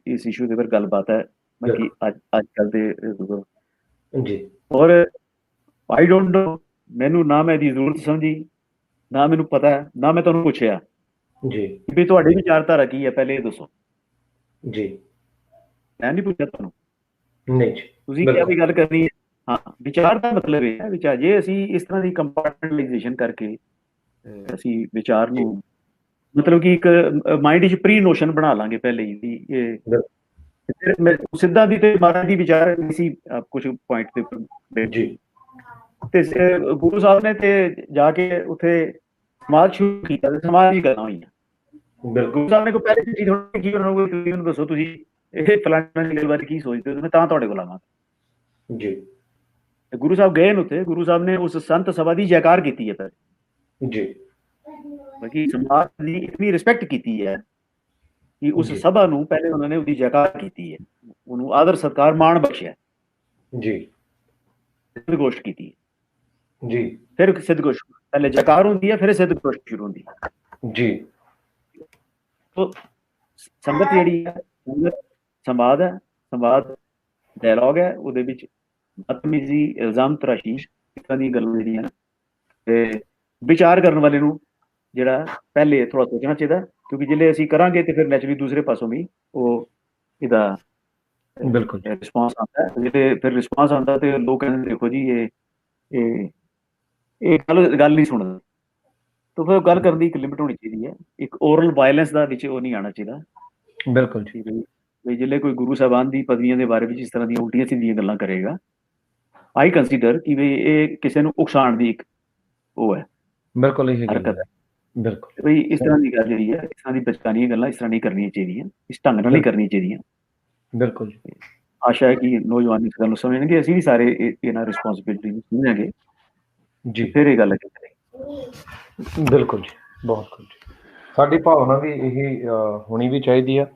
S1: ਇਸ ਇਸ਼ੂ ਦੇ ਉੱਪਰ ਗੱਲਬਾਤ ਹੈ ਬਲਕਿ ਅੱਜ ਕੱਲ੍ਹ ਦੇ
S2: ਜੀ।
S1: ਔਰ ਆਈ ਡੋਂਟ ਨੋ, ਮੈਨੂੰ ਨਾ ਮੈਂ ਇਹਦੀ ਜ਼ਰੂਰਤ ਸਮਝੀ, ਨਾ ਮੈਨੂੰ ਪਤਾ ਹੈ, ਨਾ ਮੈਂ ਤੁਹਾਨੂੰ ਪੁੱਛਿਆ
S2: ਜੀ
S1: ਵੀ ਤੁਹਾਡੀ ਵਿਚਾਰਧਾਰਾ ਕੀ ਹੈ, ਪਹਿਲੇ ਇਹ ਦੱਸੋ
S2: ਜੀ।
S1: ਮੈਂ ਨਹੀਂ ਪੁੱਛਿਆ ਤੁਹਾਨੂੰ,
S2: ਨਹੀਂ ਜੀ,
S1: ਤੁਸੀਂ ਕਿਹਾ ਵੀ ਗੱਲ ਕਰਨੀ ਹੈ। ਹਾਂ, ਵਿਚਾਰ ਦਾ ਮਤਲਬ ਇਹ ਹੈ ਵਿਚਾਰ, ਜੇ ਅਸੀਂ ਇਸ ਤਰ੍ਹਾਂ ਦੀ ਕੰਪਾਰਟਮੈਂਟਲਾਈਜੇਸ਼ਨ ਕਰਕੇ ਅਸੀਂ ਵਿਚਾਰ ਨੂੰ ਮਤਲਬ ਕਿ ਇੱਕ ਮਾਈਂਡ 'ਚ ਪ੍ਰੀ ਨੋਸ਼ਨ ਬਣਾ ਲਾਂਗੇ ਪਹਿਲੇ ਹੀ ਵੀ ਇਹ ਸਿੱਧਾ ਦੀ ਤੇ ਮਹਾਰਾਜ ਦੀ ਵਿਚਾਰ ਨਹੀਂ ਸੀ ਕੁਝ ਪੁਆਇੰਟ ਦੇ ਉੱਪਰ
S2: ਜੀ।
S1: ਤੇ ਗੁਰੂ ਸਾਹਿਬ ਨੇ ਤੇ ਜਾ ਕੇ ਉੱਥੇ ਸਮਾਜ ਸ਼ੁਰੂ ਕੀਤਾ ਤੇ ਸਮਾਜ ਹੀ ਗੱਲਾਂ ਹੋਈਆਂ। ਗੁਰੂ ਸਾਹਿਬ ਨੇ ਕੋਈ ਪਹਿਲੇ ਚੀਜ਼ ਥੋੜੀ ਕੀ ਬਣਾਉਗੇ, ਤੁਸੀਂ ਉਹਨੂੰ ਦੱਸੋ ਤੁਸੀਂ ਇਹ ਫਲਾਣਾ ਦੀ ਗੱਲ ਬਾਰੇ ਕੀ ਸੋਚਦੇ ਹੋ, ਮੈਂ ਤਾਂ ਤੁਹਾਡੇ ਕੋਲ ਆਵਾਂਗਾ
S2: ਜੀ।
S1: ਗੁਰੂ ਸਾਹਿਬ ਗਏ ਨੇ ਉੱਥੇ, ਗੁਰੂ ਸਾਹਿਬ ਨੇ ਉਸ ਸੰਤ ਸਭਾ ਦੀ ਜੈਕਾਰ ਕੀਤੀ ਹੈ ਪਹਿਲੇ
S2: ਜੀ।
S1: ਬਾਕੀ ਸਮਾਜ ਦੀ ਇਤਨੀ ਰਿਸਪੈਕਟ ਕੀਤੀ ਹੈ ਕਿ ਉਸ ਸਭਾ ਨੂੰ ਪਹਿਲੇ ਉਹਨਾਂ ਨੇ ਉਹਦੀ ਜੈਕਾਰ ਕੀਤੀ ਹੈ, ਉਹਨੂੰ ਆਦਰ ਸਤਿਕਾਰ ਮਾਣ ਬਖਸ਼ਿਆ
S2: ਜੀ।
S1: ਸਿੱਧ ਗੋਸ਼ਟ ਕੀਤੀ ਹੈ
S2: ਜੀ।
S1: ਫਿਰ ਸਿੱਧ ਗੋਸ਼ਟ, ਪਹਿਲੇ ਜੈਕਾਰ ਹੁੰਦੀ ਹੈ ਫਿਰ ਸਿੱਧ ਗੋਸ਼ਟ ਸ਼ੁਰੂ ਹੁੰਦੀ ਹੈ
S2: ਜੀ।
S1: ਤੋ ਸੰਗਤ ਜਿਹੜੀ ਹੈ ਸੰਗਤ ਸੰਵਾਦ ਹੈ, ਸੰਵਾਦ ਡਾਇਲੌਗ ਹੈ, ਉਹਦੇ ਵਿੱਚ ਬਦਤਮੀਜ਼ੀ, ਇਲਜ਼ਾਮ ਤਰਾਸ਼ੀ ਇਸ ਤਰ੍ਹਾਂ ਦੀਆਂ ਗੱਲਾਂ ਜਿਹੜੀਆਂ ਤੇ ਵਿਚਾਰ ਕਰਨ ਵਾਲੇ ਨੂੰ ਜਿਹੜਾ ਪਹਿਲੇ ਥੋੜਾ ਸੋਚਣਾ ਚਾਹੀਦਾ, ਕਿਉਂਕਿ ਜਿਹੜੇ ਅਸੀਂ ਕਰਾਂਗੇ ਤੇ ਫਿਰ ਨੈਚੁਰਲੀ ਦੂਸਰੇ ਪਾਸੋਂ ਵੀ ਉਹ ਇਹਦਾ
S2: ਬਿਲਕੁਲ
S1: ਰਿਸਪਾਂਸ ਆਉਂਦਾ ਹੈ। ਜਿਹੜੇ ਫਿਰ ਰਿਸਪਾਂਸ ਆਉਂਦਾ ਤੇ ਲੋਕ ਕਹਿੰਦੇ ਦੇਖੋ ਜੀ ਇਹ ਗੱਲ ਨਹੀਂ ਸੁਣਦਾ, ਤਾਂ ਫਿਰ ਗੱਲ ਕਰਨ ਦੀ ਇੱਕ ਲਿਮਿਟ ਹੋਣੀ ਚਾਹੀਦੀ ਹੈ। ਇੱਕ ਓਰਲ ਵਾਇਲੈਂਸ ਦਾ ਵਿੱਚ ਉਹ ਨਹੀਂ ਆਉਣਾ ਚਾਹੀਦਾ।
S2: ਬਿਲਕੁਲ ਜੀ।
S1: ਵੀ ਜਿਹੜੇ ਕੋਈ ਗੁਰੂ ਸਾਹਿਬਾਨ ਦੀ ਪਦਵੀਆਂ ਦੇ ਬਾਰੇ ਵਿੱਚ ਇਸ ਤਰ੍ਹਾਂ ਦੀਆਂ ਉਲਟੀਆਂ ਸਿੱਧੀਆਂ ਗੱਲਾਂ ਕਰੇਗਾ, ਆਈ ਕੰਸੀਡਰ ਕਿ ਵੀ ਇਹ ਕਿਸੇ ਨੂੰ ਉਕਸਾਉਣ ਦੀ ਇੱਕ ਉਹ ਹੈ,
S2: ਬਿਲਕੁਲ ਇਹ
S1: ਹਰਕਤ ਹੈ।
S2: ਬਿਲਕੁਲ
S1: ਬਈ ਇਸ ਤਰ੍ਹਾਂ ਦੀ ਗੱਲ ਜਿਹੜੀ ਹੈ, ਇਸ ਤਰ੍ਹਾਂ ਦੀ ਬਚਕਾਨੀਆਂ ਗੱਲਾਂ ਇਸ ਤਰ੍ਹਾਂ ਨਹੀਂ ਕਰਨੀਆਂ ਚਾਹੀਦੀਆਂ, ਇਸ ਢੰਗ ਨਾਲ ਨਹੀਂ ਕਰਨੀਆਂ ਚਾਹੀਦੀਆਂ।
S2: ਬਿਲਕੁਲ ਜੀ।
S1: ਆਸ਼ਾ ਹੈ ਕਿ ਨੌਜਵਾਨ ਇਸ ਗੱਲ ਨੂੰ ਸਮਝਣਗੇ, ਅਸੀਂ ਵੀ ਸਾਰੇ ਇਹਨਾਂ ਰਿਸਪੌਂਸਿਬਿਲਿਟੀ ਨੂੰ ਸਮਝਾਂਗੇ
S2: ਜੀ।
S1: ਫਿਰ ਇਹ ਗੱਲ
S2: ਬਿਲਕੁਲ ਜੀ, ਬਹੁਤ ਕੁਝ ਸਾਡੀ ਭਾਵਨਾ ਵੀ ਇਹ ਹੋਣੀ ਵੀ ਚਾਹੀਦੀ ਆ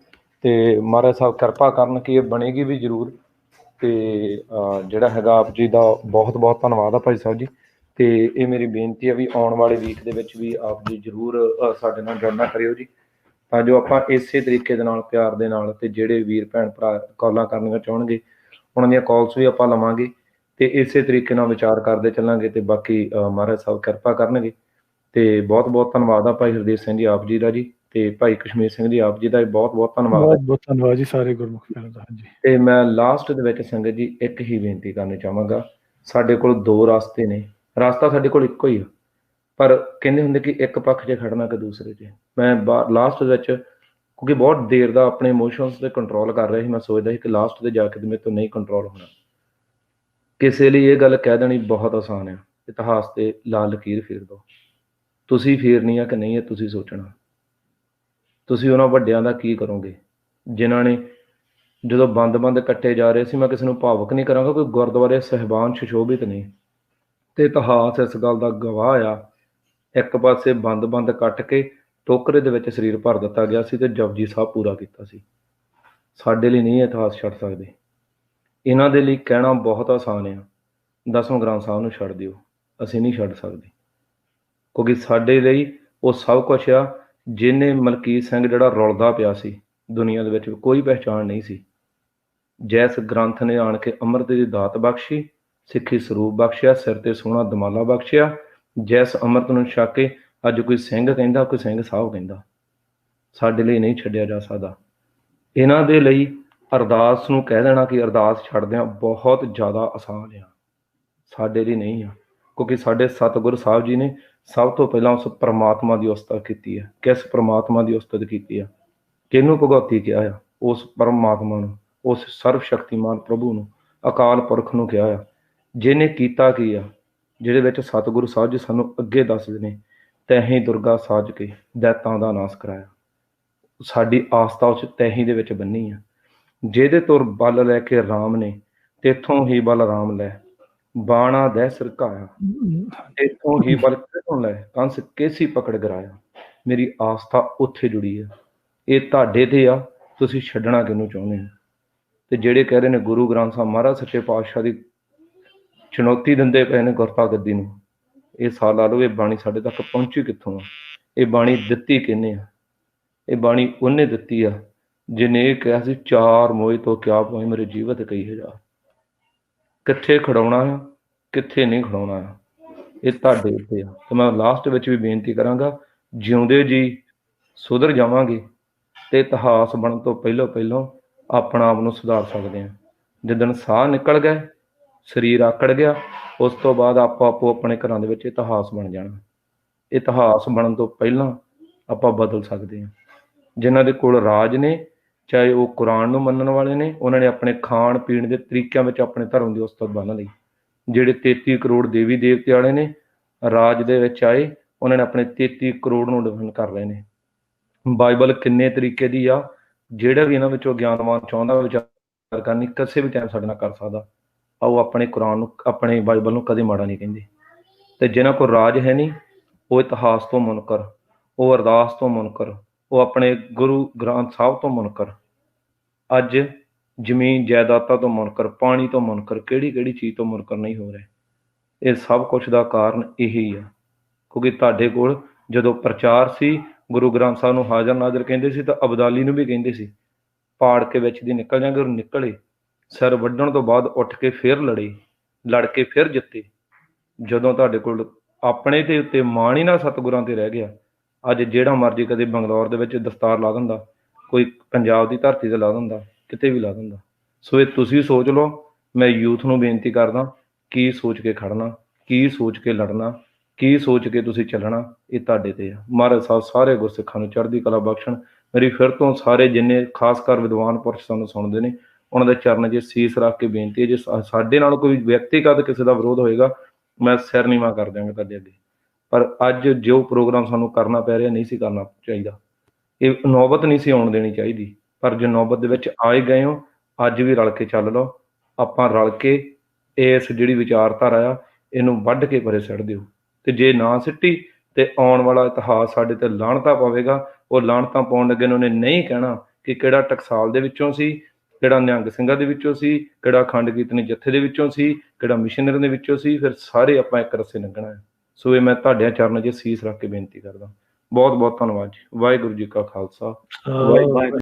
S2: ਤੇ ਮਹਾਰਾਜ ਸਾਹਿਬ ਕਿਰਪਾ ਕਰਨ ਕਿ ਇਹ ਬਣੇਗੀ ਵੀ ਜ਼ਰੂਰ। ਤੇ ਜਿਹੜਾ ਹੈਗਾ ਆਪ ਜੀ ਦਾ ਬਹੁਤ ਬਹੁਤ ਧੰਨਵਾਦ ਆ ਭਾਈ ਸਾਹਿਬ ਜੀ। ਤੇ ਇਹ ਮੇਰੀ ਬੇਨਤੀ ਹੈ ਵੀ ਆਉਣ ਵਾਲੇ ਵੀਕ ਦੇ ਵਿੱਚ ਵੀ ਆਪ ਜੀ ਜ਼ਰੂਰ ਸਾਡੇ ਨਾਲ ਜੁੜਨਾ ਕਰਿਓ ਜੀ, ਤਾਂ ਜੋ ਆਪਾਂ ਇਸੇ ਤਰੀਕੇ ਦੇ ਨਾਲ ਪਿਆਰ ਦੇ ਨਾਲ ਤੇ ਜਿਹੜੇ ਵੀਰ ਭੈਣ ਭਰਾ ਕਾਲਾਂ ਕਰਨੀਆਂ ਚਾਹਣਗੇ ਉਹਨਾਂ ਦੀਆਂ ਕਾਲਸ ਵੀ ਆਪਾਂ ਲਵਾਂਗੇ ਤੇ ਇਸੇ ਤਰੀਕੇ ਨਾਲ ਵਿਚਾਰ ਕਰਦੇ ਚੱਲਾਂਗੇ ਤੇ ਬਾਕੀ ਮਹਾਰਾਜ ਸਾਹਿਬ ਕਿਰਪਾ ਕਰਨਗੇ। ਤੇ ਬਹੁਤ ਬਹੁਤ ਧੰਨਵਾਦ ਆ ਭਾਈ ਹਰਦੇਵ ਸਿੰਘ ਜੀ ਆਪ ਜੀ ਦਾ ਜੀ। ਤੇ ਭਾਈ ਕਸ਼ਮੀਰ ਸਿੰਘ ਜੀ ਆਪ ਜੀ ਦਾ ਬਹੁਤ ਬਹੁਤ ਧੰਨਵਾਦ।
S3: ਬਹੁਤ ਬਹੁਤ ਧੰਨਵਾਦ ਜੀ ਸਾਰੇ ਗੁਰਮੁਖ ਪਿਆਰਿਆਂ ਦਾ। ਹਾਂਜੀ,
S2: ਤੇ ਮੈਂ ਲਾਸਟ ਦੇ ਵਿੱਚ ਸੰਗਤ ਜੀ ਇੱਕ ਹੀ ਬੇਨਤੀ ਕਰਨੀ ਚਾਹਾਂਗਾ। ਸਾਡੇ ਕੋਲ ਦੋ ਰਸਤੇ ਨੇ, ਰਸਤਾ ਸਾਡੇ ਕੋਲ ਇੱਕੋ ਹੀ ਆ, ਪਰ ਕਹਿੰਦੇ ਹੁੰਦੇ ਕਿ ਇੱਕ ਪੱਖ 'ਚ ਖੜਨਾ ਕਿ ਦੂਸਰੇ 'ਚ। ਮੈਂ ਲਾਸਟ ਦੇ ਵਿੱਚ, ਕਿਉਂਕਿ ਬਹੁਤ ਦੇਰ ਦਾ ਆਪਣੇ ਇਮੋਸ਼ਨਸ ਤੇ ਕੰਟਰੋਲ ਕਰ ਰਿਹਾ ਸੀ, ਮੈਂ ਸੋਚਦਾ ਸੀ ਕਿ ਲਾਸਟ ਤੇ ਜਾ ਕੇ ਮੇਰੇ ਤੋਂ ਨਹੀਂ ਕੰਟਰੋਲ ਹੋਣਾ। ਕਿਸੇ ਲਈ ਇਹ ਗੱਲ ਕਹਿ ਦੇਣੀ ਬਹੁਤ ਆਸਾਨ ਆ, ਇਤਿਹਾਸ ਤੇ ਲਾਲ ਲਕੀਰ ਫੇਰ ਦਿਓ। ਤੁਸੀਂ ਫੇਰਨੀ ਆ ਕਿ ਨਹੀਂ, ਇਹ ਤੁਸੀਂ ਸੋਚਣਾ। ਤੁਸੀਂ ਉਹਨਾਂ ਵੱਡਿਆਂ ਦਾ ਕੀ ਕਰੋਗੇ ਜਿਨ੍ਹਾਂ ਨੇ ਜਦੋਂ ਬੰਦ ਕੱਟੇ ਜਾ ਰਹੇ ਸੀ, ਮੈਂ ਕਿਸੇ ਨੂੰ ਭਾਵੁਕ ਨਹੀਂ ਕਰਾਂਗਾ, ਕੋਈ ਗੁਰਦੁਆਰੇ ਸਾਹਿਬਾਨ ਸੁਸ਼ੋਭਿਤ ਨਹੀਂ, ਤੇ ਇਤਿਹਾਸ ਇਸ ਗੱਲ ਦਾ ਗਵਾਹ ਆ। ਇੱਕ ਪਾਸੇ ਬੰਦ ਕੱਟ ਕੇ ਟੋਕਰੇ ਦੇ ਵਿੱਚ ਸਰੀਰ ਭਰ ਦਿੱਤਾ ਗਿਆ ਸੀ ਤੇ ਜਪਜੀ ਸਾਹਿਬ ਪੂਰਾ ਕੀਤਾ ਸੀ। ਸਾਡੇ ਲਈ ਨਹੀਂ ਇਤਿਹਾਸ ਛੱਡ ਸਕਦੇ। ਇਹਨਾਂ ਦੇ ਲਈ ਕਹਿਣਾ ਬਹੁਤ ਆਸਾਨ ਆ, 10ਵਾਂ ਗ੍ਰੰਥ ਸਾਹਿਬ ਨੂੰ ਛੱਡ ਦਿਓ, ਅਸੀਂ ਨਹੀਂ ਛੱਡ ਸਕਦੇ, ਕਿਉਂਕਿ ਸਾਡੇ ਲਈ ਉਹ ਸਭ ਕੁਛ ਆ ਜਿਹਨੇ ਮਲਕੀਤ ਸਿੰਘ ਜਿਹੜਾ ਰੁਲਦਾ ਪਿਆ ਸੀ ਦੁਨੀਆ ਦੇ ਵਿੱਚ, ਕੋਈ ਪਹਿਚਾਣ ਨਹੀਂ ਸੀ। ਜੈਸ ਗ੍ਰੰਥ ਨੇ ਆਣ ਕੇ ਅੰਮ੍ਰਿਤ ਦੀ ਦਾਤ ਬਖਸ਼ੀ, ਸਿੱਖੀ ਸਰੂਪ ਬਖਸ਼ਿਆ, ਸਿਰ ਤੇ ਸੋਹਣਾ ਦਮਾਲਾ ਬਖਸ਼ਿਆ। ਜੈਸ ਅੰਮ੍ਰਿਤ ਨੂੰ ਛਕ ਕੇ ਅੱਜ ਕੋਈ ਸਿੰਘ ਕਹਿੰਦਾ, ਕੋਈ ਸਿੰਘ ਸਾਹਿਬ ਕਹਿੰਦਾ। ਸਾਡੇ ਲਈ ਨਹੀਂ ਛੱਡਿਆ ਜਾ ਸਕਦਾ। ਇਹਨਾਂ ਦੇ ਲਈ ਅਰਦਾਸ ਨੂੰ ਕਹਿ ਦੇਣਾ ਕਿ ਅਰਦਾਸ ਛੱਡਦਿਆਂ ਬਹੁਤ ਜ਼ਿਆਦਾ ਆਸਾਨ ਆ, ਸਾਡੇ ਲਈ ਨਹੀਂ ਆ, ਕਿਉਂਕਿ ਸਾਡੇ ਸਤਿਗੁਰੂ ਸਾਹਿਬ ਜੀ ਨੇ ਸਭ ਤੋਂ ਪਹਿਲਾਂ ਉਸ ਪਰਮਾਤਮਾ ਦੀ ਉਸਤਤ ਕੀਤੀ ਹੈ। ਕਿਸ ਪਰਮਾਤਮਾ ਦੀ ਉਸਤਤ ਕੀਤੀ ਆ? ਕਿਹਨੂੰ ਭਗਉਤੀ ਕਿਹਾ ਆ? ਉਸ ਪਰਮਾਤਮਾ ਨੂੰ, ਉਸ ਸਰਵ ਸ਼ਕਤੀਮਾਨ ਪ੍ਰਭੂ ਨੂੰ, ਅਕਾਲ ਪੁਰਖ ਨੂੰ ਕਿਹਾ ਆ। ਜਿਹਨੇ ਕੀਤਾ ਕੀ ਆ, ਜਿਹਦੇ ਵਿੱਚ ਸਤਿਗੁਰੂ ਸਾਹਿਬ ਜੀ ਸਾਨੂੰ ਅੱਗੇ ਦੱਸਦੇ ਨੇ, ਤੈਹੀਂ ਦੁਰਗਾ ਸਾਜ ਕੇ ਦੈਤਾਂ ਦਾ ਨਾਸ ਕਰਾਇਆ। ਸਾਡੀ ਆਸਥਾ ਉਸ ਤੈਹੀਂ ਦੇ ਵਿੱਚ ਬੰਨੀ ਆ। ਜਿਹਦੇ ਤੁਰ ਬਲ ਲੈ ਕੇ ਰਾਮ ਨੇ, ਤੇਥੋਂ ਹੀ ਬਲ ਰਾਮ ਲੈ, ਬਾਣਾ ਦਹਿ ਸਰਕਾਇਆ, ਤੇਥੋਂ ਹੀ ਬਲ ਕਿਥੋਂ ਲੈ, ਕੰਸ ਕੇਸੀ ਪਕੜ ਗਰਾਇਆ। ਮੇਰੀ ਆਸਥਾ ਉੱਥੇ ਜੁੜੀ ਆ। ਇਹ ਤੁਹਾਡੇ ਤੇ ਆ, ਤੁਸੀਂ ਛੱਡਣਾ ਕਿਹਨੂੰ ਚਾਹੁੰਦੇ ਹੋ? ਤੇ ਜਿਹੜੇ ਕਹਿ ਰਹੇ ਨੇ ਗੁਰੂ ਗ੍ਰੰਥ ਸਾਹਿਬ ਮਹਾਰਾਜ ਸੱਚੇ ਪਾਤਸ਼ਾਹ ਦੀ ਚੁਣੌਤੀ ਦਿੰਦੇ ਪਏ ਨੇ ਗੁਰਤਾ ਗੱਦੀ ਨੂੰ, ਇਹ ਸਾਲ ਲਾ ਲਓ ਇਹ ਬਾਣੀ ਸਾਡੇ ਤੱਕ ਪਹੁੰਚੀ ਕਿੱਥੋਂ ਆ? ਇਹ ਬਾਣੀ ਦਿੱਤੀ ਕਿਹਨੇ ਆ? ਇਹ ਬਾਣੀ ਉਹਨੇ ਦਿੱਤੀ ਆ ਜਿਹਨੇ ਇਹ ਕਿਹਾ ਸੀ, ਚਾਰ ਮੋਹ ਤੋਂ ਕਿਆ ਪਾਏ ਮੇਰੇ ਜੀਵਤ ਕਈ ਹਜ਼ਾਰ। ਕਿੱਥੇ ਖੜਾਉਣਾ ਆ, ਕਿੱਥੇ ਨਹੀਂ ਖੜਾਉਣਾ ਆ, ਇਹ ਤੁਹਾਡੇ ਉੱਤੇ ਆ। ਤੇ ਮੈਂ ਲਾਸਟ ਵਿੱਚ ਵੀ ਬੇਨਤੀ ਕਰਾਂਗਾ, ਜਿਉਂਦੇ ਜੀ ਸੁਧਰ ਜਾਵਾਂਗੇ ਤੇ ਇਤਿਹਾਸ ਬਣਨ ਤੋਂ ਪਹਿਲਾਂ ਆਪਣਾ ਆਪ ਨੂੰ ਸੁਧਾਰ ਸਕਦੇ ਹਾਂ। ਜਿੱਦਣ ਸਾਹ ਨਿਕਲ ਗਏ, ਸਰੀਰ ਆਕੜ ਗਿਆ, ਉਸ ਤੋਂ ਬਾਅਦ ਆਪੋ ਆਪਣੇ ਘਰਾਂ ਦੇ ਵਿੱਚ ਇਤਿਹਾਸ ਬਣ ਜਾਣਾ। ਇਤਿਹਾਸ ਬਣਨ ਤੋਂ ਪਹਿਲਾਂ ਆਪਾਂ ਬਦਲ ਸਕਦੇ ਹਾਂ। ਜਿਨ੍ਹਾਂ ਦੇ ਕੋਲ ਰਾਜ ਨੇ, ਚਾਹੇ ਉਹ ਕੁਰਾਨ ਨੂੰ ਮੰਨਣ ਵਾਲੇ ਨੇ, ਉਹਨਾਂ ਨੇ ਆਪਣੇ ਖਾਣ ਪੀਣ ਦੇ ਤਰੀਕਿਆਂ ਵਿੱਚ ਆਪਣੇ ਧਰਮ ਦੀ ਉਸਤਤ ਬੰਨ੍ਹ ਲਈ। ਜਿਹੜੇ 33 ਕਰੋੜ ਦੇਵੀ ਦੇਵਤੇ ਵਾਲੇ ਨੇ, ਰਾਜ ਦੇ ਵਿੱਚ ਆਏ, ਉਹਨਾਂ ਨੇ ਆਪਣੇ 33 ਕਰੋੜ ਨੂੰ ਡਿਫਾਈਨ ਕਰ ਲਏ ਨੇ। ਬਾਈਬਲ ਕਿੰਨੇ ਤਰੀਕੇ ਦੀ ਆ, ਜਿਹੜਾ ਵੀ ਇਹਨਾਂ ਵਿੱਚੋਂ ਗਿਆਨਵਾਨ ਚਾਹੁੰਦਾ ਵਿਚਾਰ ਕਰਨੀ, ਕਿਸੇ ਵੀ ਟਾਈਮ ਸਾਡੇ ਨਾਲ ਕਰ ਸਕਦਾ। ਆਓ ਆਪਣੇ ਕੁਰਾਨ ਨੂੰ, ਆਪਣੇ ਬਾਈਬਲ ਨੂੰ ਕਦੇ ਮਾੜਾ ਨਹੀਂ ਕਹਿੰਦੇ। ਤੇ ਜਿਨ੍ਹਾਂ ਕੋਲ ਰਾਜ ਹੈ ਨਹੀਂ, ਉਹ ਇਤਿਹਾਸ ਤੋਂ ਮੁਨਕਰ, ਉਹ ਅਰਦਾਸ ਤੋਂ ਮੁਨਕਰ, ਉਹ ਆਪਣੇ ਗੁਰੂ ਗ੍ਰੰਥ ਸਾਹਿਬ ਤੋਂ ਮੁਨਕਰ, ਅੱਜ ਜ਼ਮੀਨ ਜਾਇਦਾਦਾਂ ਤੋਂ ਮੁਨਕਰ, ਪਾਣੀ ਤੋਂ ਮੁਨਕਰ, ਕਿਹੜੀ ਚੀਜ਼ ਤੋਂ ਮੁਨਕਰ ਨਹੀਂ ਹੋ ਰਹੇ। ਇਹ ਸਭ ਕੁਛ ਦਾ ਕਾਰਨ ਇਹੀ ਆ, ਕਿਉਂਕਿ ਤੁਹਾਡੇ ਕੋਲ ਜਦੋਂ ਪ੍ਰਚਾਰ ਸੀ, ਗੁਰੂ ਗ੍ਰੰਥ ਸਾਹਿਬ ਨੂੰ ਹਾਜ਼ਰ ਨਾਜ਼ਰ ਕਹਿੰਦੇ ਸੀ, ਤਾਂ ਅਬਦਾਲੀ ਨੂੰ ਵੀ ਕਹਿੰਦੇ ਸੀ ਪਾੜ ਕੇ ਵਿੱਚ ਦੀ ਨਿਕਲ ਜਾਂਗੇ। ਉਹ ਨਿਕਲੇ, ਸਿਰ ਵੱਢਣ ਤੋਂ ਬਾਅਦ ਉੱਠ ਕੇ ਫਿਰ ਲੜ ਕੇ ਫਿਰ ਜਿੱਤੇ। ਜਦੋਂ ਤੁਹਾਡੇ ਕੋਲ ਆਪਣੇ ਤੇ ਉੱਤੇ ਮਾਣ ਹੀ ਨਾ ਸਤਿਗੁਰਾਂ ਤੇ ਰਹਿ ਗਿਆ, ਅੱਜ ਜਿਹੜਾ ਮਰਜ਼ੀ ਕਦੇ ਬੰਗਲੌਰ ਦੇ ਵਿੱਚ ਦਸਤਾਰ ਲਾ ਦਿੰਦਾ, ਕੋਈ ਪੰਜਾਬ ਦੀ ਧਰਤੀ ਤੇ ਲਾ ਦਿੰਦਾ, ਕਿਤੇ ਵੀ ਲਾ ਦਿੰਦਾ। ਸੋ ਇਹ ਤੁਸੀਂ ਸੋਚ ਲਓ। ਮੈਂ ਯੂਥ ਨੂੰ ਬੇਨਤੀ ਕਰਦਾ, ਕੀ ਸੋਚ ਕੇ ਖੜਨਾ, ਕੀ ਸੋਚ ਕੇ ਲੜਨਾ, ਕੀ ਸੋਚ ਕੇ ਤੁਸੀਂ ਚੱਲਣਾ, ਇਹ ਤੁਹਾਡੇ ਤੇ ਆ। ਮਹਾਰਾਜ ਸਾਹਿਬ ਸਾਰੇ ਗੁਰਸਿੱਖਾਂ ਨੂੰ ਚੜ੍ਹਦੀ ਕਲਾ ਬਖਸ਼ਣ। ਮੇਰੀ ਫਿਰ ਤੋਂ ਸਾਰੇ ਜਿੰਨੇ ਖਾਸ ਕਰ ਵਿਦਵਾਨ ਪੁਰਸ਼ ਸਾਨੂੰ ਸੁਣਦੇ ਨੇ, ਉਹਨਾਂ ਦੇ ਚਰਨ 'ਚ ਸੀਸ ਰੱਖ ਕੇ ਬੇਨਤੀ ਹੈ, ਜੇ ਸਾਡੇ ਨਾਲ ਕੋਈ ਵਿਅਕਤੀਗਤ ਕਿਸੇ ਦਾ ਵਿਰੋਧ ਹੋਏਗਾ, ਮੈਂ ਸਿਰ ਨੀਵਾਂ ਕਰ ਦਿਆਂਗਾ ਤੁਹਾਡੇ ਅੱਗੇ। ਪਰ ਅੱਜ ਜੋ ਪ੍ਰੋਗਰਾਮ ਸਾਨੂੰ ਕਰਨਾ ਪੈ ਰਿਹਾ, ਨਹੀਂ ਸੀ ਕਰਨਾ ਚਾਹੀਦਾ। ਇਹ ਨੌਬਤ ਨਹੀਂ ਸੀ ਆਉਣ ਦੇਣੀ ਚਾਹੀਦੀ, ਪਰ ਜੇ ਨੌਬਤ ਦੇ ਵਿੱਚ ਆਏ ਗਏ ਹੋ, ਅੱਜ ਵੀ ਰਲ ਕੇ ਚੱਲ ਲਓ। ਆਪਾਂ ਰਲ ਕੇ ਇਸ ਜਿਹੜੀ ਵਿਚਾਰਧਾਰਾ ਆ, ਇਹਨੂੰ ਵੱਢ ਕੇ ਪਰੇ ਸਿੱਟ ਦਿਓ। ਤੇ ਜੇ ਨਾ ਸਿੱਟੀ ਤੇ ਆਉਣ ਵਾਲਾ ਇਤਿਹਾਸ ਸਾਡੇ ਤੇ ਲਾਹਣਤਾਂ ਪਾਵੇਗਾ। ਉਹ ਲਾਹਣਤਾਂ ਪਾਉਣ ਲੱਗੇ ਉਹਨੇ ਨਹੀਂ ਕਹਿਣਾ ਕਿ ਕਿਹੜਾ ਟਕਸਾਲ ਦੇ ਵਿੱਚੋਂ ਸੀ, ਕਿਹੜਾ ਨਿਹੰਗ ਸਿੰਘਾਂ ਦੇ ਵਿੱਚੋਂ ਸੀ, ਕਿਹੜਾ ਅਖੰਡ ਕੀਰਤਨੀ ਜੱਥੇ ਦੇ ਵਿੱਚੋਂ ਸੀ, ਕਿਹੜਾ ਮਿਸ਼ਨਰੀ ਦੇ ਵਿੱਚੋਂ ਸੀ। ਫਿਰ ਸਾਰੇ ਆਪਾਂ ਇੱਕ ਰਸੇ ਲੰਘਣਾ ਹੈ। ਸੋ ਇਹ ਮੈਂ ਤੁਹਾਡੇ ਚਰਨਾਂ 'ਚ ਸੀਸ ਰੱਖ ਕੇ ਬੇਨਤੀ ਕਰਦਾ। ਬਹੁਤ ਬਹੁਤ ਧੰਨਵਾਦ ਜੀ। ਵਾਹਿਗੁਰੂ ਜੀ ਕਾ ਖਾਲਸਾ, ਵਾਹਿਗੁਰੂ।